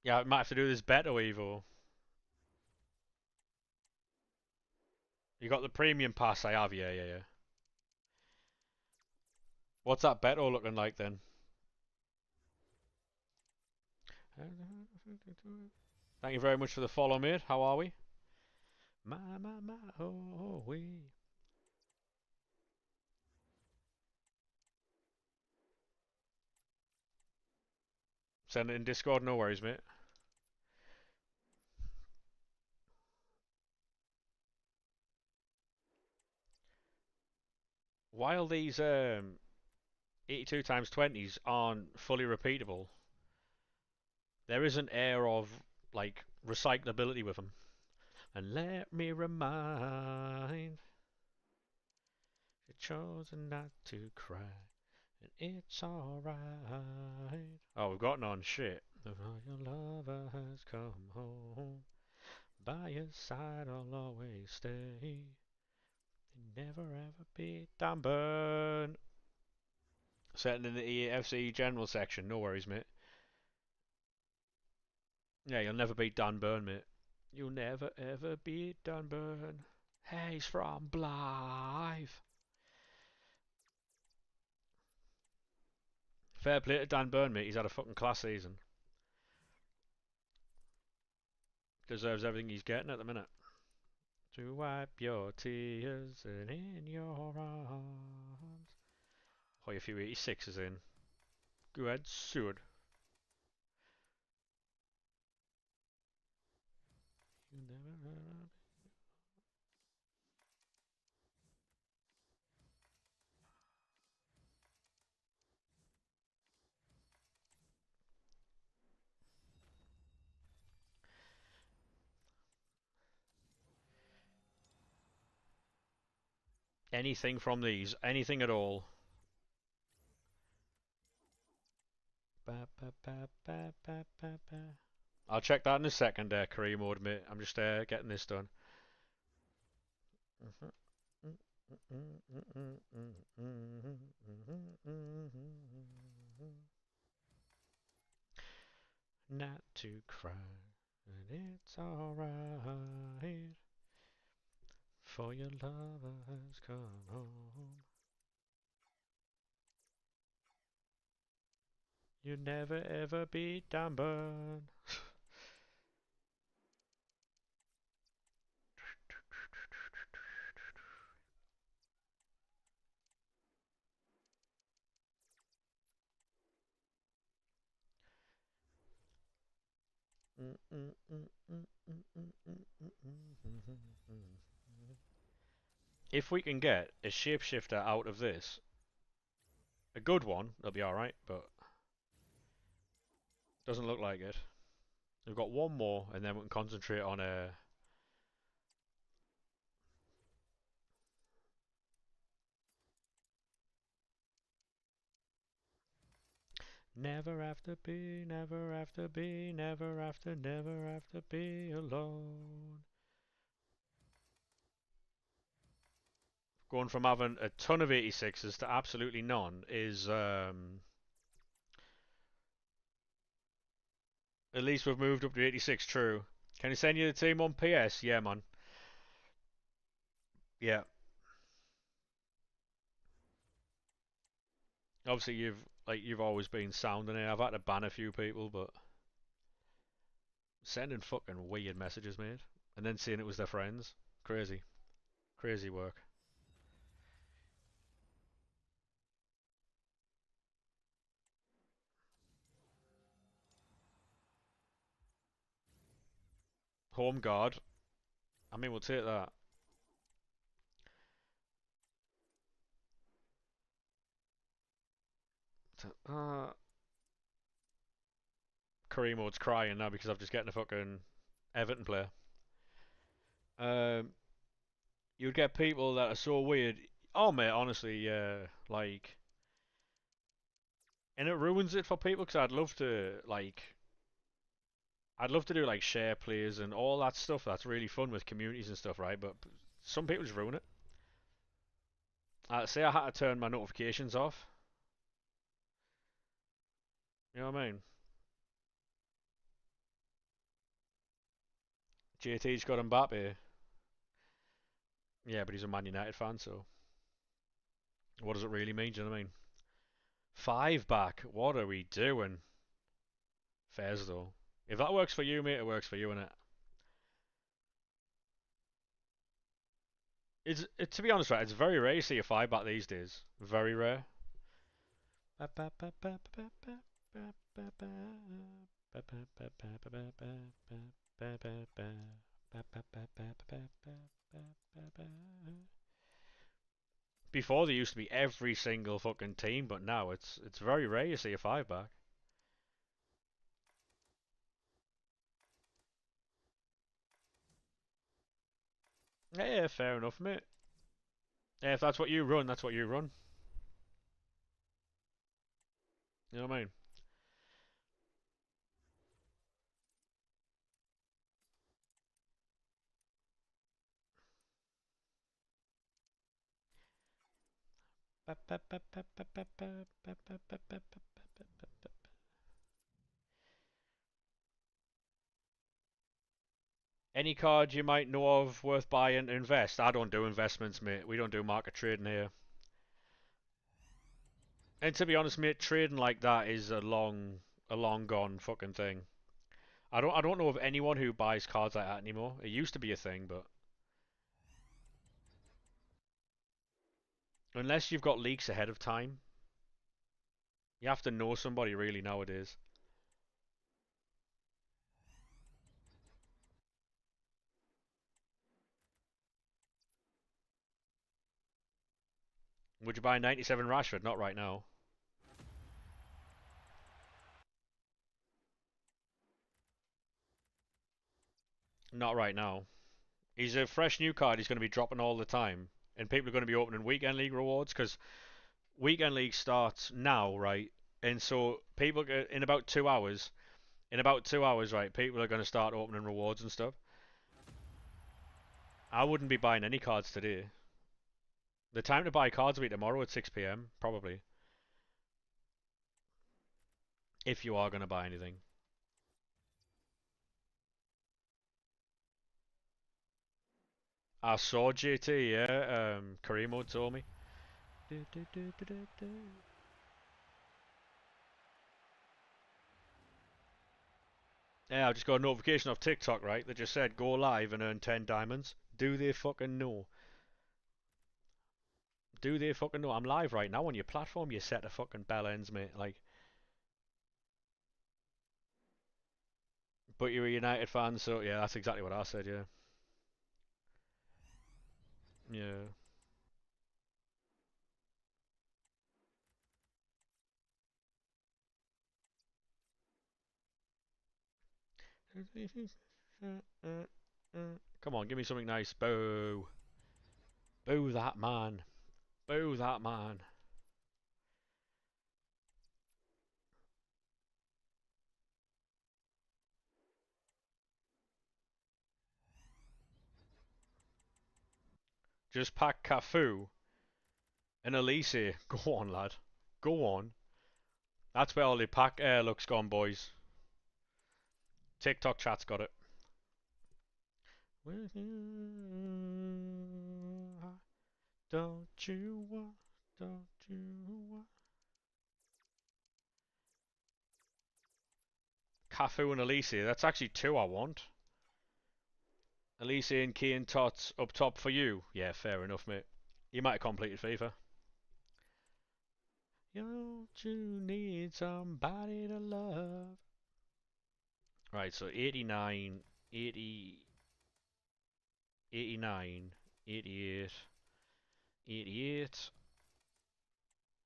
Yeah, I might have to do this better, Evo. You got the premium pass, I have, yeah, yeah, yeah. What's that Beto looking like then? Thank you very much for the follow, mate. How are we? Oh, we. Send it in Discord, no worries, mate. while these 82 times 20s aren't fully repeatable, there is an air of like recyclability with them. And let me remind you chosen not to cry, and it's alright. Oh, we've got none. Shit. Your lover has come home. By your side I'll always stay. Never ever be Dan Burn. Setting in the EFC general section. No worries, mate. Yeah, you'll never beat Dan Burn, mate. You'll never ever beat Dan Burn. Hey, he's from Blythe. Fair play to Dan Burn, mate. He's had a fucking class season. Deserves everything he's getting at the minute. To wipe your tears and in your arms. Oh, a few 86s in. Go ahead, Seward. You never anything from these, anything at all. I'll check that in a second, career mode, mate. I'm just getting this done. Not to cry, and it's alright. For your lover has come home. You never ever beat Dan Burn. If we can get a shapeshifter out of this, a good one, it'll be alright, but doesn't look like it. We've got one more, and then we can concentrate on a. Never have to be, never have to be, never have to be alone. Going from having a ton of 86s to absolutely none is, at least we've moved up to 86, true. Can you send you the team on PS? Yeah, man. Yeah. Obviously, you've always been sounding it. I've had to ban a few people, but sending fucking weird messages, mate, and then seeing it was their friends, crazy, crazy work. Home guard. I mean, we'll take that. Uh, Kareem's crying now because I'm just getting a fucking Everton player. Um, you'd get people that are so weird. Oh mate, honestly, yeah, like, and it ruins it for people because I'd love to do like share plays and all that stuff. That's really fun with communities and stuff, right? But some people just ruin it. Say I had to turn my notifications off. You know what I mean? JT's got Mbappe. Yeah, but he's a Man United fan, so what does it really mean? Do you know what I mean? 5 back. What are we doing? Fairs though. If that works for you, mate, it works for you, innit? To be honest, right? It's very rare you see a 5 back these days. Very rare. Before there used to be every single fucking team, but now it's very rare you see a five back. Yeah, fair enough, mate. Yeah, if that's what you run, that's what you run. You know what I mean? Any card you might know of worth buying to invest? I don't do investments, mate. We don't do market trading here. And to be honest, mate, trading like that is a long gone fucking thing. I don't know of anyone who buys cards like that anymore. It used to be a thing, but unless you've got leaks ahead of time, you have to know somebody really nowadays. Would you buy 97 Rashford? Not right now. Not right now. He's a fresh new card. He's going to be dropping all the time, and people are going to be opening weekend league rewards because weekend league starts now, right? And so people in about 2 hours, right? People are going to start opening rewards and stuff. I wouldn't be buying any cards today. The time to buy cards will be tomorrow at 6 p.m. probably, if you are going to buy anything. I saw JT, yeah. Karimo told me. Yeah, I just got a notification off TikTok, right? That just said go live and earn 10 diamonds. Do they fucking know? Do they fucking know? I'm live right now on your platform. You set a fucking bell ends, mate. Like, but you're a United fan, so yeah, that's exactly what I said. Yeah, yeah. Come on, give me something nice. Boo, boo that man. Boo that man. Just pack Cafu and Elise. Go on, lad. Go on. That's where all the pack looks gone, boys. TikTok chat's got it. Don't you want? Don't you want? Cafu and Elise. That's actually two I want. Elise and Key and Tots up top for you. Yeah, fair enough, mate. You might have completed FIFA. Don't you need somebody to love? Right, so 89, 80, 89, 88, 88.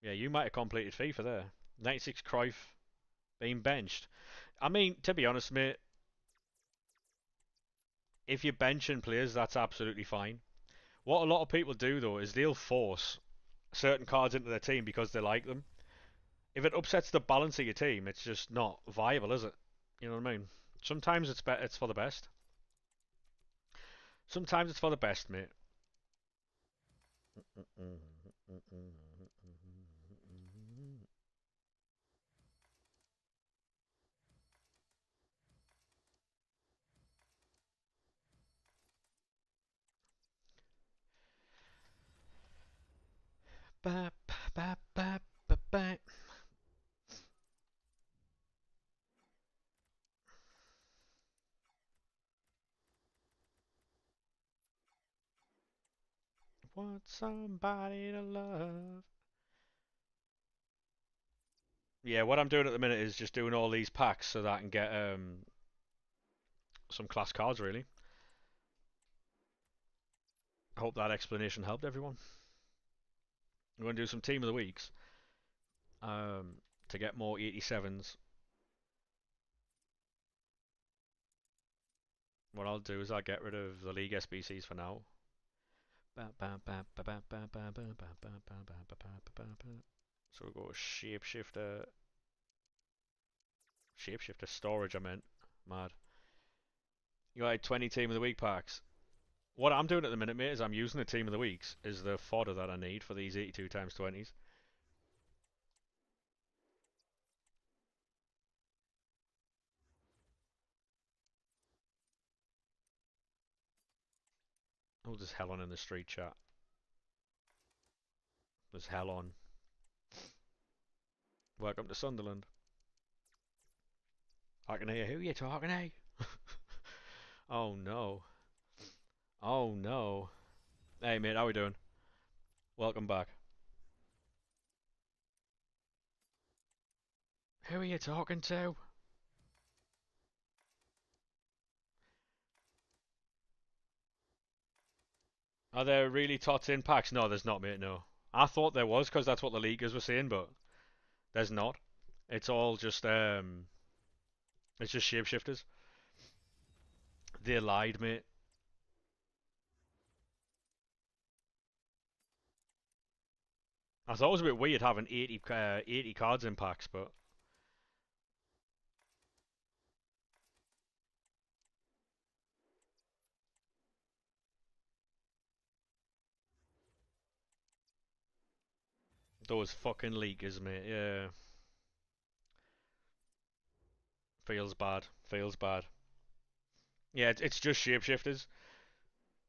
Yeah, you might have completed FIFA there. 96 Cruyff being benched. I mean, to be honest, mate, if you're benching players, that's absolutely fine. What a lot of people do, though, is they'll force certain cards into their team because they like them. If it upsets the balance of your team, it's just not viable, is it? You know what I mean? Sometimes it's for the best. Sometimes it's for the best, mate. Ba, ba, ba, ba, ba. Want somebody to love. Yeah, what I'm doing at the minute is just doing all these packs so that I can get some class cards, really. I hope that explanation helped everyone. We're going to do some team of the weeks to get more 87s. What I'll do is I'll get rid of the League SBCs for now. So we'll go Shapeshifter. Shapeshifter storage, I meant. Mad. You got 20 team of the week packs. What I'm doing at the minute, mate, is I'm using the team of the weeks as the fodder that I need for these 82 times 20s. Oh, there's hell on in the street chat. There's hell on. Welcome to Sunderland. I can hear who you talking, eh? Oh no. Oh no. Hey mate, how we doing? Welcome back. Who are you talking to? Are there really tots in packs? No, there's not, mate, no. I thought there was because that's what the leakers were saying, but there's not. It's all just it's just shapeshifters. They lied, mate. I thought it was a bit weird having 80 cards in packs, but those fucking leakers, mate. Yeah, feels bad. Feels bad. Yeah, it's just shapeshifters.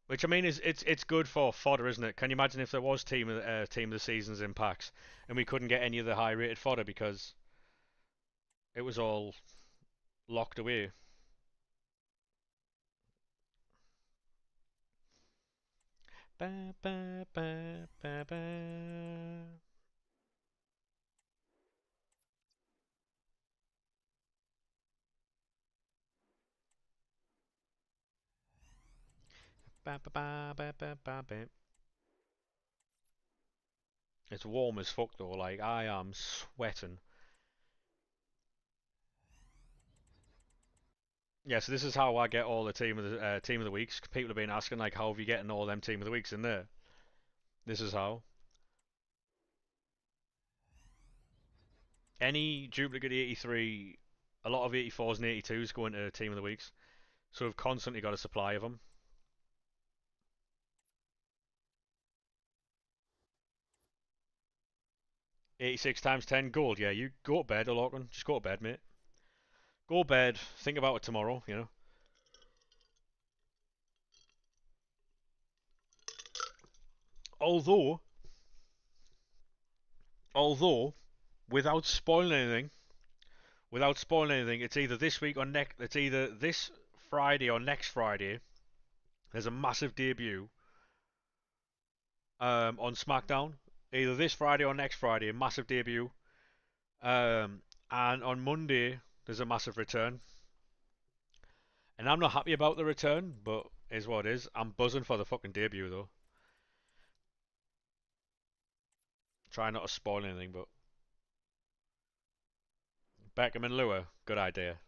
Which I mean is it's good for fodder, isn't it? Can you imagine if there was team of the seasons in packs and we couldn't get any of the high rated fodder because it was all locked away? Ba, ba, ba, ba, ba. Ba, ba, ba, ba, ba, ba, ba. It's warm as fuck though. Like I am sweating. Yeah, so this is how I get all the team of the weeks. People have been asking like, how have you getting all them team of the weeks in there? This is how. Any duplicate 83, a lot of 84s and 82s go into team of the weeks. So we've constantly got a supply of them. 86 times 10 gold. Yeah, you go to bed, Lachlan. Just go to bed, mate. Go to bed. Think about it tomorrow, you know. Although, although, without spoiling anything, it's either this week or next. It's either this Friday or next Friday. There's a massive debut on SmackDown. Either this Friday or next Friday, a massive debut. And on Monday, there's a massive return. And I'm not happy about the return, but is what it is. I'm buzzing for the fucking debut though. Try not to spoil anything, but Beckham and Lua, good idea.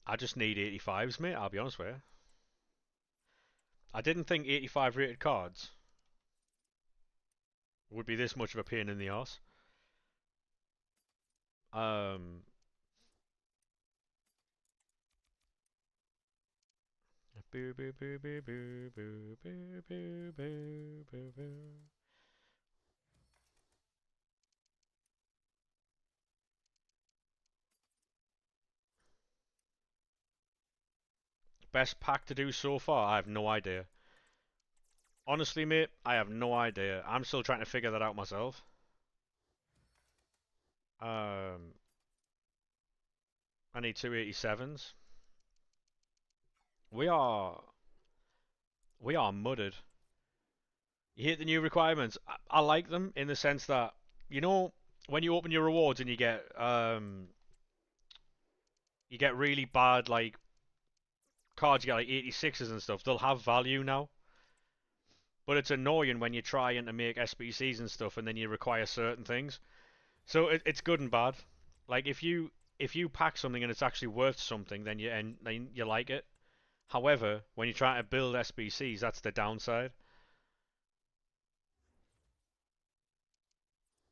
I just need 85s, mate. I'll be honest with you. I didn't think 85 rated cards would be this much of a pain in the ass. Um, boo boo boo boo boo boo boo boo boo boo boo. Best pack to do so far? I have no idea. Honestly, mate, I have no idea. I'm still trying to figure that out myself. Um, I need 287s. We are we are mudded. You hit the new requirements. I like them in the sense that you know when you open your rewards and you get really bad like cards, you get like 86s and stuff. They'll have value now, but it's annoying when you're trying to make SBCs and stuff and then you require certain things. So it's good and bad. Like if you pack something and it's actually worth something, then you like it. However, when you're trying to build SBCs, that's the downside.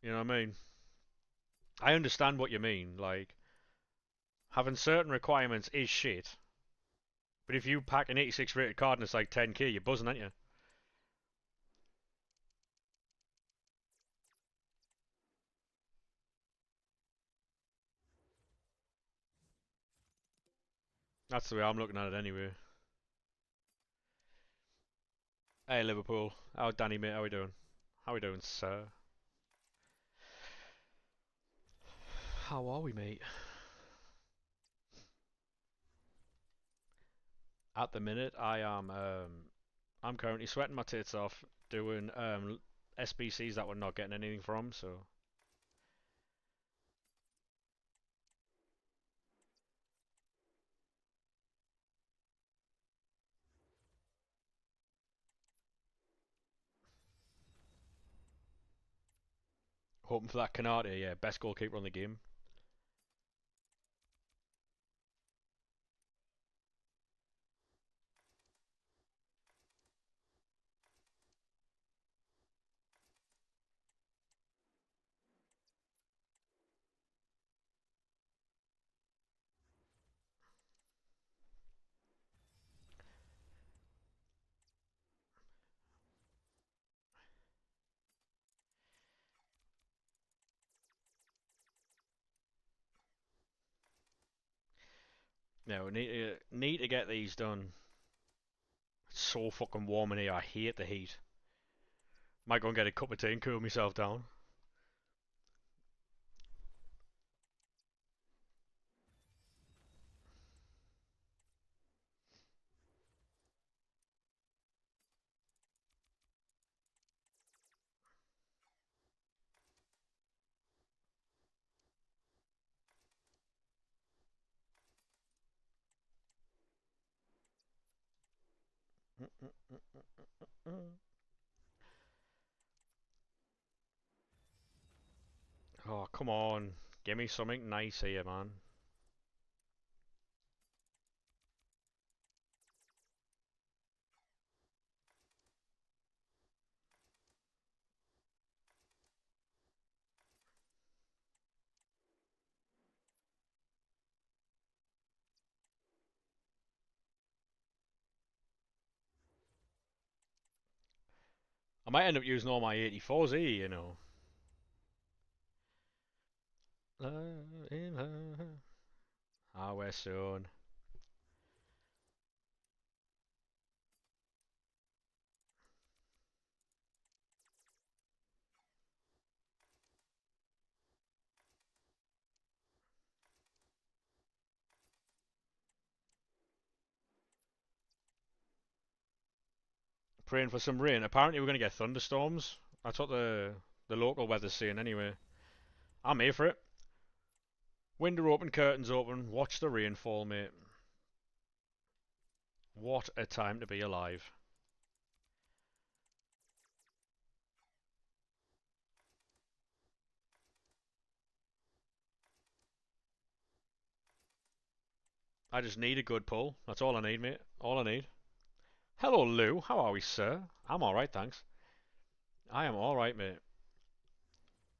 You know what I mean? I understand what you mean. Like having certain requirements is shit, but if you pack an 86 rated card and it's like 10k, you're buzzing, aren't you? That's the way I'm looking at it anyway. Hey Liverpool, how Danny mate, how we doing? How we doing, sir? How are we, mate? At the minute, I'm currently sweating my tits off doing SBCs that we're not getting anything from. So hoping for that Canate, yeah, best goalkeeper on the game. Yeah, we need to get these done. It's so fucking warm in here. I hate the heat. Might go and get a cup of tea and cool myself down. Oh, come on. Give me something nice here, man. I might end up using all my 84s here, you know. In her. How soon. Praying for some rain. Apparently we're going to get thunderstorms. That's what the local weather's saying anyway. I'm here for it. Window open, curtains open. Watch the rain fall, mate. What a time to be alive. I just need a good pull. That's all I need, mate. All I need. Hello, Lou. How are we, sir? I'm alright, thanks. I am alright, mate.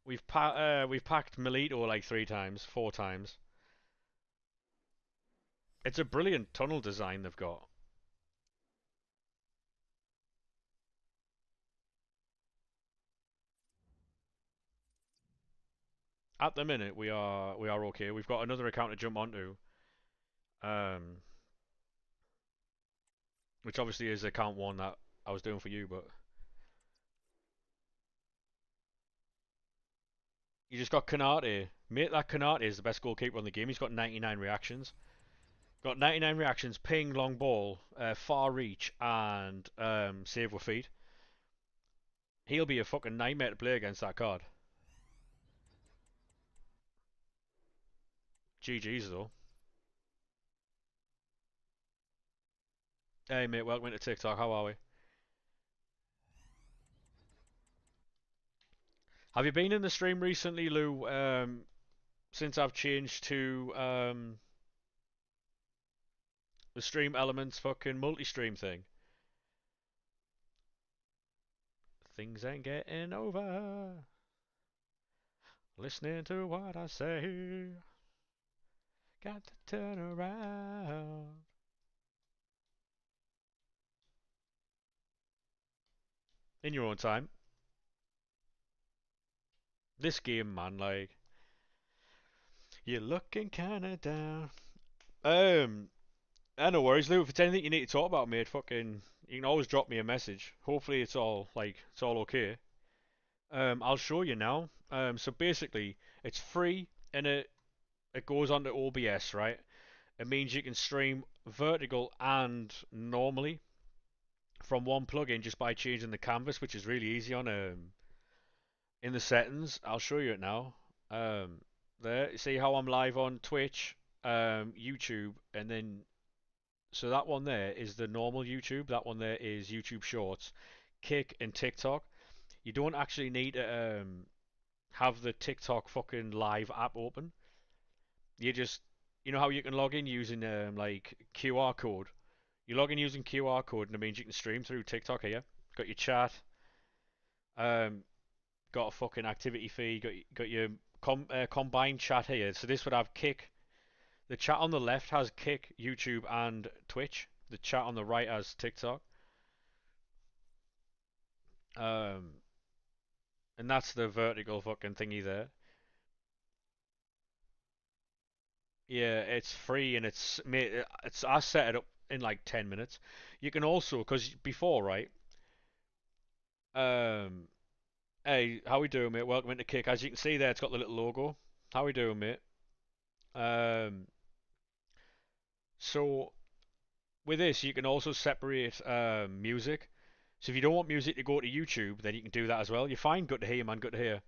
We've packed Melito like 3 times, 4 times. It's a brilliant tunnel design they've got. At the minute, we are okay. We've got another account to jump onto. Um, which obviously is account one that I was doing for you, but you just got Kanate. Mate, that Kanate is the best goalkeeper on the game. He's got 99 reactions. Got 99 reactions, ping, long ball, far reach, and save with feet. He'll be a fucking nightmare to play against that card. GG's though. Hey mate, welcome to TikTok. How are we? Have you been in the stream recently, Lou? Since I've changed to the stream elements fucking multi-stream thing. Things ain't getting over. Listening to what I say. Got to turn around. In your own time. This game, man, like, you're looking kinda down. Um, no worries, Lou. If it's anything you need to talk about, mate, fucking, you can always drop me a message. Hopefully, it's all okay. I'll show you now. So basically, it's free and it goes onto OBS, right? It means you can stream vertical and normally from one plugin just by changing the canvas, which is really easy on in the settings. I'll show you it now. There, see how I'm live on Twitch, YouTube, and then so that one there is the normal YouTube. That one there is YouTube Shorts, Kick, and TikTok. You don't actually need to have the TikTok fucking live app open. You just, you know how you can log in using like QR code. You log in using QR code, and it means you can stream through TikTok here. Got your chat, um, got a fucking activity fee, got your combined chat here. So this would have Kick. The chat on the left has Kick, YouTube, and Twitch. The chat on the right has TikTok. Um, and that's the vertical fucking thingy there. Yeah, it's free and it's I set it up in like 10 minutes. You can also, because before, right? Um, hey, how we doing, mate? Welcome into Kick. As you can see there, it's got the little logo. How we doing, mate? Um, so with this, you can also separate music. So if you don't want music to go to YouTube, then you can do that as well. You're fine. Good to hear, man. Good to hear.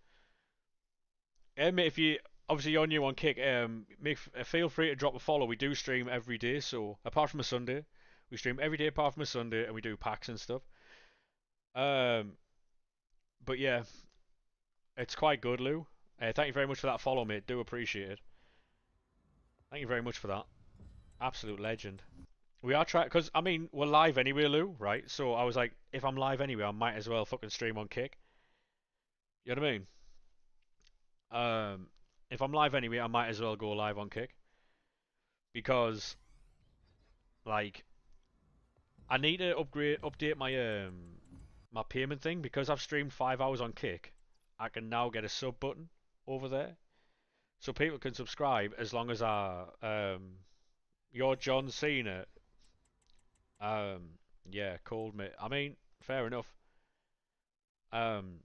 Mate, if you obviously you're new on Kick, feel free to drop a follow. We do stream every day, so apart from a Sunday, we stream every day apart from a Sunday, and we do packs and stuff. Um, but yeah, it's quite good, Lou. Thank you very much for that follow, mate. Do appreciate it. Thank you very much for that. Absolute legend. We are trying, because, I mean, we're live anyway, Lou, right? So I was like, if I'm live anyway, I might as well fucking stream on Kick. You know what I mean? If I'm live anyway, I might as well go live on Kick. Because, like, I need to update my payment thing, because I've streamed 5 hours on Kick. I can now get a sub button over there. So people can subscribe as long as you're John Cena. Yeah, cold mate. I mean, fair enough. Um,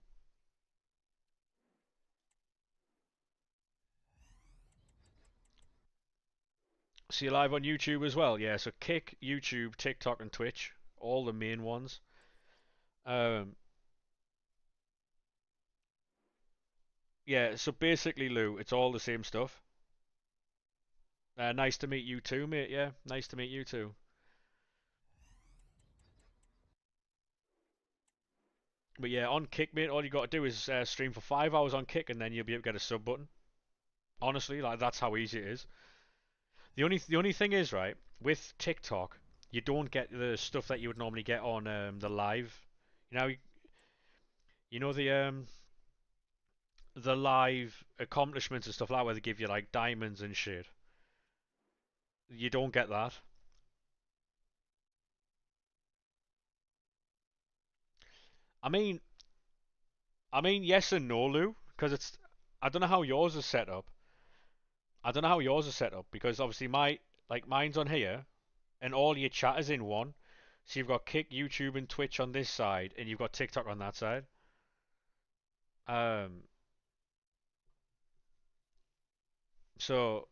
See you live on YouTube as well. Yeah, so Kick, YouTube, TikTok, and Twitch, all the main ones. Um, yeah, so basically, Lou, it's all the same stuff. Nice to meet you too, mate. Yeah, nice to meet you too. But yeah, on Kick, mate, all you got to do is stream for 5 hours on Kick, and then you'll be able to get a sub button. Honestly, like that's how easy it is. The only thing is, right, with TikTok, you don't get the stuff that you would normally get on the live. You know, the live accomplishments and stuff like that, where they give you like diamonds and shit. You don't get that. I mean, yes and no, Lou, because it's. I don't know how yours is set up. I don't know how yours is set up because obviously mine's on here, and all your chat is in one. So you've got Kick, YouTube, and Twitch on this side, and you've got TikTok on that side. Um, so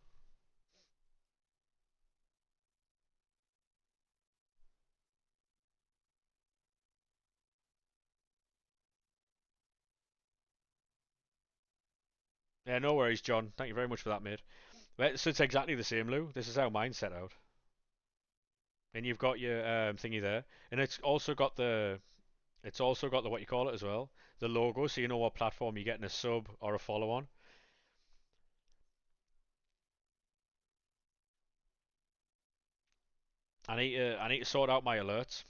yeah, no worries, John. Thank you very much for that, mate. So it's exactly the same, Lou. This is how mine's set out. And you've got your thingy there, and it's also got the what you call it as well, the logo, so you know what platform you're getting a sub or a follow on. I need to sort out my alerts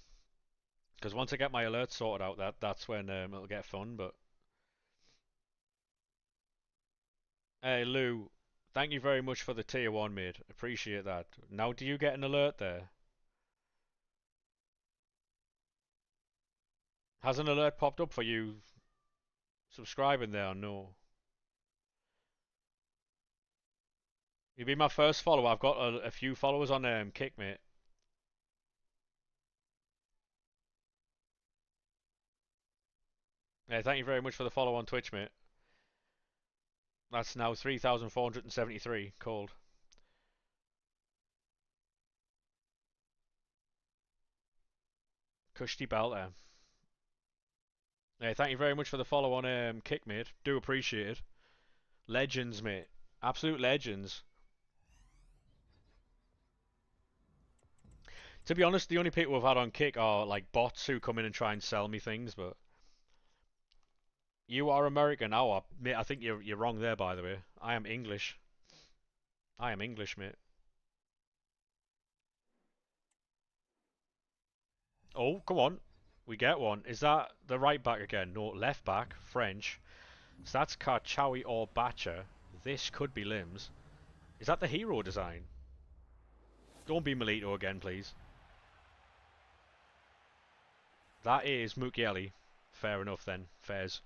because once I get my alerts sorted out, that's when it'll get fun. But hey, Lou, thank you very much for the tier one, mate. Appreciate that. Now, do you get an alert there? Has an alert popped up for you subscribing there or no? You'll be my first follower. I've got a few followers on Kick, mate. Yeah, thank you very much for the follow on Twitch, mate. That's now 3,473 cold. Cushy belter. Yeah, thank you very much for the follow on Kick, mate. Do appreciate it. Legends, mate. Absolute legends. To be honest, the only people we've had on Kick are like bots who come in and try and sell me things, but you are American. Oh, mate, I think you're wrong there, by the way. I am English. I am English, mate. Oh, come on. We get one. Is that the right back again? No, left back. French. So that's Karchawi or Bacha. This could be Limbs. Is that the hero design? Don't be Melito again, please. That is Mukiele. Fair enough then. Fairs.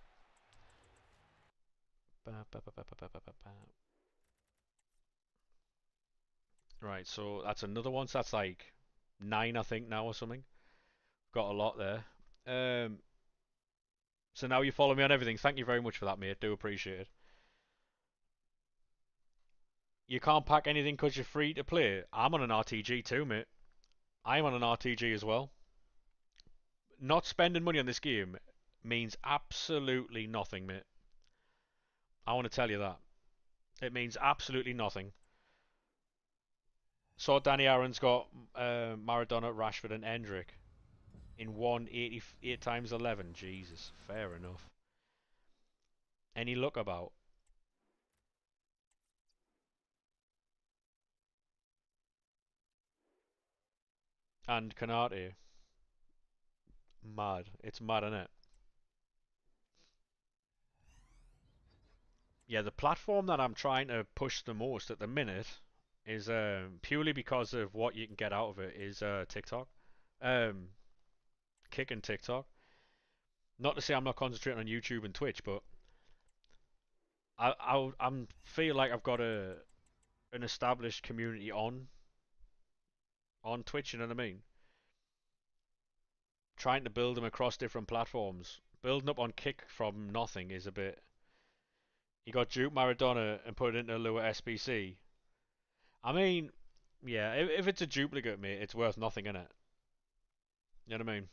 Right, so that's another one. So that's like 9, I think, now or something. Got a lot there. So now you follow me on everything. Thank you very much for that, mate. Do appreciate it. You can't pack anything because you're free to play. I'm on an RTG too, mate. I'm on an RTG as well. Not spending money on this game means absolutely nothing, mate. I want to tell you that. It means absolutely nothing. So Danny Aaron's got Maradona, Rashford, and Endrick in 188 times 11. Jesus, fair enough. Any look about? And Canate. Mad. It's mad, isn't it? Yeah, the platform that I'm trying to push the most at the minute is purely because of what you can get out of it is TikTok. Um, Kick and TikTok. Not to say I'm not concentrating on YouTube and Twitch, but I'm feel like I've got an established community on Twitch. You know what I mean? Trying to build them across different platforms. Building up on Kick from nothing is a bit. You got Duke Maradona and put it into Lua SBC. I mean, yeah, if it's a duplicate, mate, it's worth nothing in it. You know what I mean?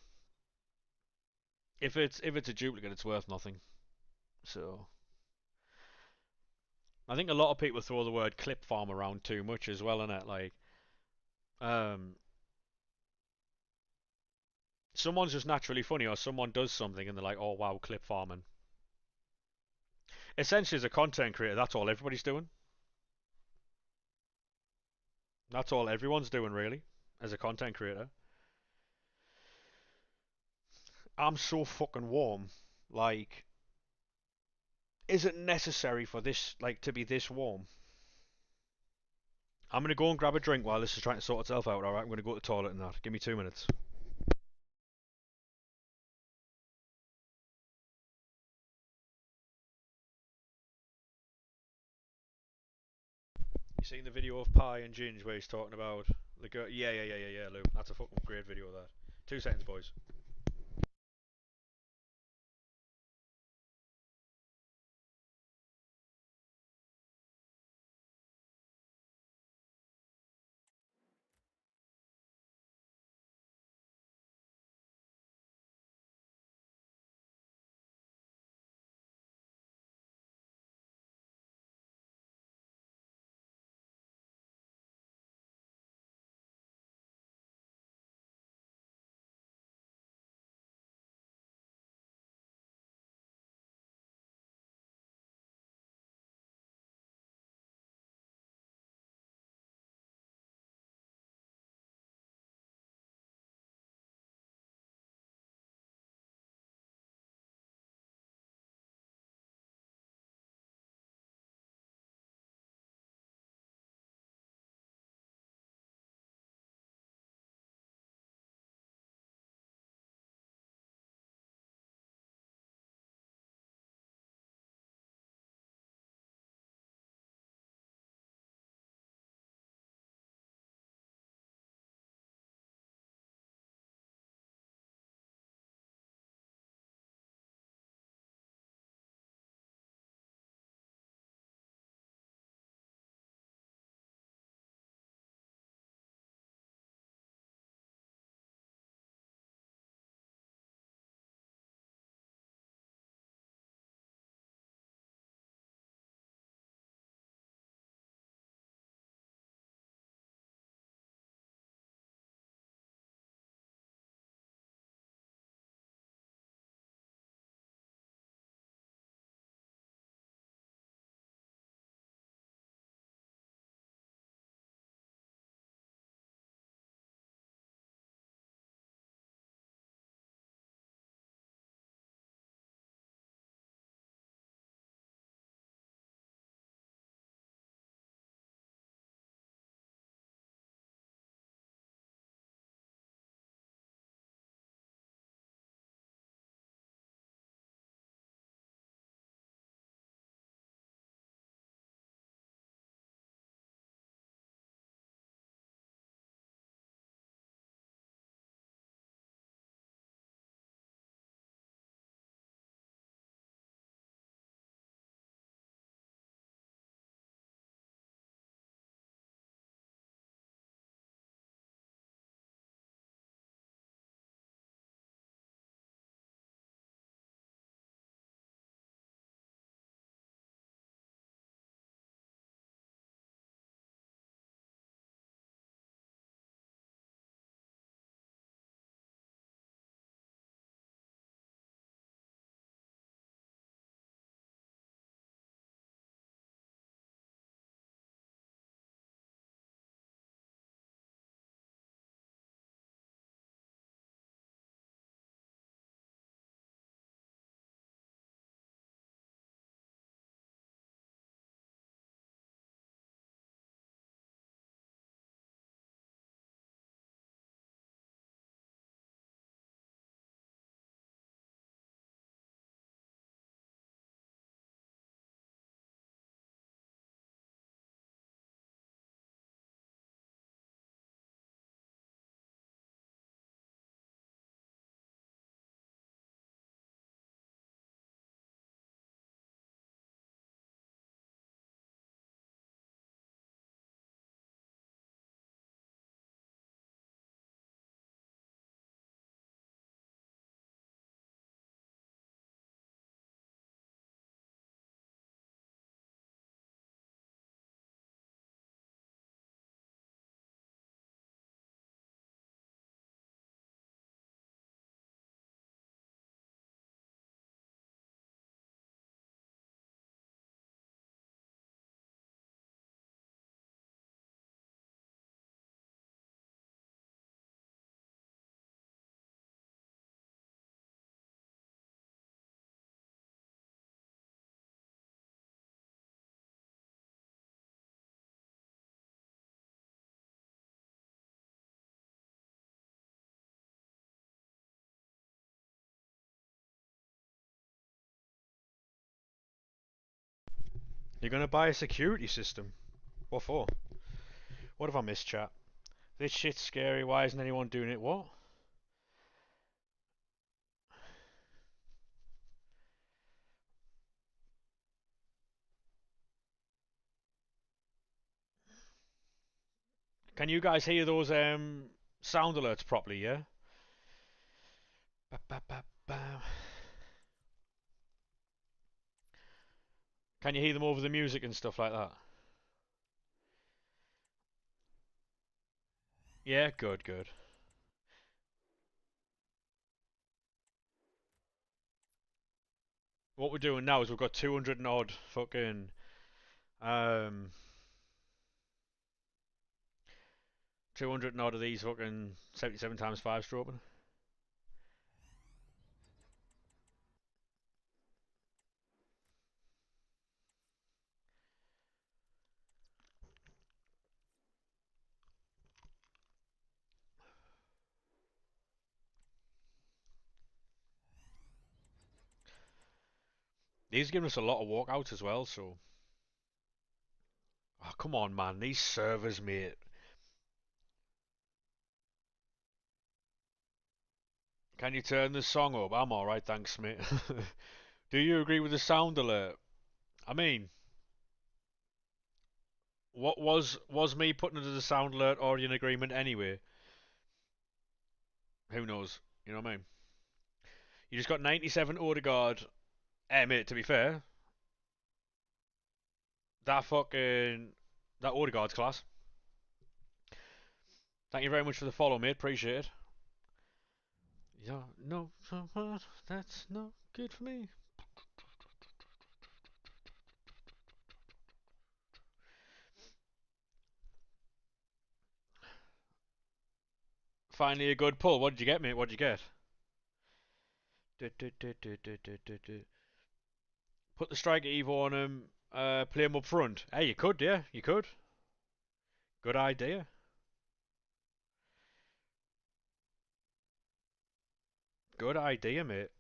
If it's a duplicate, it's worth nothing. So I think a lot of people throw the word clip farm around too much as well, innit? Like, um, someone's just naturally funny, or someone does something and they're like, "Oh wow, clip farming." Essentially, as a content creator, that's all everybody's doing. That's all everyone's doing, really, as a content creator. I'm so fucking warm. Like, is it necessary for this, like, to be this warm? I'm gonna go and grab a drink while this is trying to sort itself out. Alright, I'm gonna go to the toilet and that. Give me 2 minutes. You seen the video of Pie and Ginge where he's talking about the girl? Yeah, Lou. That's a fucking great video of that. 2 seconds, boys. You're gonna buy a security system? What for? What have I missed, chat? This shit's scary. Why isn't anyone doing it? What? Can you guys hear those sound alerts properly? Yeah. Ba, ba, ba, ba. Can you hear them over the music and stuff like that? Yeah, good, good. What we're doing now is we've got 200 and odd fucking um 200 and odd of these fucking 77 times 5 strobing. These are giving us a lot of walkouts as well, so oh, come on, man, these servers, mate. Can you turn this song up? I'm alright, thanks, mate. Do you agree with the sound alert? I mean, what was me putting into the sound alert already an agreement anyway? Who knows? You know what I mean? You just got 97 Odegaard. Mate, to be fair, that fucking that Odegaard's class. Thank you very much for the follow, mate. Appreciate it. Yeah, no, that's not good for me. Finally, a good pull. What did you get, mate? What did you get? Put the striker Evo on him. Play him up front. Hey, you could, yeah, you could. Good idea. Good idea, mate.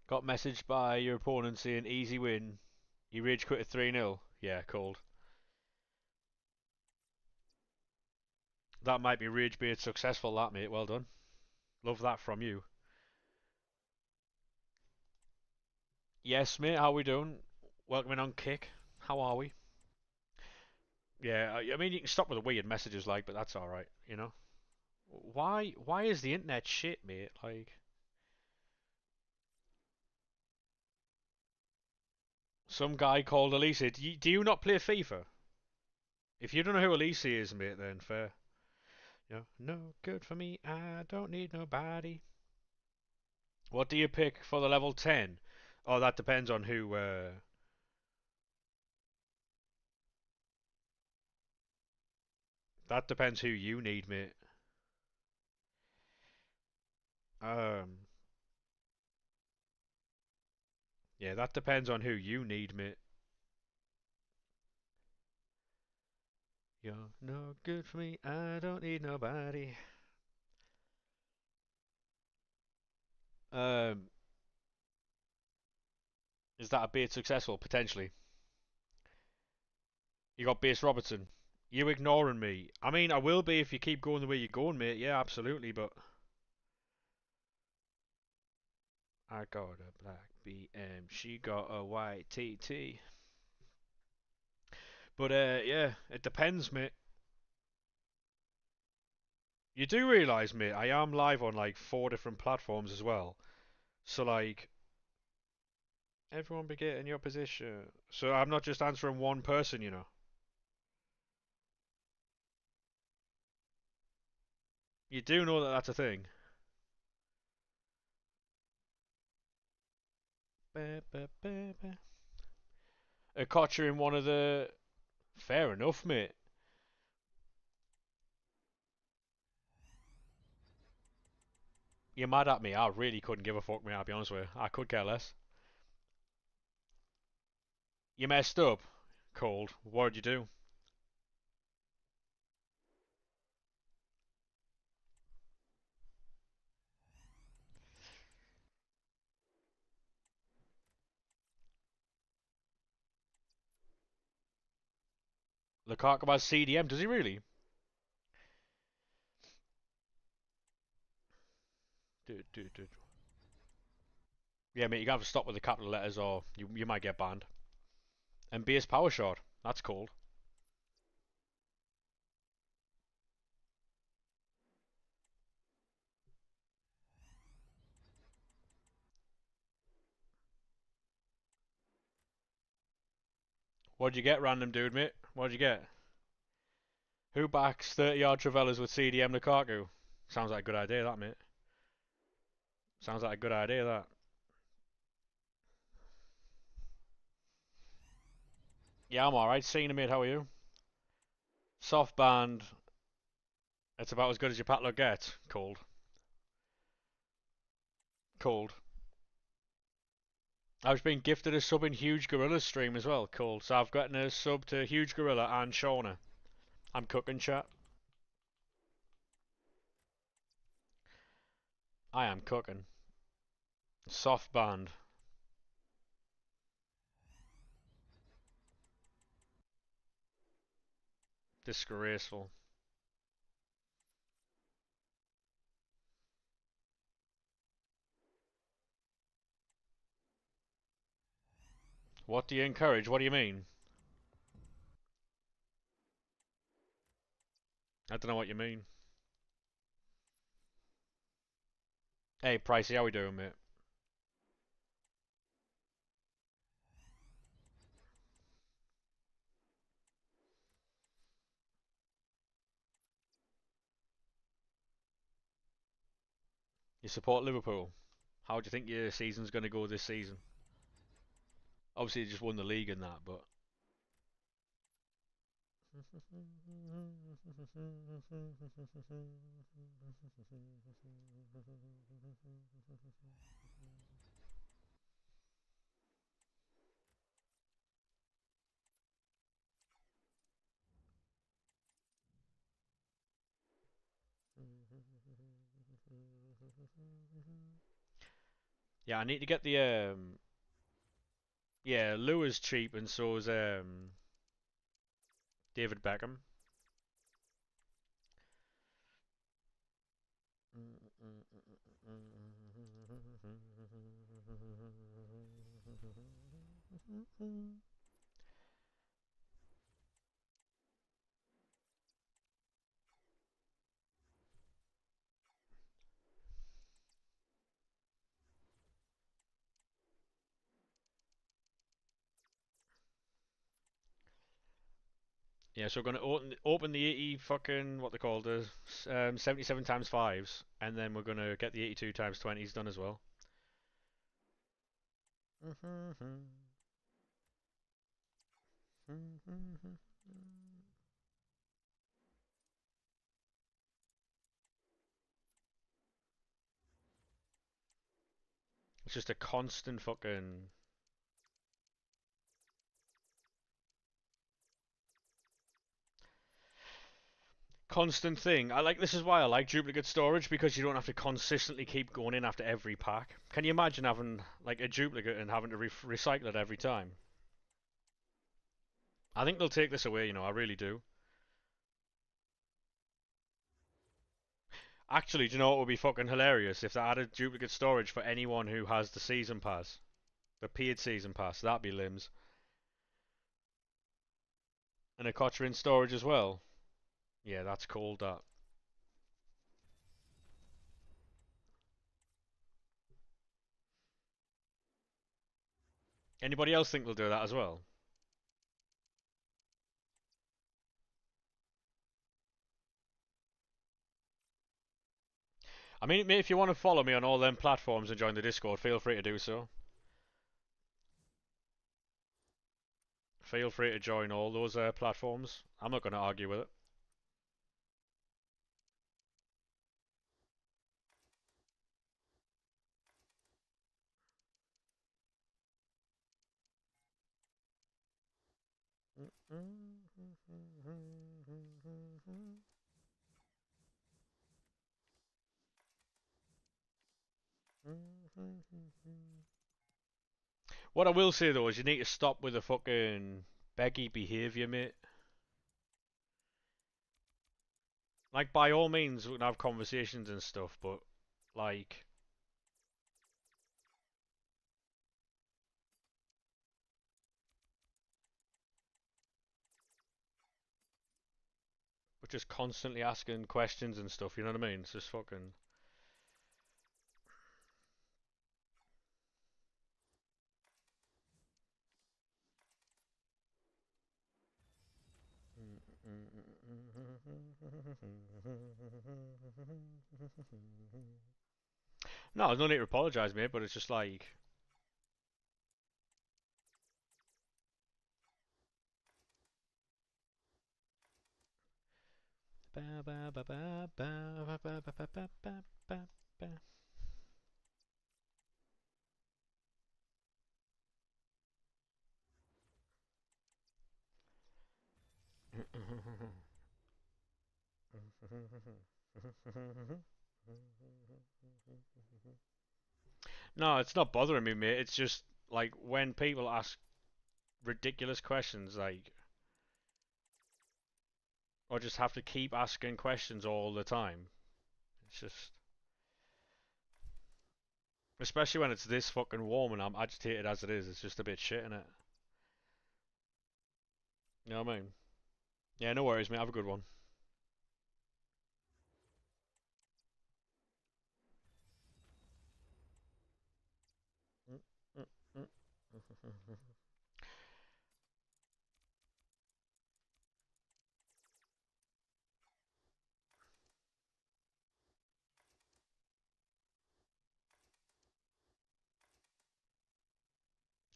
Got messaged by your opponent saying easy win. You rage quit at 3-0. Yeah, cold. That might be rage bait successful, that, mate. Well done. Love that from you. Yes, mate, how we doing? Welcoming on Kick. How are we? Yeah, I mean, you can stop with the weird messages, like, but that's alright, you know? Why is the internet shit, mate? Like, some guy called Elise. Do you not play FIFA? If you don't know who Elise is, mate, then fair. You know, no good for me, I don't need nobody. What do you pick for the level 10? Oh, that depends on who, that depends who you need, mate. Um, yeah, that depends on who you need, mate. You're no good for me, I don't need nobody. Um, is that a bait successful? Potentially. You got Base Robertson. You ignoring me. I mean, I will be if you keep going the way you're going, mate. Yeah, absolutely, but I got a black BM. She got a white TT. But yeah, it depends, mate. You do realise, mate, I am live on like 4 different platforms as well. So like, everyone be getting your position. So I'm not just answering one person, you know. You do know that that's a thing. A Kocher in one of the. Fair enough, mate. You're mad at me. I really couldn't give a fuck, mate. I'll be honest with you. I could care less. You messed up. Cold. What'd you do? Lukaku has CDM, does he really? Dude, dude, dude. Yeah, mate, you gotta stop with the capital letters or you might get banned. And BS Power Shot, that's cold. What'd you get, random dude, mate? What'd you get? Who backs 30-yard Travellas with CDM Lukaku? Sounds like a good idea, that, mate. Sounds like a good idea, that. Yeah, I'm alright. Seeing you, mate. How are you? Soft band. It's about as good as your padlock gets. Cold. Cold. I was being gifted a sub in Huge Gorilla's stream as well. Cold. So I've gotten a sub to Huge Gorilla and Shauna. I'm cooking, chat. I am cooking. Soft band. Disgraceful. What do you encourage? What do you mean? I don't know what you mean. Hey, Pricey, how we doing, mate? You support Liverpool. How do you think your season's going to go this season? Obviously, you just won the league and that, but yeah, I need to get the yeah, Lou is cheap and so is David Beckham. Yeah, so we're gonna open the 80 fucking what they call the 77 times fives, and then we're gonna get the 82 times 20s done as well. It's just a constant thing. I like this is why I like duplicate storage because you don't have to consistently keep going in after every pack. Can you imagine having like a duplicate and having to recycle it every time? I think they'll take this away, I really do. Actually, do you know what would be fucking hilarious if they added duplicate storage for anyone who has the season pass, the paid season pass? That'd be limbs. And a Kocher in storage as well. Yeah, that's cold. That. Anybody else think they'll do that as well? I mean, if you want to follow me on all them platforms and join the Discord, feel free to do so. Feel free to join all those platforms. I'm not going to argue with it. What I will say though is you need to stop with the fucking beggy behaviour, mate. Like, by all means, we can have conversations and stuff, but like, we're just constantly asking questions and stuff. You know what I mean? It's just fucking. No, there's no need to apologise, mate. But it's just like. No, it's not bothering me, mate. It's just like when people ask ridiculous questions, like, or just have to keep asking questions all the time. It's just, especially when it's this fucking warm and I'm agitated as it is. It's just a bit shit, innit? You know what I mean? Yeah, no worries, mate. Have a good one.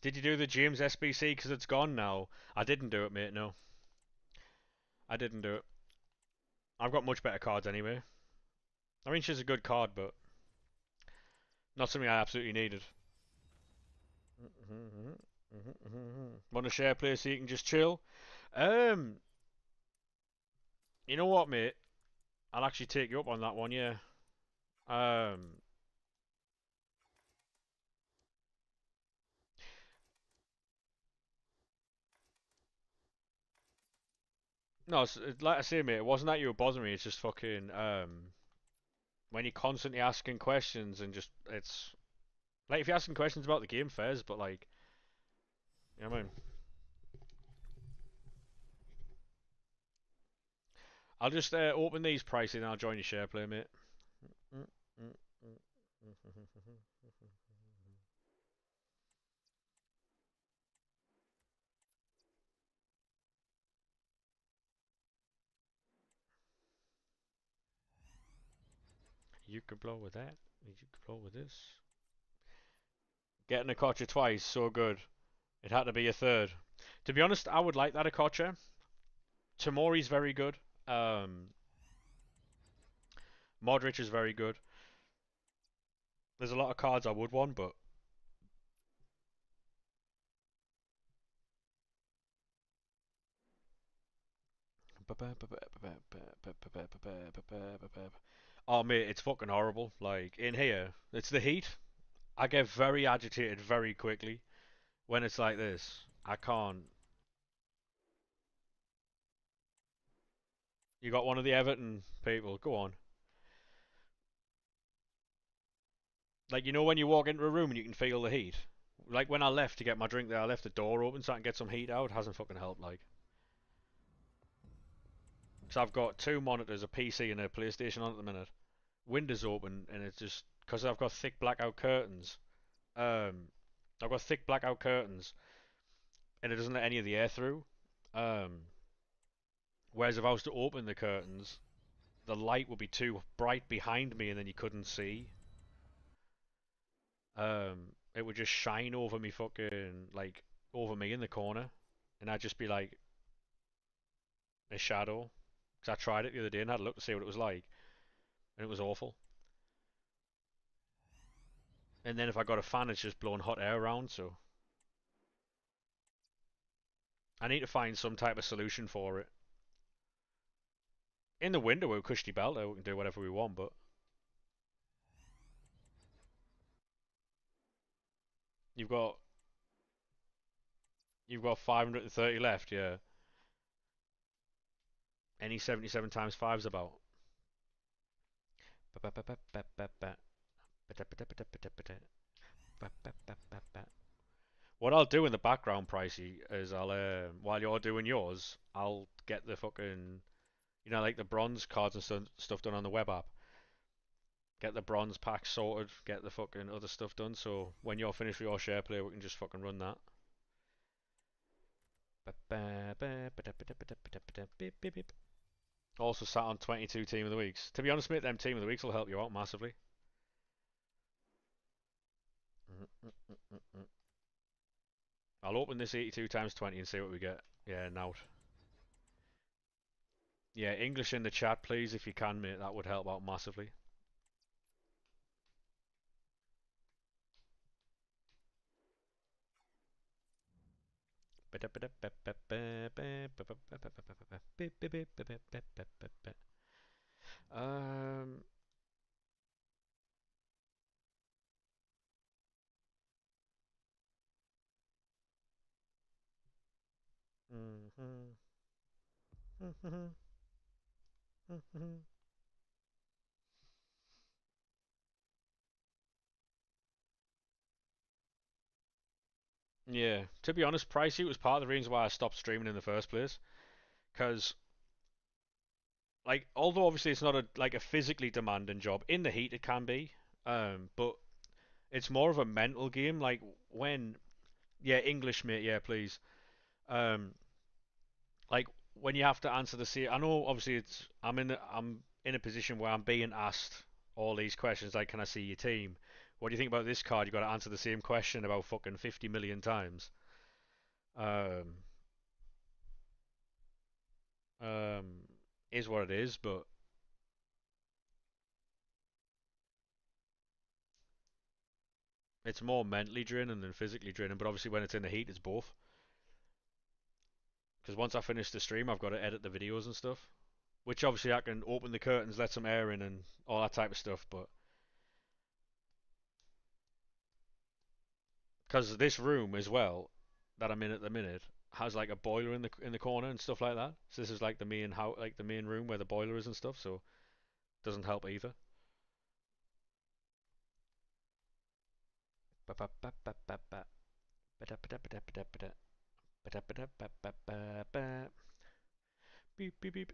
Did you do the James SBC because it's gone now? I didn't do it, mate. No, I didn't do it. I've got much better cards anyway. I mean, she's a good card, but not something I absolutely needed. Want to share a place so you can just chill? Um, you know what, mate? I'll actually take you up on that one. Yeah. Um, no, like I say, mate. It wasn't that you were bothering me. It's just fucking when you're constantly asking questions and just it's like if you're asking questions about the game, fairs, but like, you know what I mean? I'll just open these pricing and I'll join your share play, mate. You could blow with that. You could blow with this. Getting a Kocha twice, so good. It had to be a third. To be honest, I would like that Akocha. Tamori's very good. Um, Modric is very good. There's a lot of cards I would want, but oh mate, it's fucking horrible. Like in here, it's the heat. I get very agitated very quickly when it's like this. I can't. You got one of the Everton people. Go on. Like you know when you walk into a room and you can feel the heat. Like when I left to get my drink there, I left the door open so I can get some heat out. It hasn't fucking helped. Like, because I've got two monitors, a PC and a PlayStation on at the minute. Windows open and it's just because I've got thick blackout curtains. Um, I've got thick blackout curtains and it doesn't let any of the air through. Um, whereas if I was to open the curtains, the light would be too bright behind me and then you couldn't see. It would just shine over me fucking like over me in the corner, and I'd just be like a shadow. Because I tried it the other day and had a look to see what it was like, and it was awful. And then if I got a fan, it's just blowing hot air around. So I need to find some type of solution for it. In the window with cushy belt, we can do whatever we want, but you've got you've got 530 left. Yeah, any 77 times fives about. What I'll do in the background, Pricey, is I'll while you're doing yours, I'll get the fucking like the bronze cards and stuff done on the web app. Get the bronze pack sorted, get the fucking other stuff done. So when you're finished with your share play, we can just fucking run that. Also sat on 22 team of the weeks. To be honest, mate, them team of the weeks will help you out massively. I'll open this 82 times 20 and see what we get. Yeah, now. Yeah, English in the chat, please, if you can, mate. That would help out massively. Um. Yeah, to be honest, Pricey was part of the reason why I stopped streaming in the first place. Because, like, although obviously it's not a physically demanding job, in the heat it can be. But it's more of a mental game. Like when, yeah, English, mate, yeah, please. Um, like when you have to answer the same. I know, obviously, I'm in a position where I'm being asked all these questions. Like, can I see your team? What do you think about this card? You got to answer the same question about fucking 50 million times. Um, um, is what it is, but it's more mentally draining than physically draining. But obviously, when it's in the heat, it's both. Because once I finish the stream, I've got to edit the videos and stuff. Which obviously I can open the curtains, let some air in, and all that type of stuff. But because this room as well that I'm in at the minute has like a boiler in the corner and stuff like that. So this is like the main like the main room where the boiler is and stuff. So it doesn't help either. Beep beep beep.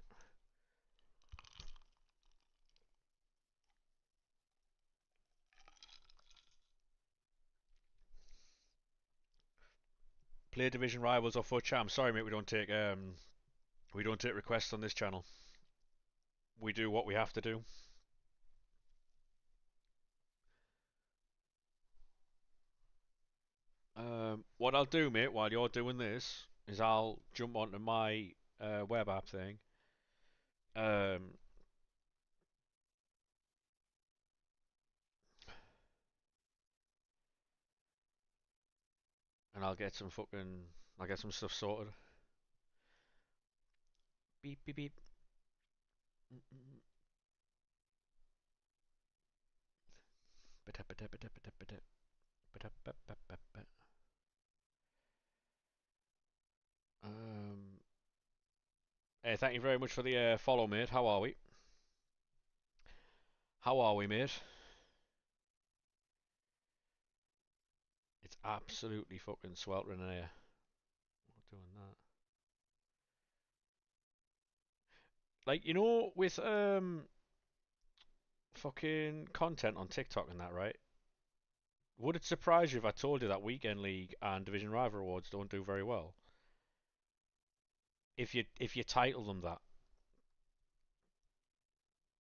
Play division rivals or foot champ. Sorry, mate. We don't take requests on this channel. We do what we have to do. What I'll do, mate, while you're doing this, is I'll jump onto my web app thing. Um, and I'll get some stuff sorted. Beep beep beep. Um, hey, thank you very much for the follow, mate. How are we? How are we, mate? It's absolutely fucking sweltering in here. Not doing that. Like with fucking content on TikTok and that, right? Would it surprise you if I told you that Weekend League and Division Rival Awards don't do very well? If you title them that.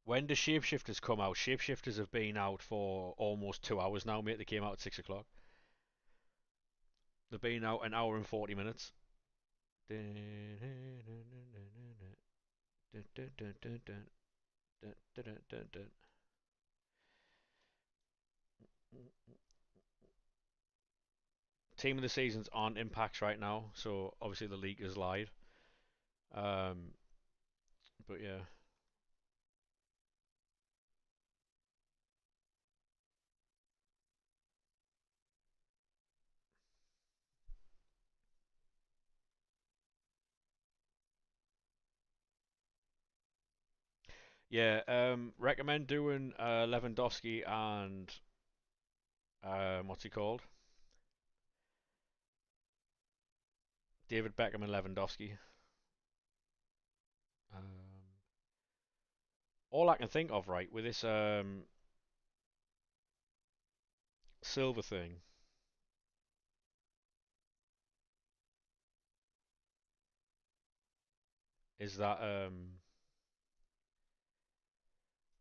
When the Shapeshifters come out, Shapeshifters have been out for almost 2 hours now, mate. They came out at 6 o'clock. They've been out an hour and 40 minutes. Team of the season's on Impacts right now, so obviously the league is live. Um, but yeah, Yeah, recommend doing Lewandowski and what's he called? David Beckham and Lewandowski. Um, all I can think of, right, with this silver thing is that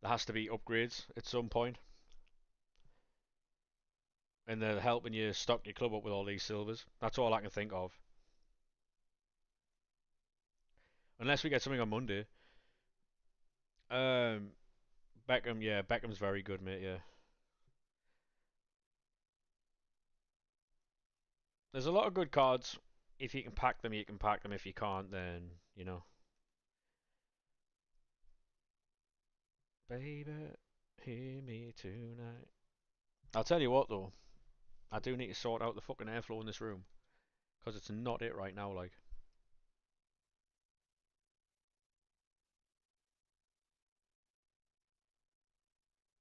there has to be upgrades at some point, and they're helping you stock your club up with all these silvers. That's all I can think of. Unless we get something on Monday. Um, Beckham, yeah, Beckham's very good, mate. Yeah, there's a lot of good cards. If you can pack them, you can pack them. If you can't, then baby, hear me tonight. I'll tell you what though, I do need to sort out the fucking airflow in this room because it's not it right now. Like,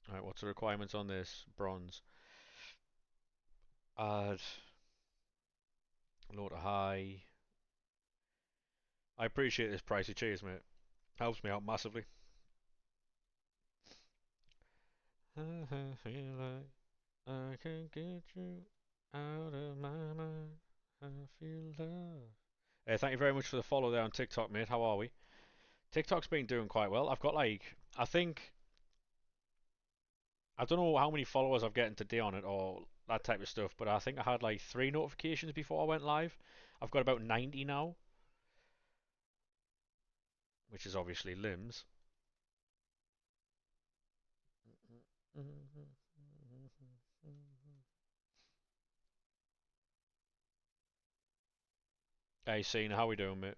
alright, what's the requirements on this? Bronze. Add low to high. I appreciate this pricey cheese, mate. Helps me out massively. I feel like I can get you out of my mind. I feel love. Hey, thank you very much for the follow there on TikTok, mate. How are we? TikTok's been doing quite well. I've got like, I think, I don't know how many followers I've getting today on it or that type of stuff, but I think I had like 3 notifications before I went live. I've got about 90 now, which is obviously limbs. Hey, Cena, how we doing, mate?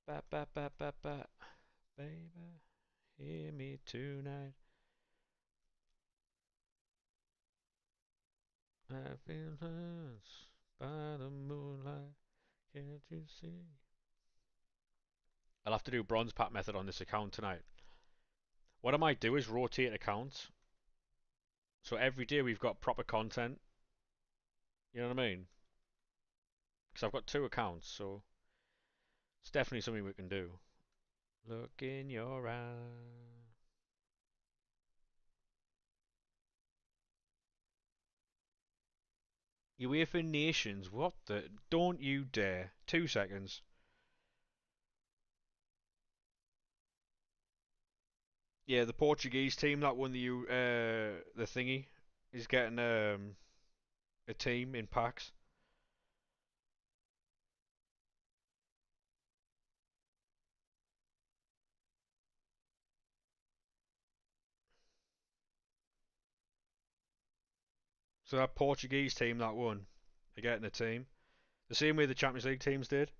Ba ba ba ba ba, baby, hear me tonight. I feel lost by the moonlight. Can't you see? I'll have to do bronze pack method on this account tonight. What I might do is rotate accounts. So every day we've got proper content. You know what I mean? Because I've got 2 accounts, so it's definitely something we can do. Look in your eyes. UEFA Nations, what the? Don't you dare. 2 seconds. Yeah, the Portuguese team that won the thingy is getting a team in packs. So that Portuguese team that won, they're getting a team. The same way the Champions League teams did.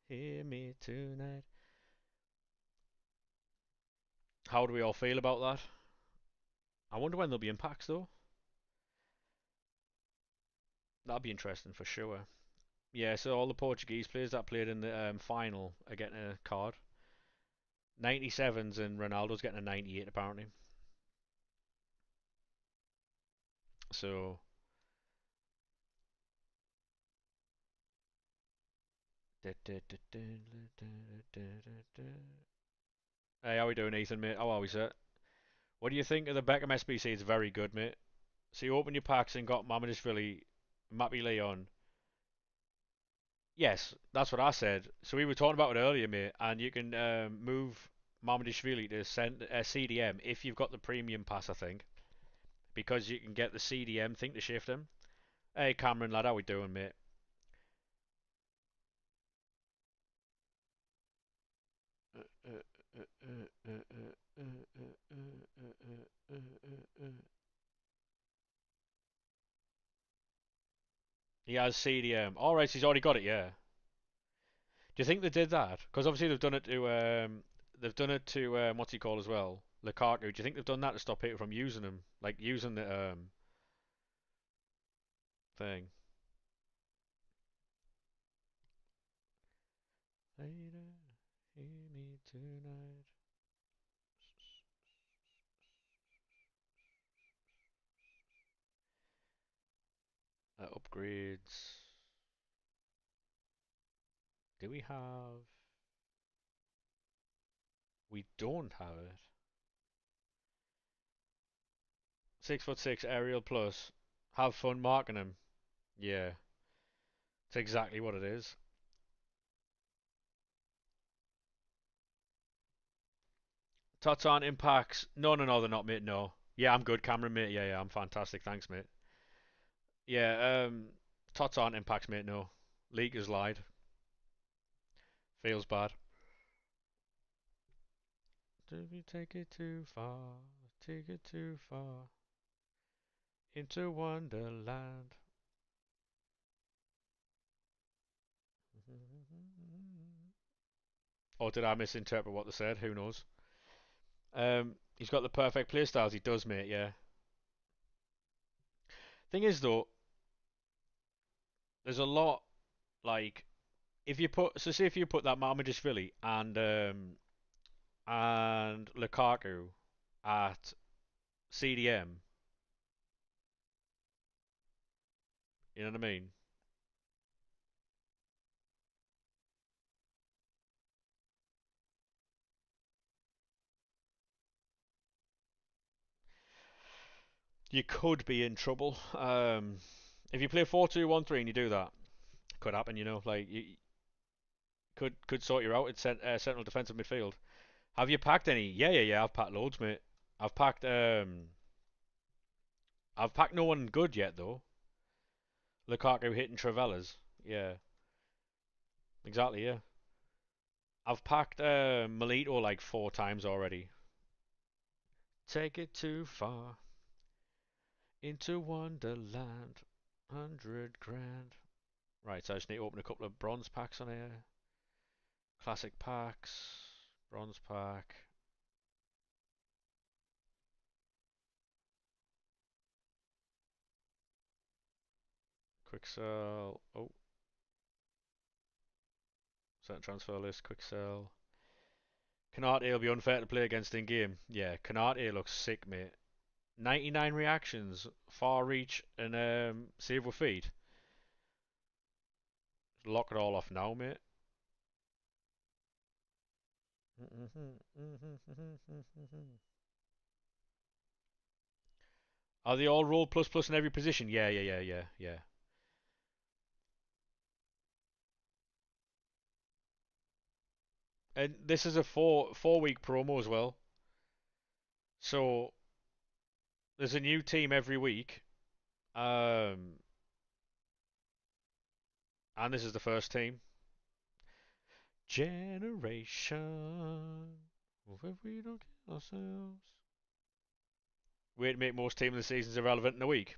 Hear me tonight. How do we all feel about that? I wonder when they'll be in packs though. That'll be interesting for sure. Yeah, so all the Portuguese players that played in the final are getting a card. 97s and Ronaldo's getting a 98 apparently. So, hey, how we doing, Ethan, mate? How are we, sir? What do you think of the Beckham SBC? It's very good, mate. So you open your packs and got Mamadishvili, Mappy Leon. Yes, that's what I said. So we were talking about it earlier, mate, and you can move Mamadishvili to send CDM if you've got the premium pass, I think, because you can get the CDM thing to shift him. Hey, Cameron, lad, how we doing, mate? He has CDM. All right, so he's already got it. Yeah. Do you think they did that? Because obviously they've done it to what's he called as well, Lukaku. Do you think they've done that to stop people from using him, like using the thing? Later, hear me tonight. Upgrades. Do we have? We don't have it. 6'6" aerial plus. Have fun marking him. Yeah, it's exactly what it is. Tots aren't impacts. No, no, no, they're not, mate. No. Yeah, I'm good, Cameron, mate. Yeah, yeah, I'm fantastic. Thanks, mate. Yeah, Tots aren't impacts, mate. No. League has lied. Feels bad. Did we take it too far? Take it too far into Wonderland. Or did I misinterpret what they said? Who knows? He's got the perfect playstyles. He does, mate. Yeah. Thing is, though, there's a lot like if you put so say if you put that Marmadishvili and Lukaku at CDM, you know what I mean? You could be in trouble. If you play 4-2-1-3 and you do that, could happen. You know, like you could sort you out at central defensive midfield. Have you packed any? Yeah, yeah, yeah. I've packed loads, mate. I've packed I've packed no one good yet though. Lukaku hitting Travellas. Yeah, exactly. Yeah. I've packed Melito like 4 times already. Take it too far into Wonderland. 100 grand. Right, so I just need to open a couple of bronze packs on here. Classic packs. Bronze pack. Quick sell. Oh, set transfer list. Quick sell. Canate will be unfair to play against in game. Yeah, Canate looks sick, mate. 99 reactions, far reach, and save with feet. Lock it all off now, mate. Are they all roll plus plus in every position? Yeah, yeah, yeah, yeah, yeah. And this is a four week promo as well. So there's a new team every week. Um, and this is the first team. Generation. What if we don't kill ourselves? Way to make most team of the seasons irrelevant in a week.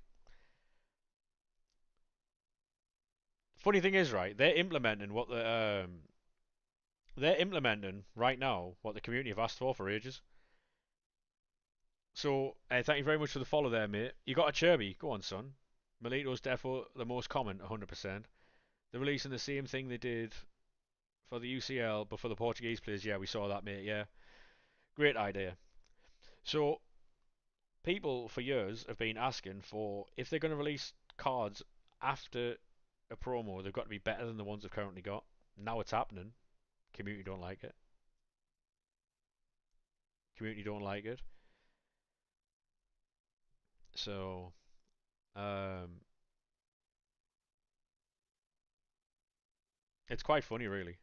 Funny thing is, right? They're implementing right now what the community have asked for ages. So thank you very much for the follow there, mate. You got a Cherby. Go on, son. Melito's defo the most common, 100%. They're releasing the same thing they did for the UCL, but for the Portuguese players. Yeah, we saw that, mate. Yeah, great idea. So people for years have been asking for if they're going to release cards after a promo, they've got to be better than the ones they've currently got. Now it's happening. Community don't like it. Community don't like it. So, um, it's quite funny, really.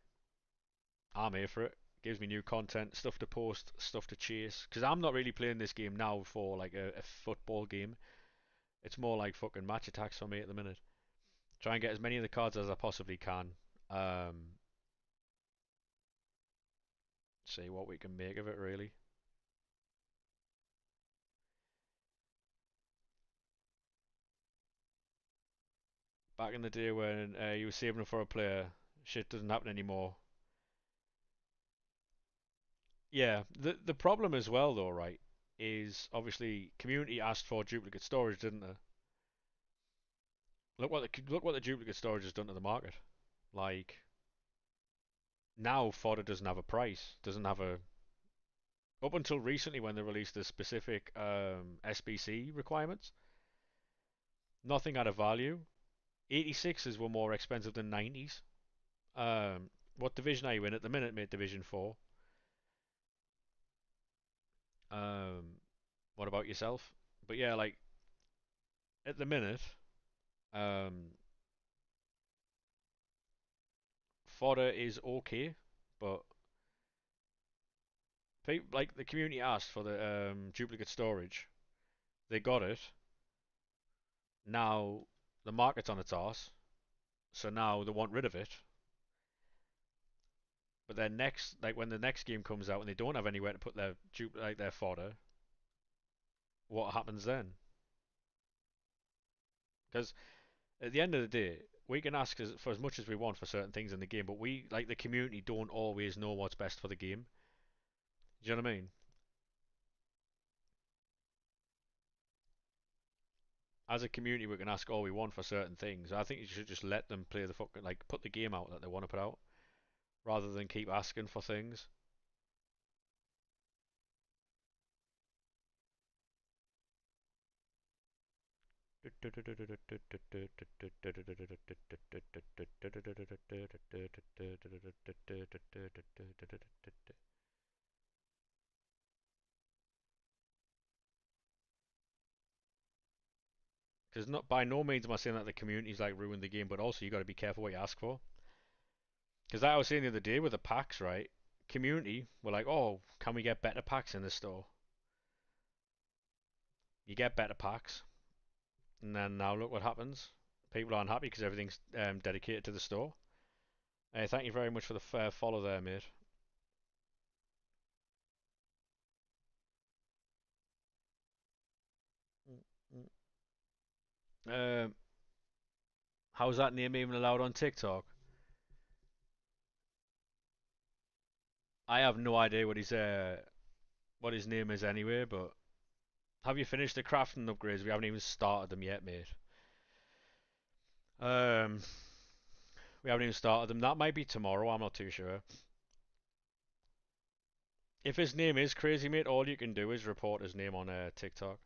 I'm here for it. Gives me new content, stuff to post, stuff to chase. Because I'm not really playing this game now for like a football game. It's more like fucking match attacks for me at the minute. Try and get as many of the cards as I possibly can. Um, See what we can make of it, really. Back in the day when you were saving up for a player, shit doesn't happen anymore. Yeah, the problem as well though, right, is obviously community asked for duplicate storage, didn't they? Look what the duplicate storage has done to the market. Like now, fodder doesn't have a price, doesn't have a. Up until recently, when they released the specific SBC requirements, nothing had a value. 86s were more expensive than 90s. What division are you in at the minute, mate? Division 4. Um, what about yourself? But yeah, like at the minute, um, fodder is okay, but like the community asked for the duplicate storage, they got it. Now the market's on its arse, so now they want rid of it. But then next, like when the next game comes out and they don't have anywhere to put their fodder, what happens then? Because at the end of the day, we can ask for as much as we want for certain things in the game, but we, like the community, don't always know what's best for the game. Do you know what I mean? As a community, we can ask all we want for certain things. I think you should just let them play the fucking, like, put the game out that they want to put out, rather than keep asking for things. Because not by no means am I saying that the community's like ruined the game, but also you got to be careful what you ask for. Because like I was saying the other day with the packs, right? Community were like, oh, can we get better packs in the store? You get better packs, and then now look what happens. People aren't happy because everything's dedicated to the store. Thank you very much for the follow there, mate. Um, how's that name even allowed on TikTok? I have no idea what his name is anyway. But have you finished the crafting upgrades? We haven't even started them yet, mate. Um, we haven't even started them. That might be tomorrow. I'm not too sure. If his name is crazy, mate, all you can do is report his name on TikTok.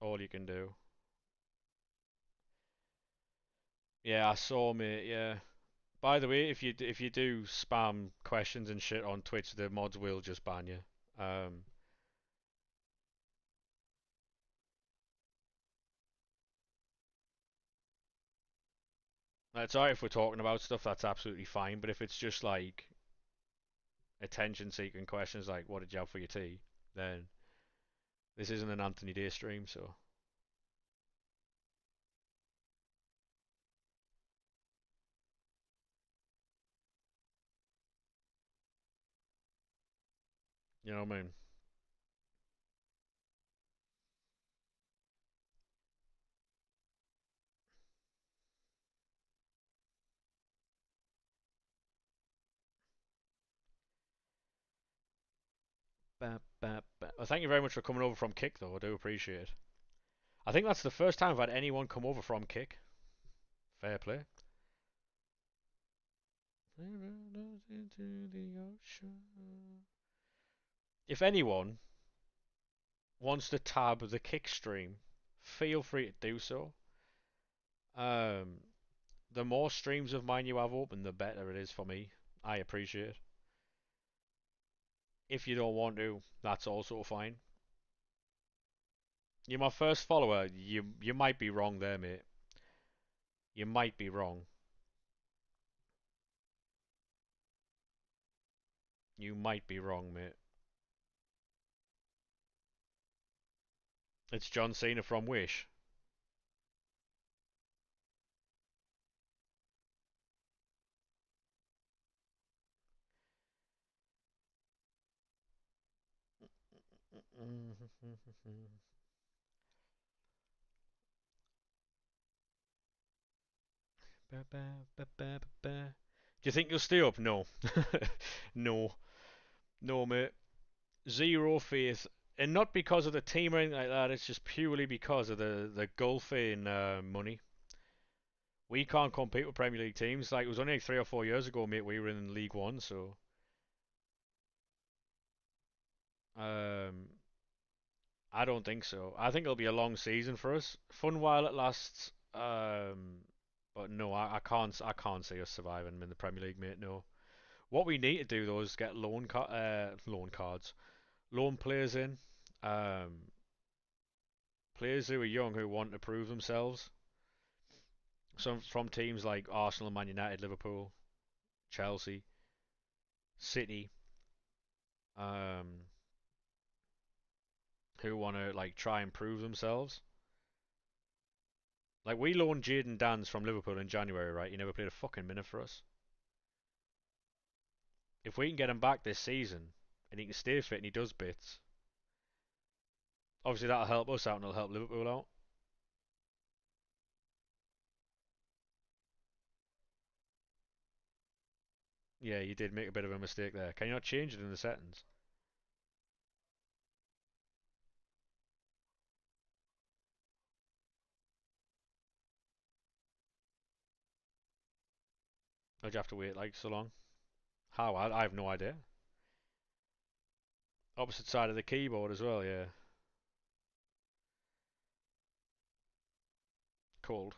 All you can do. Yeah, I saw, mate. Yeah. By the way, if you do spam questions and shit on Twitch, the mods will just ban you. Um, it's alright if we're talking about stuff, that's absolutely fine. But if it's just like attention-seeking questions like "What did you have for your tea?" then this isn't an Anthony Day stream, so you know what I mean. Bah, bah, bah. Well, thank you very much for coming over from Kick, though. I do appreciate it. I think that's the first time I've had anyone come over from Kick. Fair play. If anyone wants to tab the Kick stream, feel free to do so. Um, the more streams of mine you have open, the better it is for me. I appreciate it. If you don't want to, that's also fine. You're my first follower. You might be wrong there, mate. You might be wrong. You might be wrong, mate. It's John Cena from Wish. Ba, ba, ba, ba, ba, ba. Do you think you'll stay up? No. No. No, mate. Zero faith. And not because of the team or anything like that, it's just purely because of the golfing money. We can't compete with Premier League teams. Like, it was only like 3 or 4 years ago, mate, we were in League One, so. Um, I don't think so. I think it'll be a long season for us. Fun while it lasts. But no, I can't see us surviving in the Premier League, mate. No. What we need to do though is get loan cards, loan players in, um, players who are young who want to prove themselves. Some from teams like Arsenal, Man United, Liverpool, Chelsea, City, um, who want to like try and prove themselves. Like we loaned Jaden Dans from Liverpool in January, right? He never played a fucking minute for us. If we can get him back this season and he can stay fit and he does bits, obviously that'll help us out and it'll help Liverpool out. Yeah, you did make a bit of a mistake there. Can you not change it in the settings? Or do you have to wait like so long? How? I have no idea. Opposite side of the keyboard as well, yeah. Cold.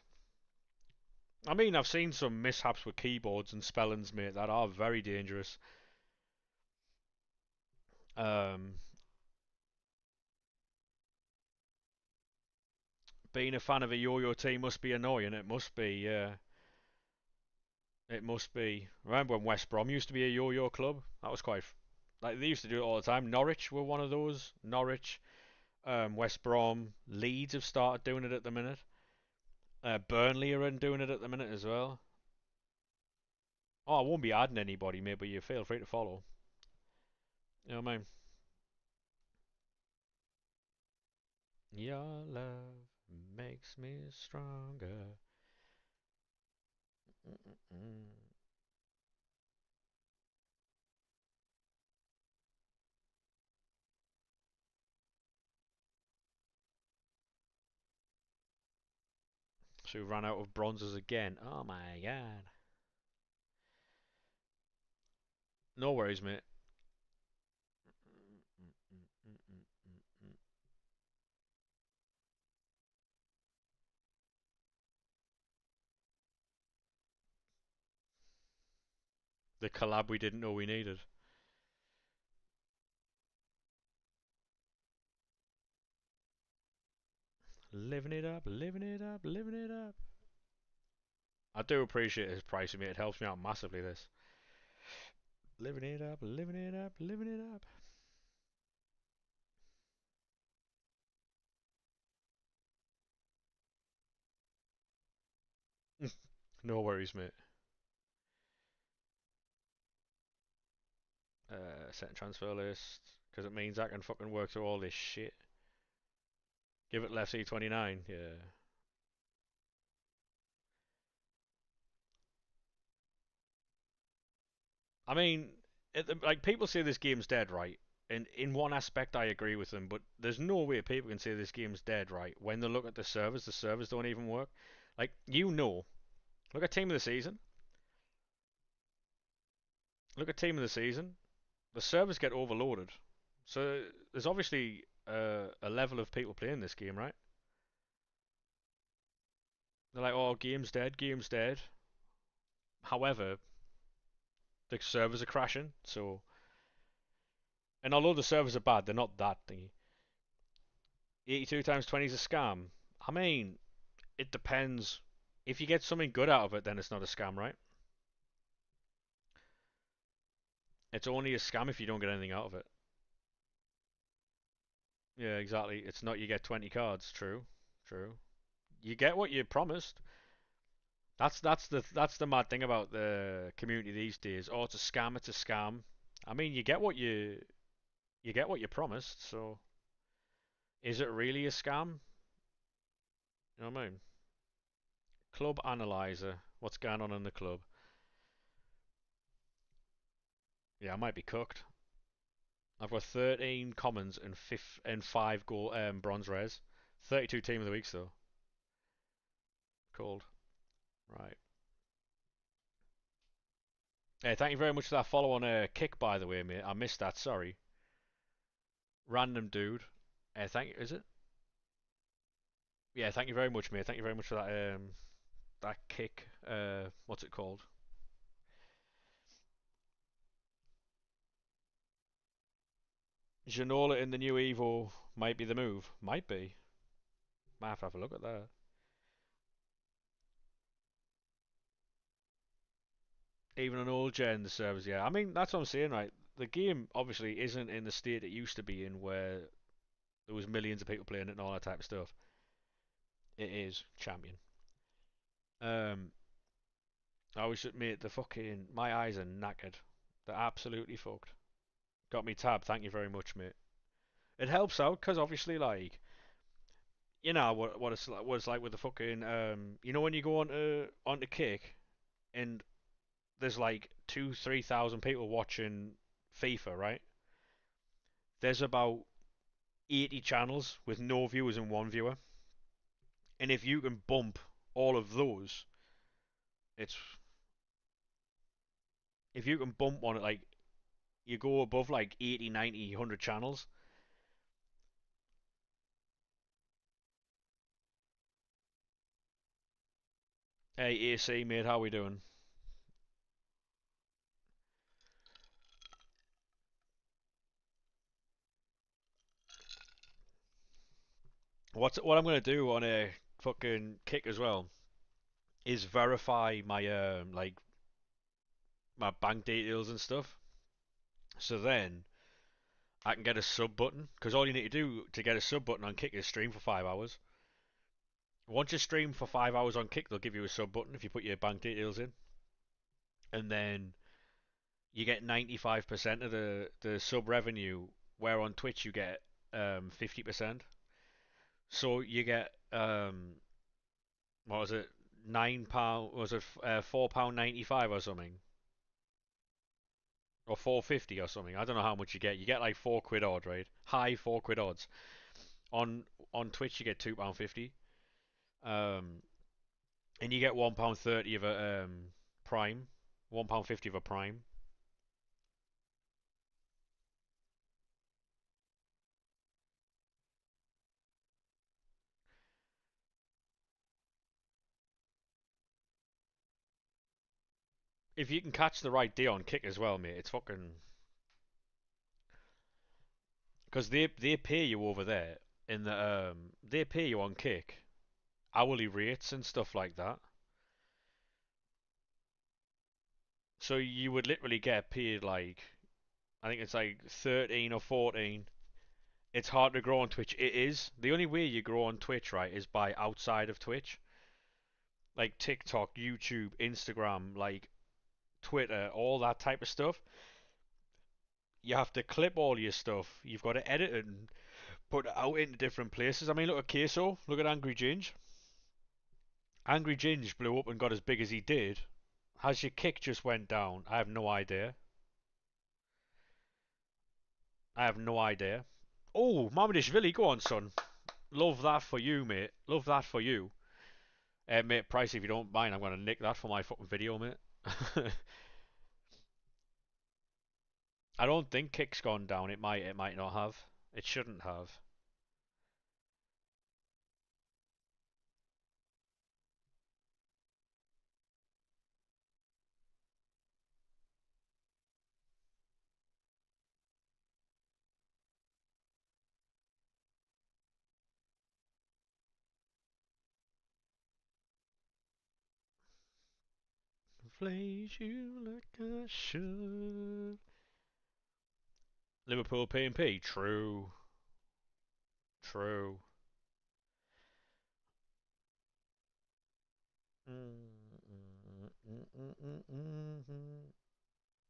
I mean, I've seen some mishaps with keyboards and spellings, mate, that are very dangerous. Um, Being a fan of a yo-yo team must be annoying. It must be, yeah. It must be. Remember when West Brom used to be a yo-yo club? That was quite. Like they used to do it all the time. Norwich were one of those. Norwich, West Brom, Leeds have started doing it at the minute. Burnley are doing it at the minute as well. Oh, I won't be adding anybody, mate, but you feel free to follow. You know what I mean? Your love makes me stronger. Mm-mm-mm. So we ran out of bronzes again. Oh my god. No worries, mate. The collab we didn't know we needed. Living it up, living it up, living it up. I do appreciate his pricing, mate. It helps me out massively. This living it up, living it up, living it up. No worries, mate. Set transfer list because it means I can fucking work through all this shit. Give it left C29. Yeah. I mean, like people say this game's dead, right? And in one aspect, I agree with them, but there's no way people can say this game's dead, right? When they look at the servers don't even work. Like look at team of the season, look at team of the season. The servers get overloaded, so there's obviously a level of people playing this game, right? They're like, oh, game's dead, game's dead. However, the servers are crashing, so and although the servers are bad, they're not that thingy. 82 times 20 is a scam. I mean, it depends. If you get something good out of it, then it's not a scam, right? It's only a scam if you don't get anything out of it. Yeah, exactly. It's not you get 20 cards. True, true. You get what you promised. That's the mad thing about the community these days. Oh, it's a scam. It's a scam. I mean, you get what you promised. So is it really a scam? You know what I mean? Club analyzer. What's going on in the club? Yeah, I might be cooked. I've got 13 commons and 5 gold bronze rares. 32 team of the weeks though. Cold. Right. Hey, thank you very much for that follow on kick, by the way, mate. I missed that. Sorry. Random dude. Thank you. Is it? Yeah. Thank you very much, mate. Thank you very much for that kick. What's it called? Janola in the new Evo might be the move. Might be. Might have a look at that. Even on old gen servers, yeah. I mean, that's what I'm saying, right? The game obviously isn't in the state it used to be in, where there was millions of people playing it and all that type of stuff. It is champion. Um, I was just, mate, the fucking my eyes are knackered. They're absolutely fucked. Got me tab. Thank you very much, mate. It helps out because obviously, like, you know what it's like with the fucking you know when you go onto Kick and there's like 3,000 people watching FIFA, right? There's about 80 channels with no viewers and one viewer, and if you can bump all of those, it's if you can bump on it like you go above like 80, 90, 100 channels. Hey AC mate, how we doing? What I'm gonna do on a fucking Kick as well is verify my like my bank details and stuff. So then I can get a sub button because all you need to do to get a sub button on Kick is stream for 5 hours. Once you stream for 5 hours on Kick, they'll give you a sub button if you put your bank details in, and then you get 95% of the sub revenue. Where on Twitch you get 50%. So you get what was it, £9? Was it £4.95 or something, or 4.50 or something? I don't know how much you get. You get like £4 odd, right? High £4 odds. On Twitch you get £2.50. Um, and you get £1.30 of a Prime, £1.50 of a Prime. If you can catch the right day on Kick as well, mate, it's fucking because they pay you over there in the they pay you on Kick hourly rates and stuff like that. So you would literally get paid like I think it's like 13 or 14. It's hard to grow on Twitch. It is. The only way you grow on Twitch, right, is by outside of Twitch. Like TikTok, YouTube, Instagram, like Twitter, all that type of stuff. You have to clip all your stuff. You've got to edit it and put it out into different places. I mean, look at Queso. Look at Angry Ginge. Angry Ginge blew up and got as big as he did. Has your kick just went down? I have no idea. I have no idea. Oh, Mamadishvili, go on, son. Love that for you, mate. Love that for you. Mate, Price, if you don't mind, I'm going to nick that for my fucking video, mate. I don't think Kick's gone down. It might not have. It shouldn't have. Inflate you like I should. Liverpool P&P. True. True.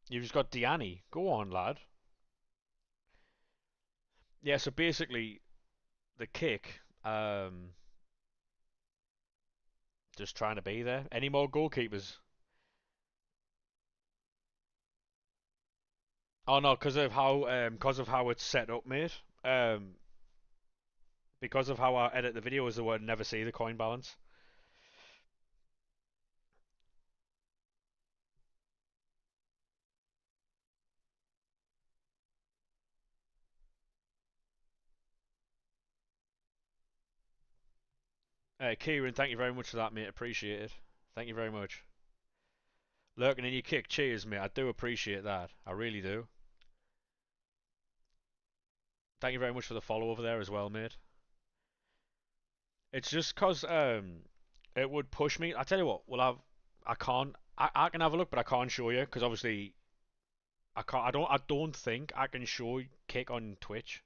You've just got Diani. Go on, lad. Yeah, so basically, the kick, Just trying to be there. Any more goalkeepers? Oh no, because of how it's set up, mate. Um, because of how I edit the videos, they would never see the coin balance. Kieran, thank you very much for that, mate. Appreciate it. Thank you very much. Lurking in your kick, cheers, mate. I do appreciate that. I really do. Thank you very much for the follow over there as well, mate. It's just 'cause it would push me. I tell you what, I can't I can have a look, but I can't show you because obviously I don't think I can show kick on Twitch.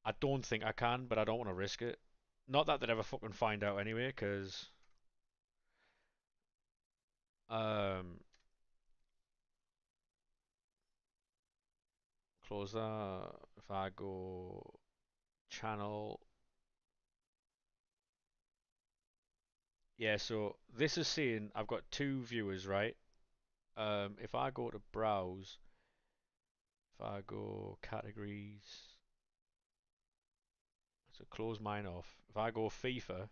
I don't think I can, but I don't want to risk it. Not that they'd ever fucking find out anyway, because um close that. If I go channel, yeah. So this is saying I've got two viewers, right? If I go to browse, if I go categories, so close mine off. If I go FIFA,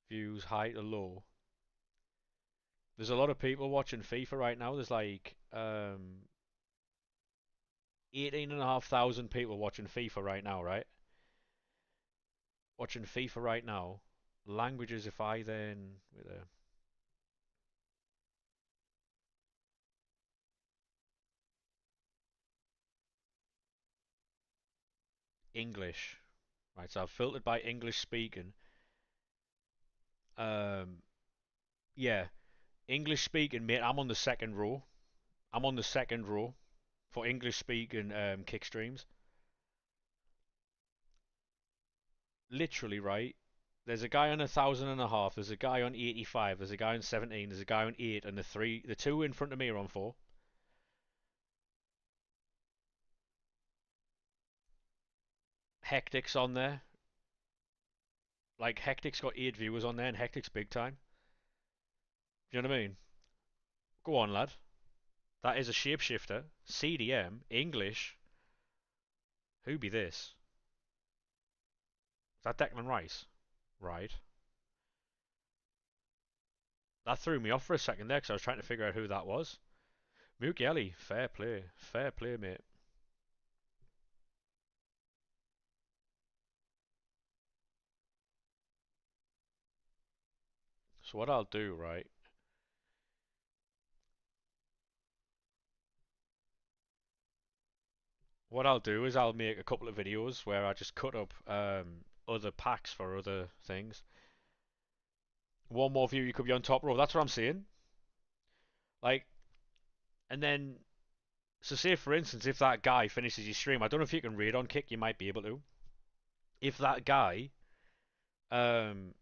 views high to low, there's a lot of people watching FIFA right now. There's like 18,500 people watching FIFA right now, right? Watching FIFA right now. Languages, if I then with a English, right? So I've filtered by English speaking. Um, yeah, English speaking, mate. I'm on the second row. I'm on the second row for English speaking kick streams. Literally, right? There's a guy on 1,500. There's a guy on 85. There's a guy on 17. There's a guy on 8, and the two in front of me are on 4. Hectic's on there. Like Hectic's got 8 viewers on there, and Hectic's big time. Do you know what I mean? Go on, lad. That is a shapeshifter. CDM English. Who be this? Is that Declan Rice? Right. That threw me off for a second there because I was trying to figure out who that was. Mukiele, fair play. Fair play, mate. So what I'll do, right? What I'll do is I'll make a couple of videos where I just cut up other packs for other things. One more view, you could be on top row. That's what I'm saying. Like, and then, so say for instance, if that guy finishes his stream, I don't know if you can raid on kick. You might be able to. If that guy, um,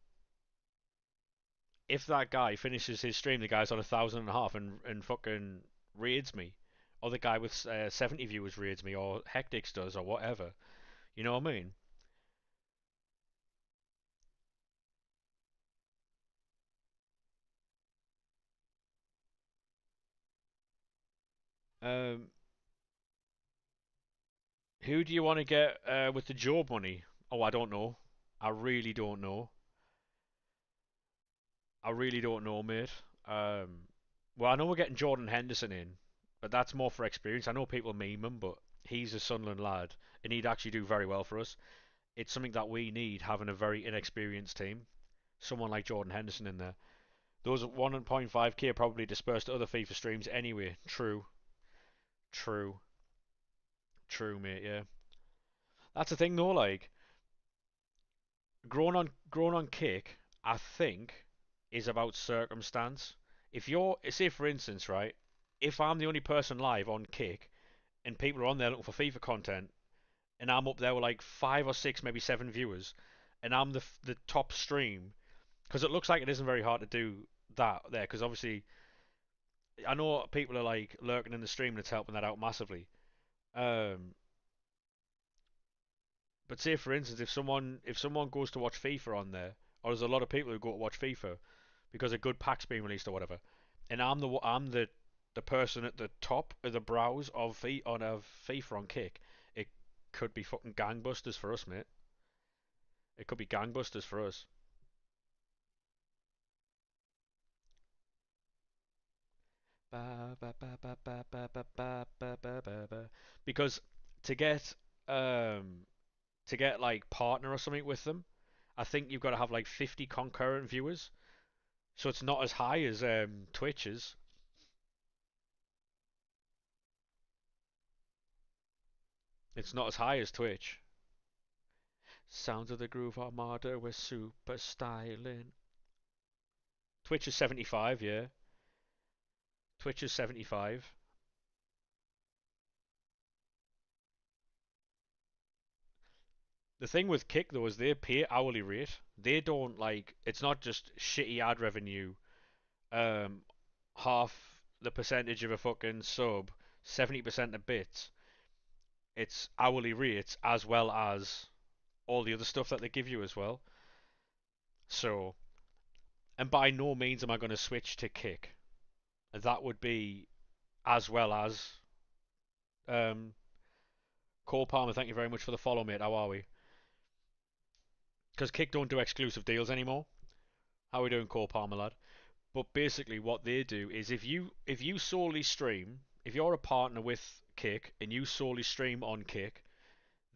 if that guy finishes his stream, the guy's on 1,500 and fucking raids me, or the guy with 70 viewers raids me, or Hectix does, or whatever. You know what I mean? Um, who do you want to get with the job money? Oh, I don't know. I really don't know. I really don't know, mate. Um, well, I know we're getting Jordan Henderson in, but that's more for experience. I know people meme him, but he's a Sunderland lad, and he'd actually do very well for us. It's something that we need, having a very inexperienced team. Someone like Jordan Henderson in there. Those 1.5k are probably dispersed to other FIFA streams anyway. True, true, true, mate. Yeah, that's the thing though. Like grown on kick, I think is about circumstance. If you're, say for instance, right, if I'm the only person live on kick and people are on there looking for FIFA content, and I'm up there with like 5 or 6, maybe 7 viewers, and I'm the top stream, because it looks like it isn't very hard to do that there, because obviously I know people are like lurking in the stream and it's helping that out massively. Um, but say for instance, if someone goes to watch FIFA on there, or there's a lot of people who go to watch FIFA because a good pack's being released or whatever. And I'm the person at the top of the browse of FIFA on Kick. It could be fucking gangbusters for us, mate. It could be gangbusters for us. Because to get um to get like partner or something with them, I think you've got to have like 50 concurrent viewers. So it's not as high as Twitch's. It's not as high as Twitch. Sounds of the Groove Armada with super styling. Twitch is 75, yeah. Twitch is 75. The thing with Kick though is they pay hourly rate. They don't like it's not just shitty ad revenue. Um, half the percentage of a fucking sub, 70% of bits. It's hourly rates as well as all the other stuff that they give you as well. So, and by no means am I going to switch to Kick. That would be as well as um, Cole Palmer. Thank you very much for the follow, mate. How are we? Because Kick don't do exclusive deals anymore. How are we doing, Cole Palmer, lad? But basically, what they do is if you solely stream, if you're a partner with Kick and you solely stream on Kick,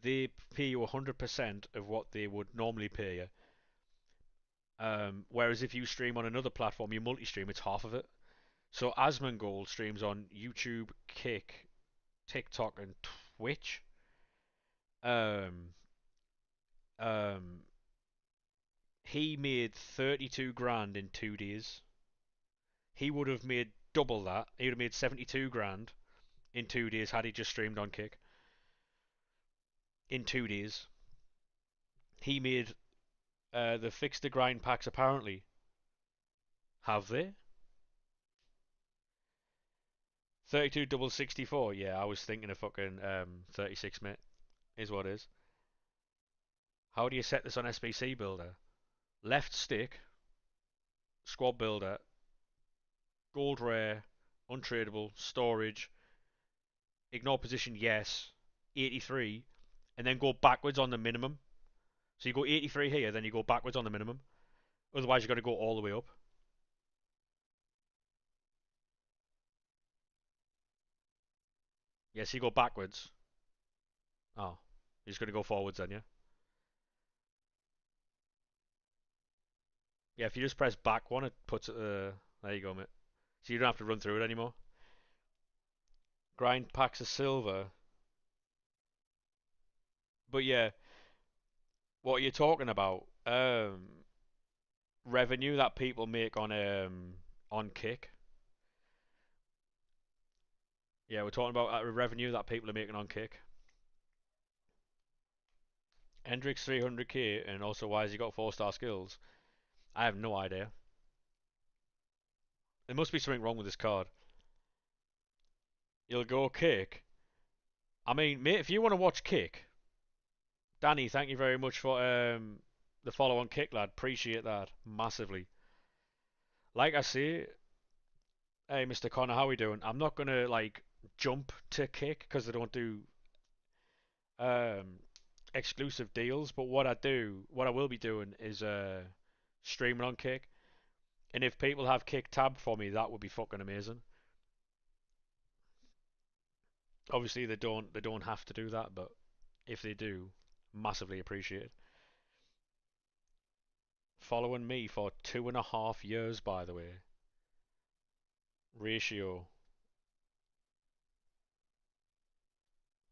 they pay you 100% of what they would normally pay you. Whereas if you stream on another platform, you multi-stream, it's half of it. So Asmongold streams on YouTube, Kick, TikTok, and Twitch. Um, um, he made 32 grand in 2 days. He would have made double that. He would have made 72 grand in 2 days had he just streamed on Kick. In 2 days, he made the fix the grind packs. Apparently, have they? 32 double 64. Yeah, I was thinking of fucking 36, mate. Is what is. How do you set this on SBC Builder? Left stick, squad builder, gold rare, untradeable, storage, ignore position, yes, 83, and then go backwards on the minimum. So you go 83 here, then you go backwards on the minimum. Otherwise, you've got to go all the way up. Yes, you go backwards. Oh, you're just going to go forwards then, yeah? Yeah, if you just press back one, it puts it. There you go, mate. So you don't have to run through it anymore. Grind packs of silver. But yeah, what you're talking about, revenue that people make on Kick. Yeah, we're talking about revenue that people are making on Kick. Hendrix 300k, and also why has he got 4-star skills? I have no idea. There must be something wrong with this card. You'll go Kick. I mean, mate, if you want to watch Kick, Danny, thank you very much for the follow on Kick, lad. Appreciate that massively. Like I say, hey, Mr. Connor, how we doing? I'm not gonna like jump to Kick because they don't do um, exclusive deals. But what I will be doing is streaming on Kick. And if people have Kick tab for me, that would be fucking amazing. Obviously, they don't have to do that, but if they do, massively appreciate it. Following me for 2.5 years, by the way. Ratio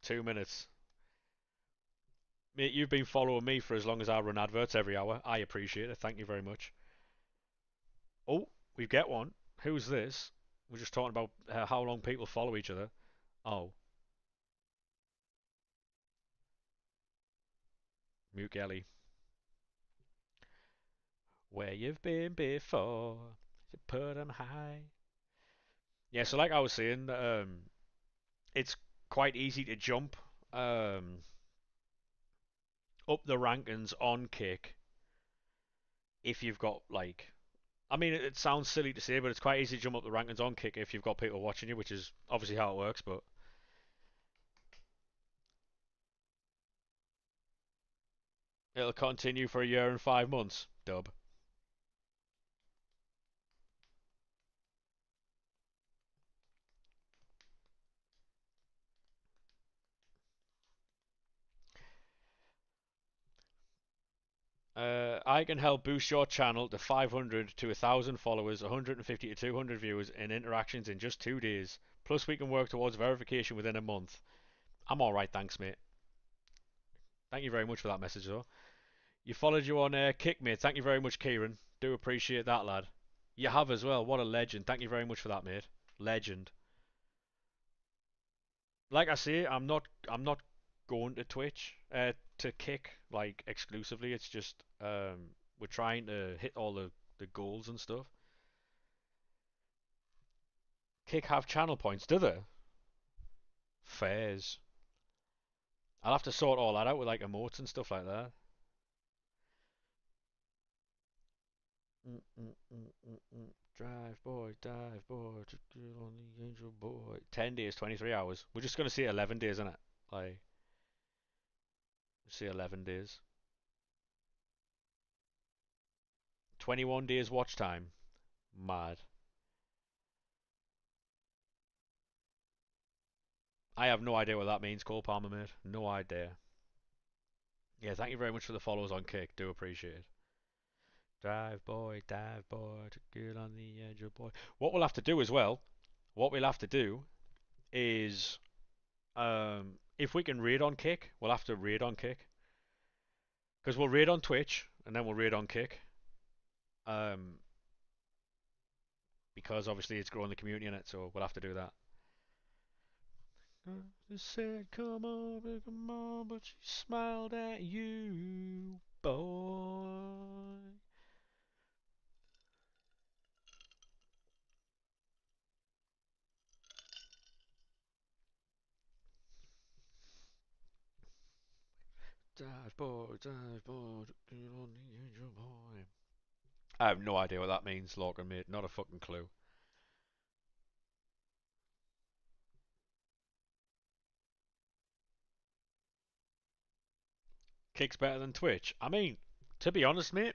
2 minutes. Mate, you've been following me for as long as I run adverts every hour. I appreciate it. Thank you very much. Oh, we get one. Who's this? We're just talking about how long people follow each other. Oh, Mute Gelly. Where you've been before, you put 'em high. Yeah, so like I was saying, it's quite easy to jump um, up the rankings on Kick if you've got like, I mean, it sounds silly to say, but it's quite easy to jump up the rankings on Kick if you've got people watching you, which is obviously how it works. But it'll continue for a year and 5 months. Dub. I can help boost your channel to 500 to 1,000 followers, 150 to 200 viewers, and interactions in just 2 days. Plus, we can work towards verification within a month. I'm alright, thanks, mate. Thank you very much for that message, though. You followed you on Kick, mate. Thank you very much, Kieran. Do appreciate that, lad. You have as well. What a legend. Thank you very much for that, mate. Legend. Like I say, I'm not going to Twitch to Kick like exclusively. It's just we're trying to hit all the goals and stuff. Kick have channel points, do they? Fairs. I'll have to sort all that out with like emotes and stuff like that. Drive boy, dive boy, on the angel boy. 10 days, 23 hours. We're just gonna say 11 days, innit? Like, say 11 days. 21 days watch time. Mad. I have no idea what that means, Cole Palmer, mate. No idea. Yeah, thank you very much for the follows on Kick. Do appreciate it. Dive boy, to get on the edge of boy. What we'll have to do as well, what we'll have to do is, if we can raid on Kick, we'll have to raid on Kick. Because we'll raid on Twitch, and then we'll raid on Kick. Um, because obviously it's growing the community in it, so we'll have to do that. She said, come on, but she smiled at you, boy. Dive boy, get on the edge of boy. I have no idea what that means, Logan, mate. Not a fucking clue. Kick's better than Twitch. I mean, to be honest, mate,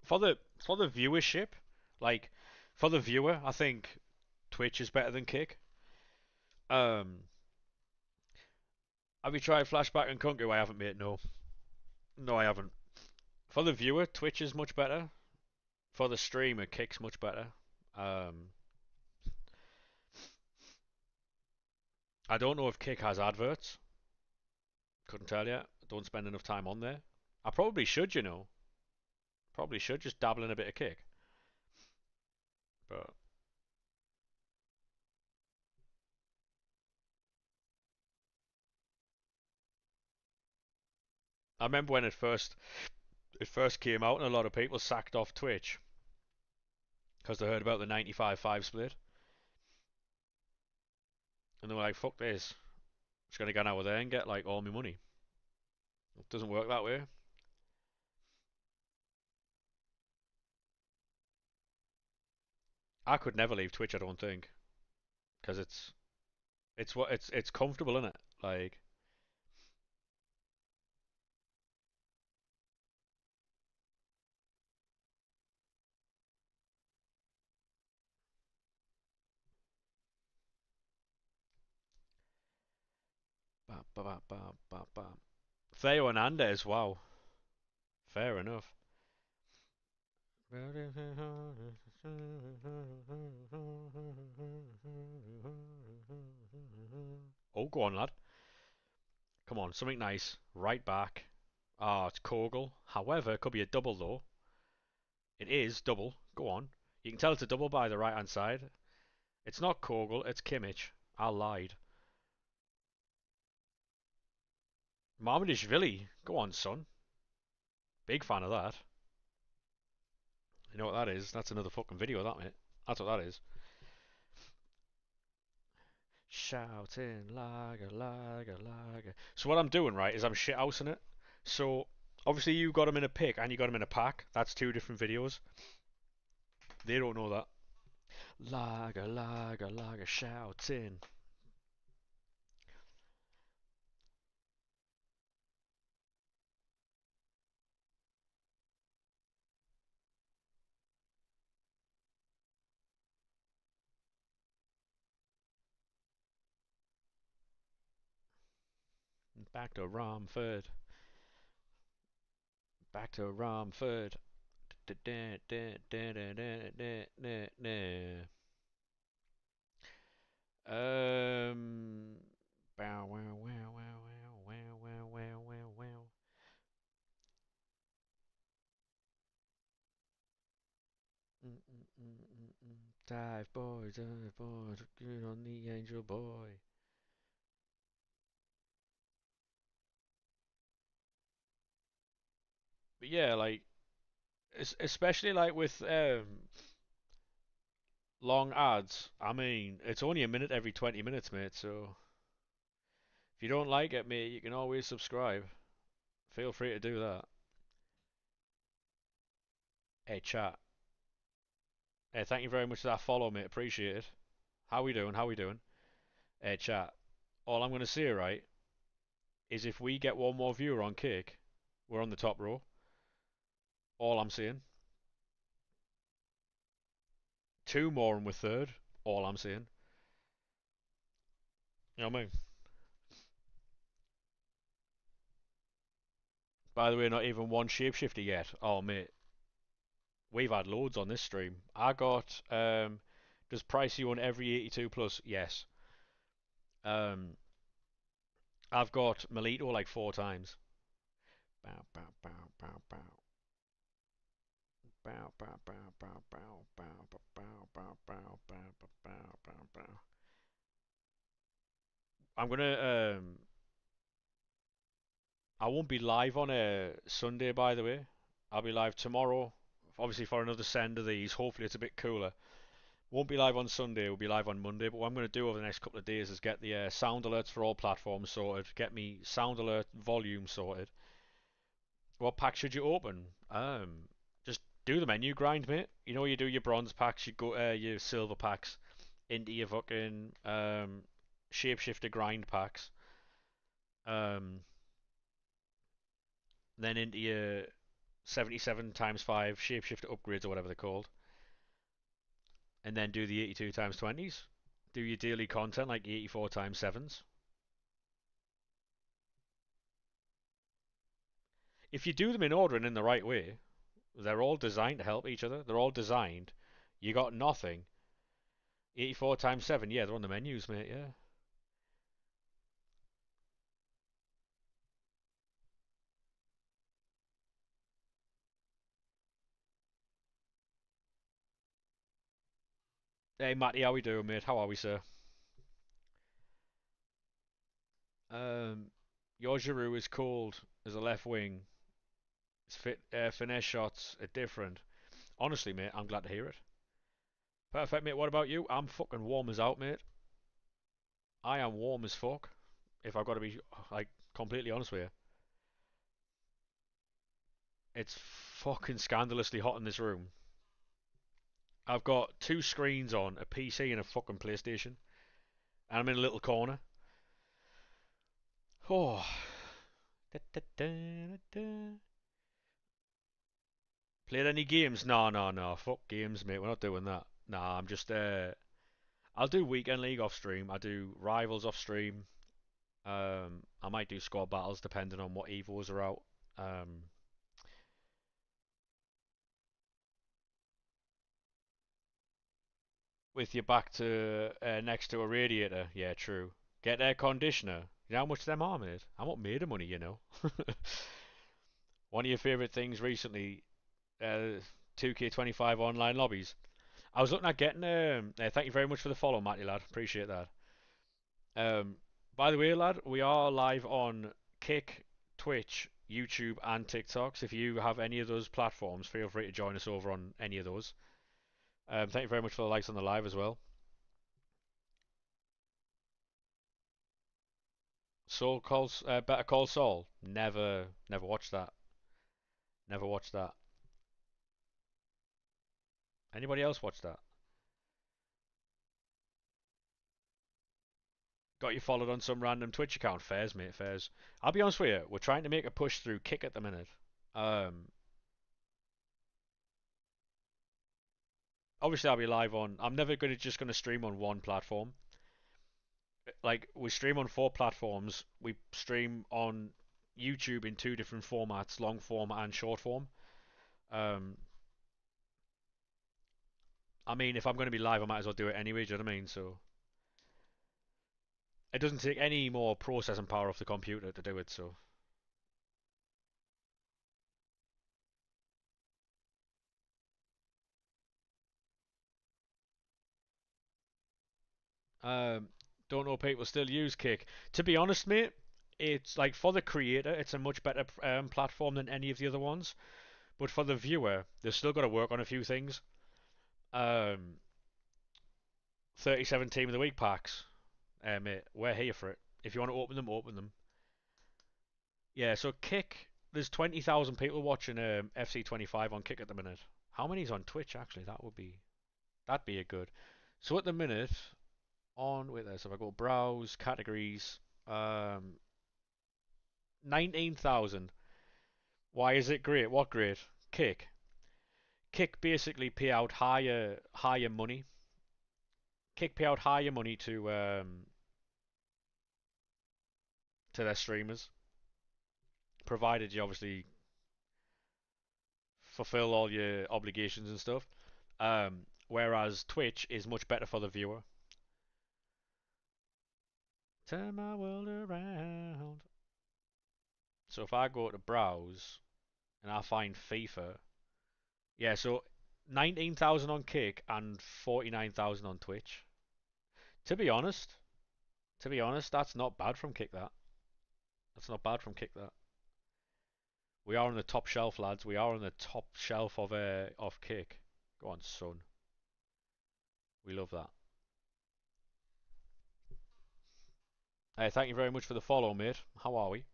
for the viewership, like for the viewer, I think Twitch is better than Kick. Um, have you tried Flashback and Kunku? I haven't, mate. No, no, I haven't. For the viewer, Twitch is much better. For the streamer, Kick's much better. Um, I don't know if Kick has adverts. Couldn't tell you. Don't spend enough time on there. I probably should, you know. Probably should just dabble in a bit of Kick. But I remember when it first came out, and a lot of people sacked off Twitch because they heard about the 95-5 split, and they were like, "Fuck this! I'm just gonna go over there and get like all my money." It doesn't work that way. I could never leave Twitch. I don't think, because it's comfortable in it. Like, ba, ba, ba, ba, ba, ba. Theo Hernandez, wow, fair enough. Oh, go on, lad. Come on, something nice. Right back. Ah, it's Kogel. However, it could be a double though. It is double. Go on. You can tell it's a double by the right hand side. It's not Kogel, it's Kimmich. I lied. Marmadishvili. Go on, son. Big fan of that. You know what that is? That's another fucking video, that, mate. That's what that is. Shouting lager, lager, lager. So what I'm doing, right, is I'm shithousing it. So Obviously, you got them in a pick and you got them in a pack. That's two different videos. They don't know that. Lager, lager, lager, shouting. Back to Romford. Back to Romford. Um. Bow wow wow wow wow wow wow wow wow wow. Dive boy, good on the angel boy. But yeah, like especially like with long ads. I mean, it's only a minute every 20 minutes, mate. So if you don't like it, mate, you can always subscribe. Feel free to do that. Hey, chat. Hey, thank you very much for that follow, mate. Appreciate it. How we doing? How we doing? Hey, chat. All I'm gonna say, right, is if we get one more viewer on Cake, we're on the top row. All I'm saying. Two more and we're third. All I'm saying. You know what I mean? By the way, not even one shapeshifter yet. Oh, mate. We've had loads on this stream. I got, does Pricey on every 82 plus? Yes. Um, I've got Melito like four times. Bow, bow, bow, bow, bow. Bow, bow, bow, bow, bow, bow, bow, bow, bow, bow, bow, bow, bow, bow. I'm gonna, I won't be live on a Sunday, by the way. I'll be live tomorrow, obviously for another send of these. Hopefully it's a bit cooler. Won't be live on Sunday, we'll be live on Monday. But what I'm going to do over the next couple of days is get the sound alerts for all platforms sorted, get me sound alert volume sorted. What pack should you open? Just do the menu grind, mate. You know, you do your bronze packs, you go your silver packs into your fucking shapeshifter grind packs, um, then into your 77 times 5 shapeshifter upgrades or whatever they're called, and then do the 82 times 20s. Do your daily content like 84 times 7s. If you do them in order and in the right way, they're all designed to help each other. They're all designed. You got nothing. 84 times 7, yeah, they're on the menus, mate, yeah. Hey, Matty, how we doing, mate? How are we, sir? Um, your Giroud is cold as a left wing. His finesse shots are different. Honestly, mate, I'm glad to hear it. Perfect, mate. What about you? I'm fucking warm as out, mate. I am warm as fuck. If I've got to be like completely honest with you, it's fucking scandalously hot in this room. I've got two screens on, a PC and a fucking PlayStation, and I'm in a little corner. Oh, da, da, da, da. Played any games? No, no, no. Fuck games, mate. We're not doing that. Nah, I'm just I'll do weekend league off stream. I do rivals off stream. I might do squad battles depending on what evos are out. Um, with your back to next to a radiator. Yeah, true. Get air conditioner. You know how much them are, mate? I'm not made of money, you know. One of your favourite things recently, 2K25 online lobbies. I was looking at getting. Thank you very much for the follow, Matty lad. Appreciate that. By the way, lad, we are live on Kick, Twitch, YouTube, and TikTok. So if you have any of those platforms, feel free to join us over on any of those. Thank you very much for the likes on the live as well. Better Call Saul. Never watched that. Never watched that. Anybody else watch that? Got you followed on some random Twitch account? Fairs, mate, fairs. I'll be honest with you, we're trying to make a push through Kick at the minute. Um, Obviously I'll be live on. I'm never gonna just gonna stream on one platform. Like we stream on four platforms. We stream on YouTube in two different formats, long form and short form. Um, I mean, if I'm going to be live, I might as well do it anyway. Do you know what I mean? So it doesn't take any more processing power off the computer to do it. So um, don't know people still use Kick. To be honest, mate, it's like for the creator, it's a much better platform than any of the other ones. But for the viewer, they've still got to work on a few things. Um, 37 team of the week packs, mate. We're here for it. If you want to open them, open them. Yeah. So Kick, there's 20,000 people watching FC25 on Kick at the minute. How many's on Twitch actually? That'd be a good. So at the minute, on with this, if I go browse categories, 19,000. Why is it great? What great? Kick. Kick basically pay out higher money. Kick pay out higher money to their streamers, provided you obviously fulfill all your obligations and stuff. Whereas Twitch is much better for the viewer. Turn my world around. So if I go to browse and I find FIFA, yeah, so 19,000 on Kick and 49,000 on Twitch. To be honest, that's not bad from Kick. That's not bad from Kick. That we are on the top shelf, lads. We are on the top shelf of Kick. Go on, son. We love that. Hey, thank you very much for the follow, mate. How are we?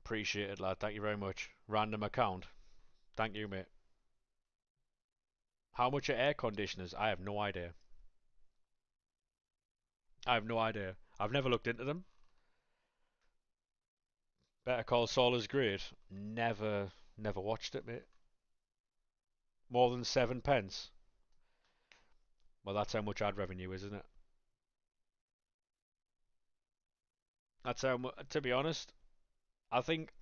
Appreciate it, lad. Thank you very much. Random account. Thank you, mate. How much are air conditioners? I have no idea. I have no idea. I've never looked into them. Better Call Saul is great. Never watched it, mate. More than 7 pence. Well, that's how much ad revenue is, isn't it? That's how much. To be honest, I think.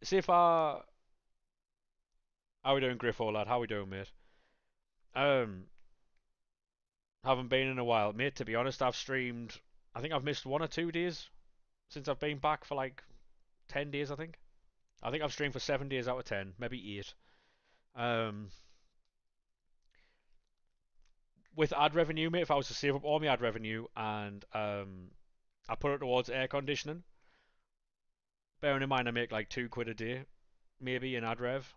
See if I. How we doing, Griffo lad? How we doing, mate? Um, haven't been in a while, mate. To be honest, I've streamed. I think I've missed 1 or 2 days since I've been back for like 10 days. I think I've streamed for 7 days out of 10, maybe 8. Um, with ad revenue, mate, if I was to save up all my ad revenue and I put it towards air conditioning, bearing in mind I make like £2 a day, maybe in ad rev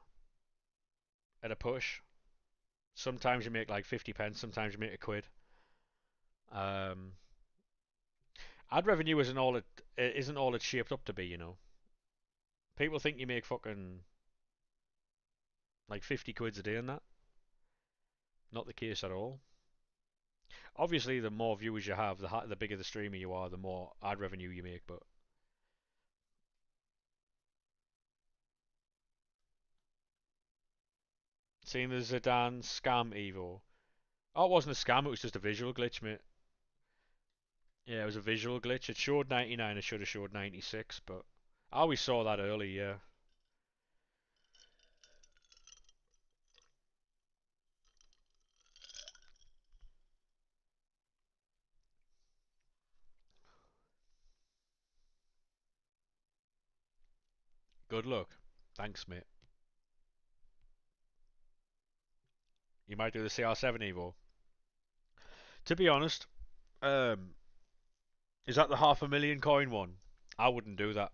at a push. Sometimes you make like 50 pence, sometimes you make a quid. Um, Ad revenue isn't all it's shaped up to be, you know. People think you make fucking like 50 quids a day and that. Not the case at all. Obviously, the more viewers you have, the bigger the streamer you are, the more ad revenue you make. But seeing the Zidane scam Evo, oh, it wasn't a scam. It was just a visual glitch, mate. Yeah, it was a visual glitch. It showed 99. It should have showed 96, but I always saw that early. Yeah. Good luck. Thanks, mate. You might do the CR7 Evo. To be honest, um, is that the half a million coin one? I wouldn't do that.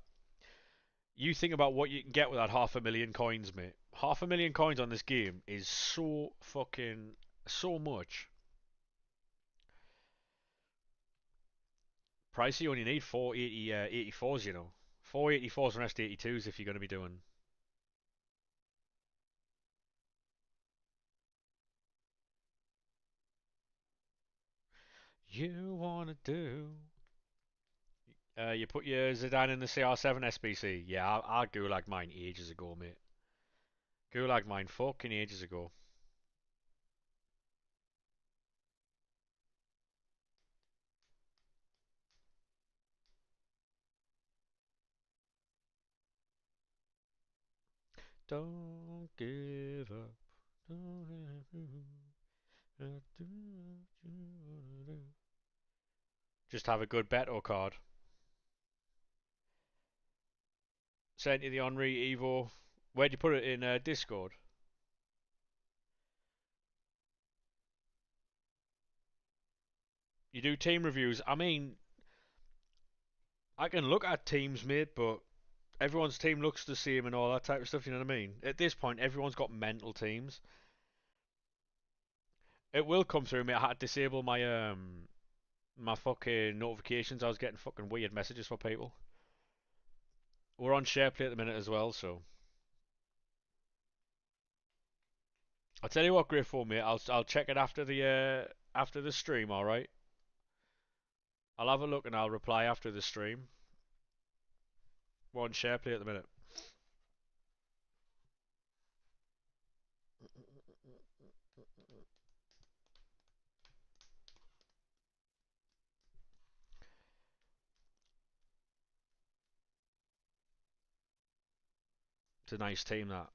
You think about what you can get with that half a million coins, mate. Half a million coins on this game is so fucking so much. Pricey, you only need 480 84s, you know. 484s and rest 82s if you're going to be doing. You wanna do. You put your Zidane in the CR7 SBC. Yeah, I gulag mine ages ago, mate. Gulag mine fucking ages ago. Don't give up. Don't do what you wanna do. Just have a good Beto card. Send you the Henri Evo. Where'd you put it in Discord? You do team reviews. I mean, I can look at teams, mate, but everyone's team looks the same and all that type of stuff. You know what I mean? At this point, everyone's got mental teams. It will come through, mate. I had to disable my fucking notifications. I was getting fucking weird messages from people. We're on SharePlay at the minute as well, so I'll tell you what, Griffo, mate. I'll check it after the stream. All right. I'll have a look and I'll reply after the stream. We're on SharePlay at the minute. It's a nice team that.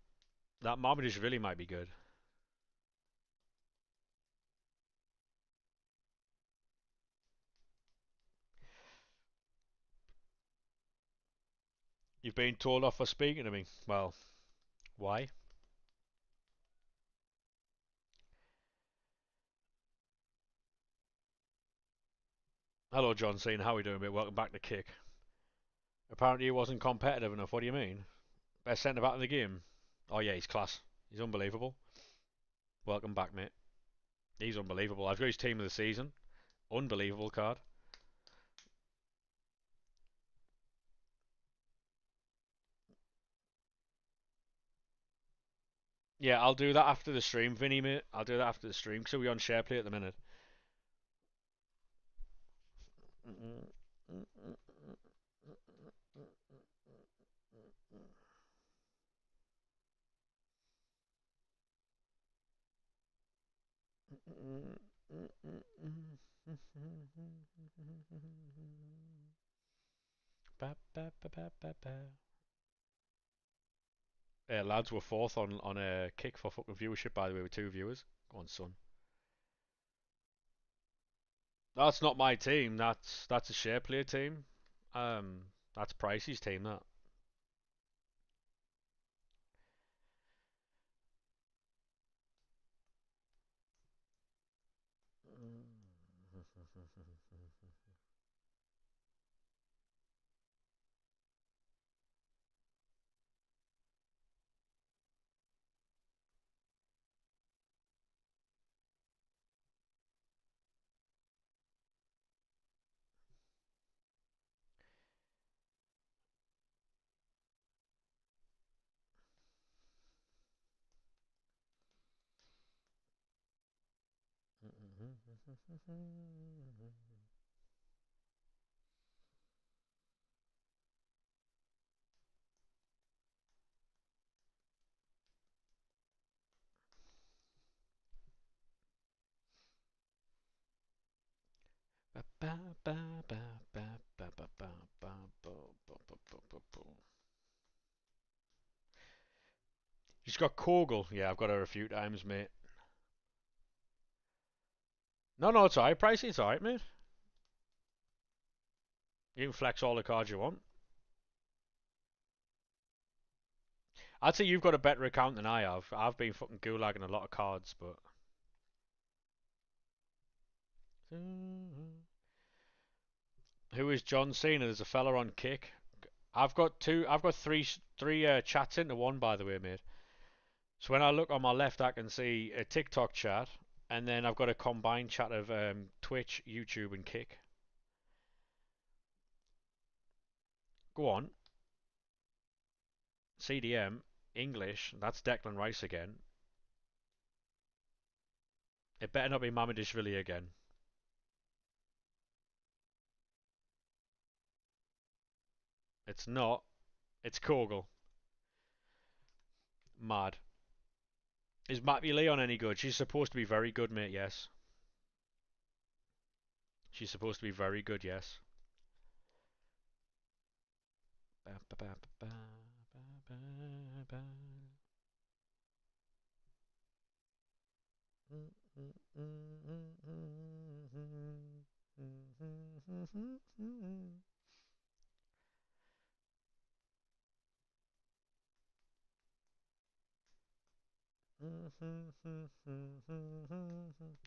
That Marmadishvili might be good. You've been told off for speaking to me. Well, why? Hello, John Cena. How are we doing, mate? Welcome back to Kick. Apparently he wasn't competitive enough. What do you mean? Best centre back in the game. Oh yeah, he's class. He's unbelievable. Welcome back, mate. He's unbelievable. I've got his team of the season. Unbelievable card. Yeah, I'll do that after the stream, Vinny, mate. I'll do that after the stream because we're on SharePlay at the minute. Lads, were fourth on a Kick for fucking viewership, by the way, with 2 viewers. Go on, son. That's not my team. That's a SharePlay team. That's Pricey's team. That. She's got Kogel. Yeah, I've got her a few times, mate. No, it's alright, Pricey. It's alright, mate. You can flex all the cards you want. I'd say you've got a better account than I have. I've been fucking gulagging a lot of cards, but. Who is John Cena? There's a fella on Kick. I've got two. I've got three chats into one, by the way, mate. So when I look on my left, I can see a TikTok chat, and then I've got a combined chat of Twitch, YouTube, and Kick. Go on. CDM, English, that's Declan Rice again. It better not be Mamadishvili again. It's not. It's Kogel. Mad. Is Matty Leon any good? She's supposed to be very good, mate, yes. She's supposed to be very good, yes.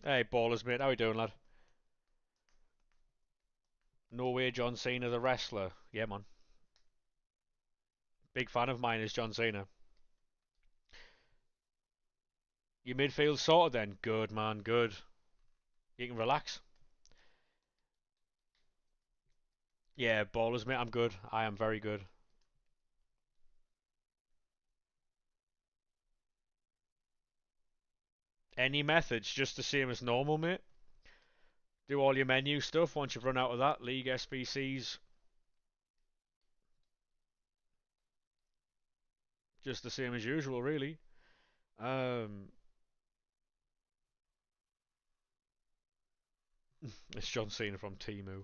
Hey, ballers, mate. How you doing, lad? No way, John Cena, the wrestler. Yeah, man. Big fan of mine is John Cena. Your midfield sorted then? Good, man. Good. You can relax. Yeah, ballers, mate. I'm good. I am very good. Any methods, just the same as normal, mate. Do all your menu stuff once you've run out of that. League SBCs, just the same as usual, really. Um, it's John Cena from Timu.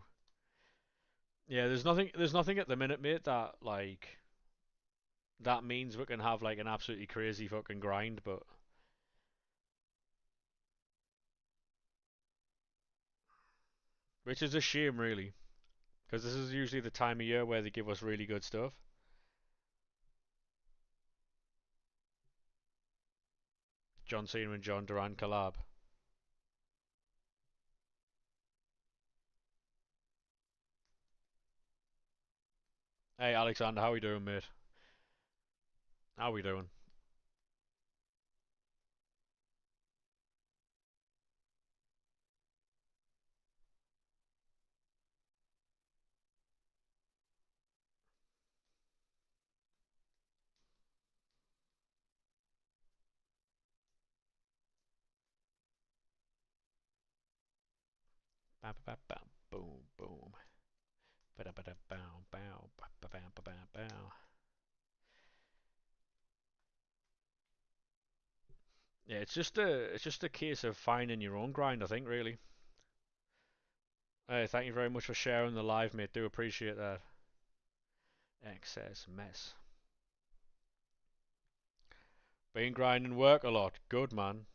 Yeah, there's nothing at the minute, mate, that means we can have like an absolutely crazy fucking grind, but which is a shame, really, because this is usually the time of year where they give us really good stuff. John Cena and John Duran collab. Hey, Alexander, how we doing, mate? How we doing? Bam, bam, bam, boom, boom. Ba ba da bow, bow, ba ba bam, ba bam, bow. Yeah, it's just a case of finding your own grind, I think, really. Hey, thank you very much for sharing the live, mate. Do appreciate that. Excess mess. Been grinding work a lot. Good, man.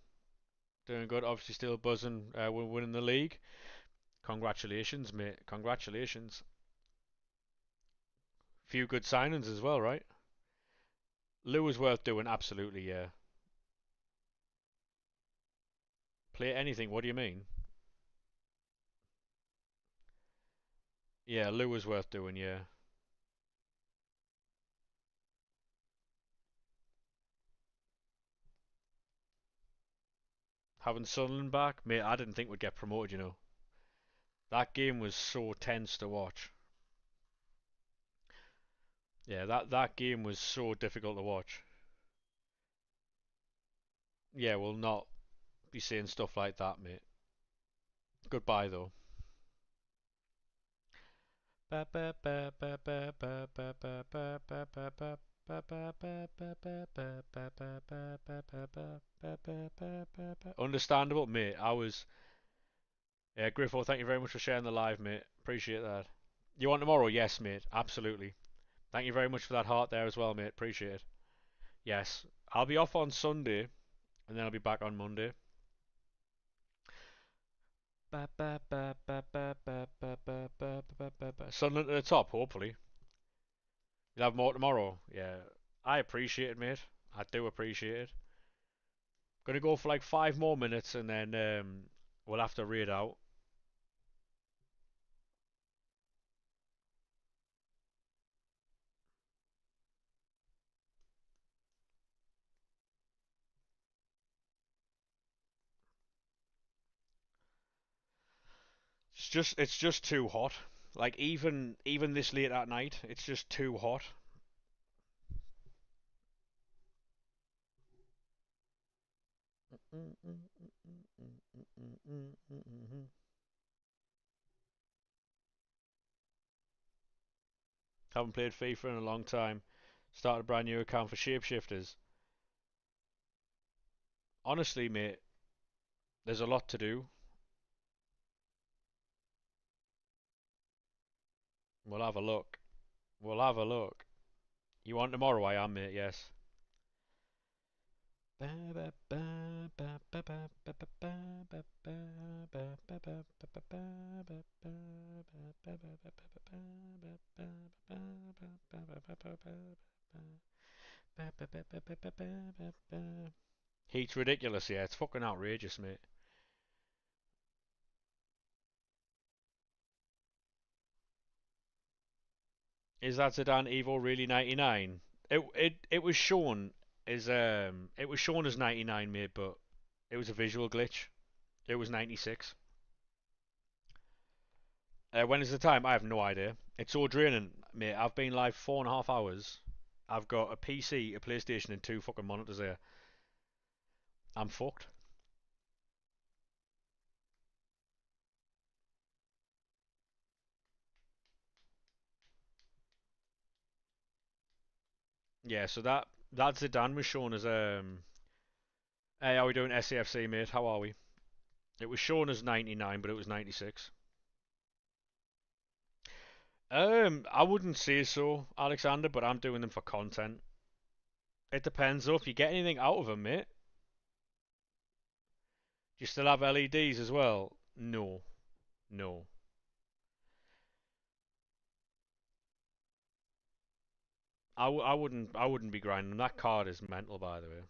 Doing good. Obviously, still buzzing. We're winning the league. Congratulations, mate. Congratulations. Few good signings as well, right? Lou is worth doing. Absolutely, yeah. Play anything. What do you mean? Yeah, Lou was worth doing. Yeah. Having Sunderland back, mate. I didn't think we'd get promoted. You know, that game was so tense to watch. Yeah, that game was so difficult to watch. Yeah, we'll not be saying stuff like that, mate. Goodbye, though. Understandable, mate. Yeah, Griffo, thank you very much for sharing the live, mate. Appreciate that. You want tomorrow? Yes, mate. Absolutely. Thank you very much for that heart there as well, mate. Appreciate it. Yes. I'll be off on Sunday, and then I'll be back on Monday. Sunderland at the top, hopefully. You'll have more tomorrow. Yeah. I appreciate it, mate. I do appreciate it. Gonna go for like 5 more minutes, and then we'll have to read out. It's just too hot. Like even this late at night, it's just too hot. Haven't played FIFA in a long time. Started a brand new account for Shapeshifters. Honestly, mate, there's a lot to do. We'll have a look. We'll have a look. You want tomorrow? I am, mate. Yes. Heat's ridiculous, yeah. It's fucking outrageous, mate. Is that Zidane Evo really 99? It was shown as 99, mate, but it was a visual glitch. It was 96. When is the time? I have no idea. It's so draining, mate. I've been live 4.5 hours. I've got a PC, a PlayStation, and two fucking monitors here. I'm fucked. Yeah, so that Zidane was shown as Hey, how are we doing, SAFC, mate? How are we? It was shown as 99, but it was 96. I wouldn't say so, Alexander, but I'm doing them for content. It depends though. If you get anything out of them, mate. Do you still have LEDs as well? No, no. I wouldn't be grinding them. That card is mental, by the way.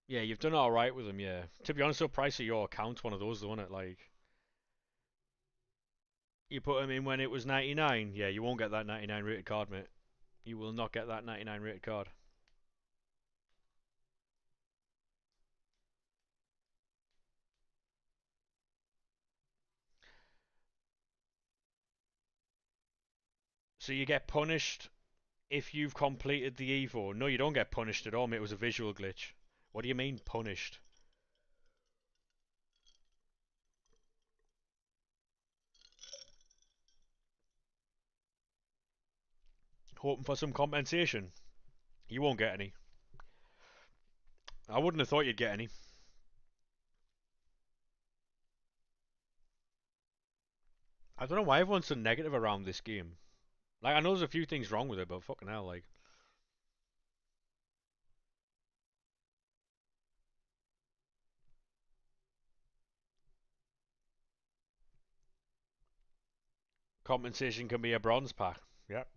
Yeah, you've done all right with them. Yeah. To be honest, the price of your account's one of those, though, isn't it? Like you put them in when it was 99. Yeah, you won't get that 99 rated card, mate. You will not get that 99 rated card. So you get punished if you've completed the Evo. No, you don't get punished at all, mate. It was a visual glitch. What do you mean punished? Hoping for some compensation. You won't get any. I wouldn't have thought you'd get any. I don't know why everyone's so negative around this game. Like, I know there's a few things wrong with it, but fucking hell, like, compensation can be a bronze pack. Yep.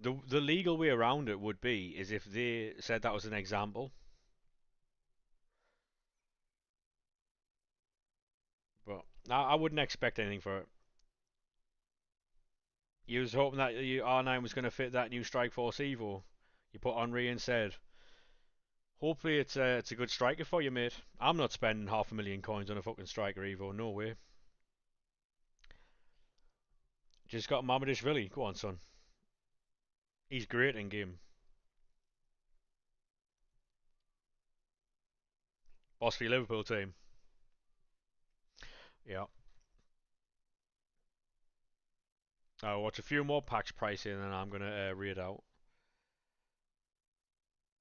The legal way around it would be is if they said that was an example, but I wouldn't expect anything for it. You was hoping that R9 was going to fit that new Strikeforce Evo. You put Henri instead. Hopefully it's a good striker for you, mate. I'm not spending 500,000 coins on a fucking striker Evo. No way. Just got Mamadishvili. Go on, son. He's great in game. Boss for your Liverpool team. Yeah. I'll watch a few more packs pricing and then I'm going to read out.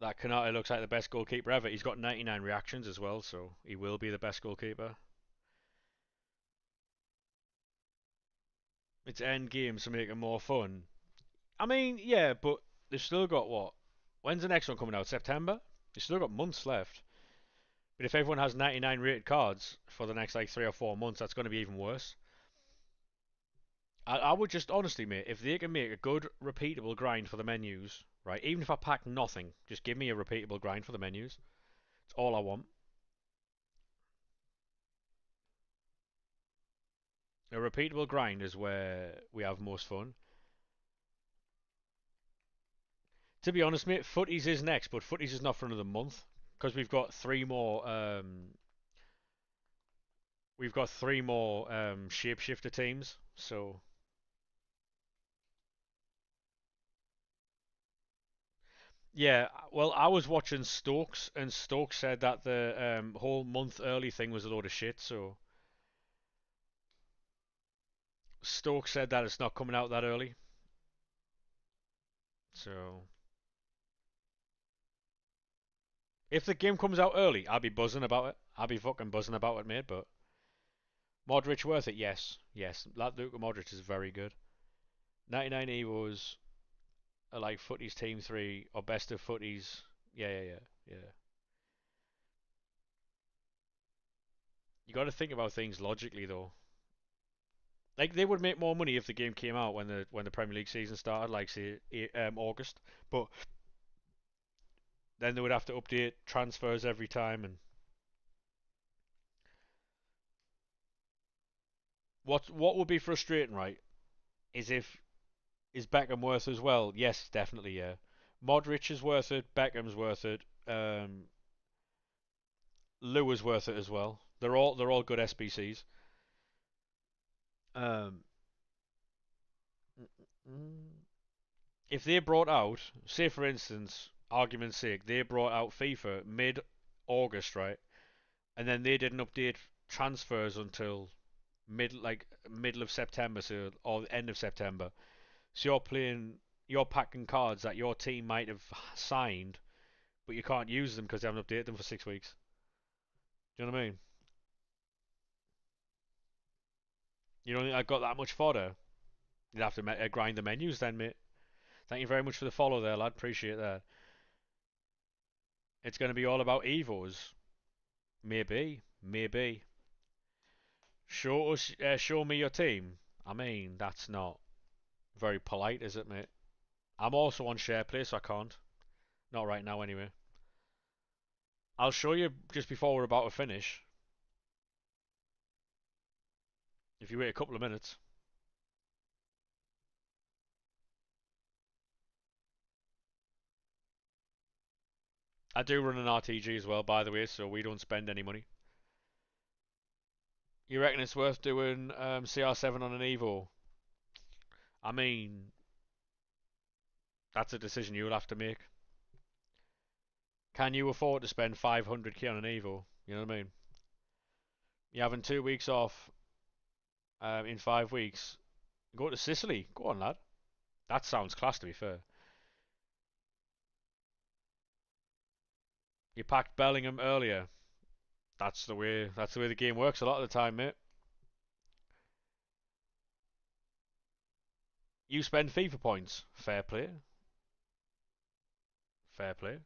That Canate looks like the best goalkeeper ever. He's got 99 reactions as well, so he will be the best goalkeeper. It's end games to make it more fun. I mean, yeah, but they've still got what? When's the next one coming out? September? They've still got months left. But if everyone has 99 rated cards for the next like 3 or 4 months, that's going to be even worse. I would just honestly, mate, if they can make a good repeatable grind for the menus, right? Even if I pack nothing, just give me a repeatable grind for the menus. It's all I want. A repeatable grind is where we have most fun. To be honest, mate, footies is next, but footies is not for another month because we've got three more. We've got three more shapeshifter teams. So yeah, well, I was watching Stokes, and Stokes said that the whole month early thing was a load of shit. So Stokes said that it's not coming out that early. So if the game comes out early, I'll be buzzing about it. I'll be fucking buzzing about it, mate. But Modric worth it? Yes, yes. That Luka Modric is very good. 99 Evos are like Footies Team 3 or Best of Footies. Yeah, yeah, yeah, yeah. You got to think about things logically, though. Like they would make more money if the game came out when the Premier League season started, like say August. But then they would have to update transfers every time. And what would be frustrating, right, is if is Beckham worth as well? Yes, definitely, yeah. Modric is worth it. Beckham's worth it. Lou is worth it as well. They're all good SBCs. Um, if they brought out, say for instance, argument's sake, they brought out FIFA mid August, right, and then they didn't update transfers until middle of September, so or the end of September. So you're packing cards that your team might have signed, but you can't use them because they haven't updated them for 6 weeks. Do you know what I mean? You don't think I got that much fodder? You'd have to grind the menus then, mate. Thank you very much for the follow there, lad. Appreciate that. It's going to be all about Evos. Maybe, maybe. Show me your team. I mean, that's not very polite, is it, mate? I'm also on SharePlay, so I can't. Not right now, anyway. I'll show you just before we're about to finish. If you wait a couple of minutes. I do run an RTG as well, by the way, so we don't spend any money. You reckon it's worth doing CR7 on an Evo? I mean, that's a decision you'll have to make. Can you afford to spend 500k on an Evo? You know what I mean? You're having 2 weeks off in 5 weeks. Go to Sicily. Go on, lad. That sounds class, to be fair. You packed Bellingham earlier. That's the way. That's the way the game works a lot of the time, mate. You spend FIFA points. Fair play. Fair play.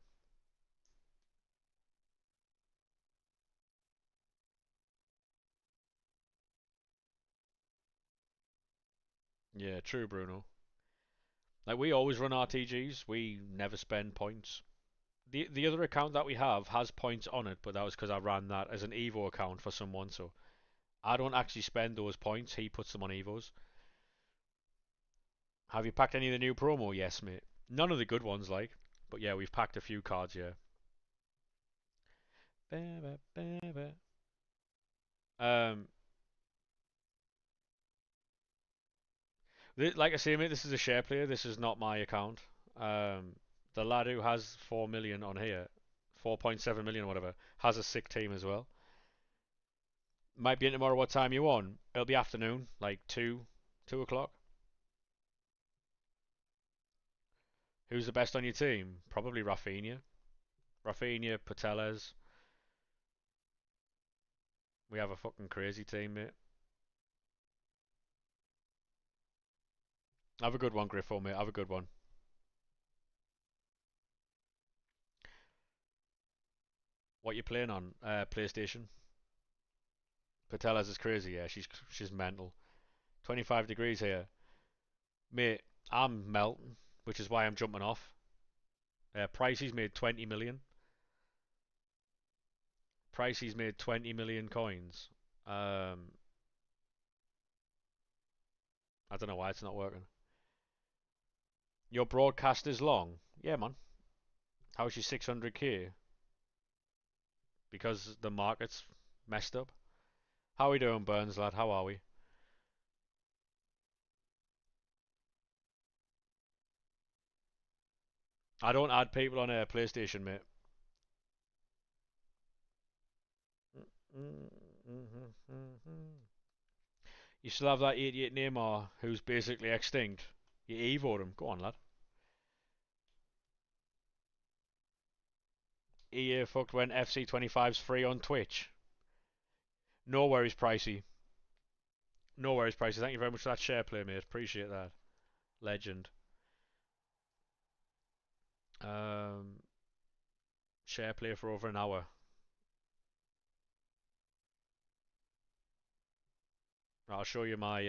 Yeah, true, Bruno. Like we always run RTGs. We never spend points. The other account that we have has points on it, but that was because I ran that as an Evo account for someone. So I don't actually spend those points. He puts them on Evos. Have you packed any of the new promo? Yes, mate. None of the good ones, like. But yeah, we've packed a few cards, yeah. Um, like I say, mate, this is a share player. This is not my account. Um, the lad who has 4 million on here, 4.7 million or whatever, has a sick team as well. Might be in tomorrow. What time you on? It'll be afternoon, like 2 o'clock. Who's the best on your team? Probably Rafinha. Rafinha, Pateles. We have a fucking crazy team, mate. Have a good one, Griffo, mate. Have a good one. What you playing on? PlayStation. Pateles is crazy. Yeah, she's mental. 25 degrees here, mate. I'm melting, which is why I'm jumping off. Pricey's made 20 million. Pricey's made 20 million coins. Um, I don't know why it's not working. Your broadcast is long. Yeah, man. How's your 600k? Because the market's messed up. How are we doing, Burns lad? How are we? I don't add people on a PlayStation, mate. You still have that 88 Neymar who's basically extinct. You evoed him. Go on, lad. EA fucked when FC25's free on Twitch. No worries, Pricey. No worries, Pricey. Thank you very much for that share play, mate. Appreciate that. Legend. Um, Share play for over an hour. I'll show you my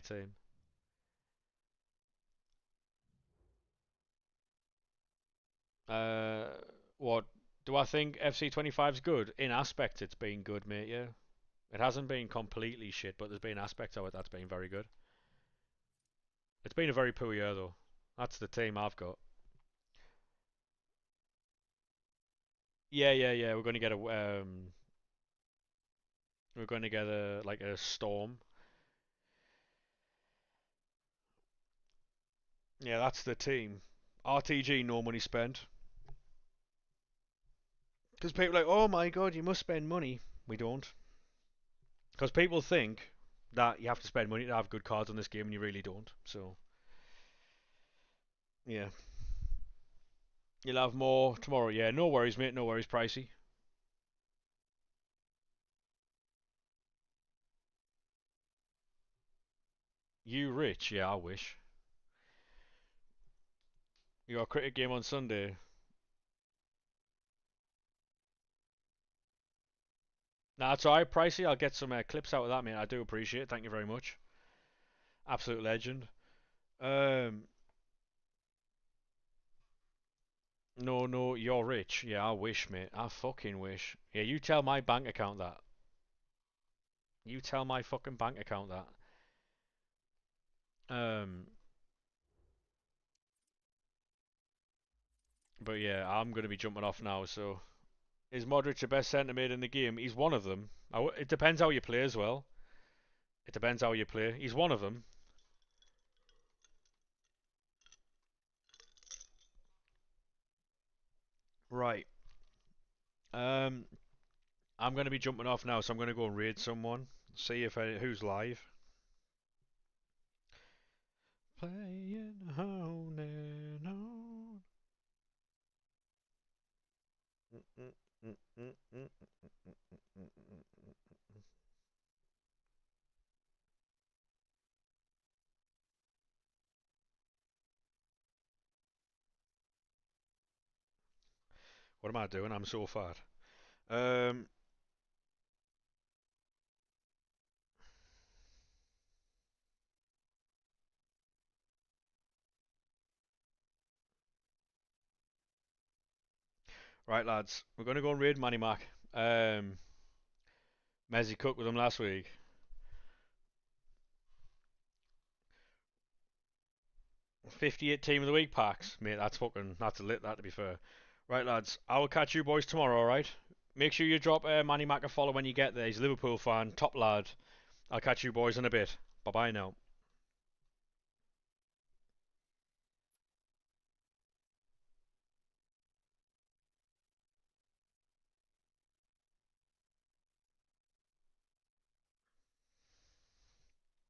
team. Uh, what do I think FC25's good? In aspect, it's been good, mate. Yeah, it hasn't been completely shit, but there's been aspects of it that's been very good. It's been a very poor year though. That's the team I've got. Yeah, yeah, yeah. We're going to get a like a storm. Yeah, that's the team. RTG, no money spent. Because people are like, oh my god, you must spend money. We don't. Because people think that you have to spend money to have good cards on this game, and you really don't. So, yeah. You'll have more tomorrow. Yeah, no worries, mate. No worries, Pricey. You rich? Yeah, I wish. You got a cricket game on Sunday. Nah, that's alright, Pricey. I'll get some clips out of that, mate. I do appreciate it. Thank you very much. Absolute legend. Um, no, no, you're rich. Yeah, I wish, mate. I fucking wish. Yeah, you tell my bank account that. You tell my fucking bank account that. Um, but yeah, I'm gonna be jumping off now. So, is Modric the best centre mid in the game? He's one of them. It depends how you play as well. It depends how you play. He's one of them. Right. Um, I'm gonna be jumping off now, so I'm gonna go and raid someone. See if who's live. Playing on and on. What am I doing? I'm so fat. Um, right, lads, we're gonna go and raid Manny Mac. Mezzy cooked with him last week. 58 team of the week packs, mate. That's lit. That to be fair. Right, lads, I will catch you boys tomorrow. All right. Make sure you drop Manny Mac a follow when you get there. He's a Liverpool fan, top lad. I'll catch you boys in a bit. Bye bye now.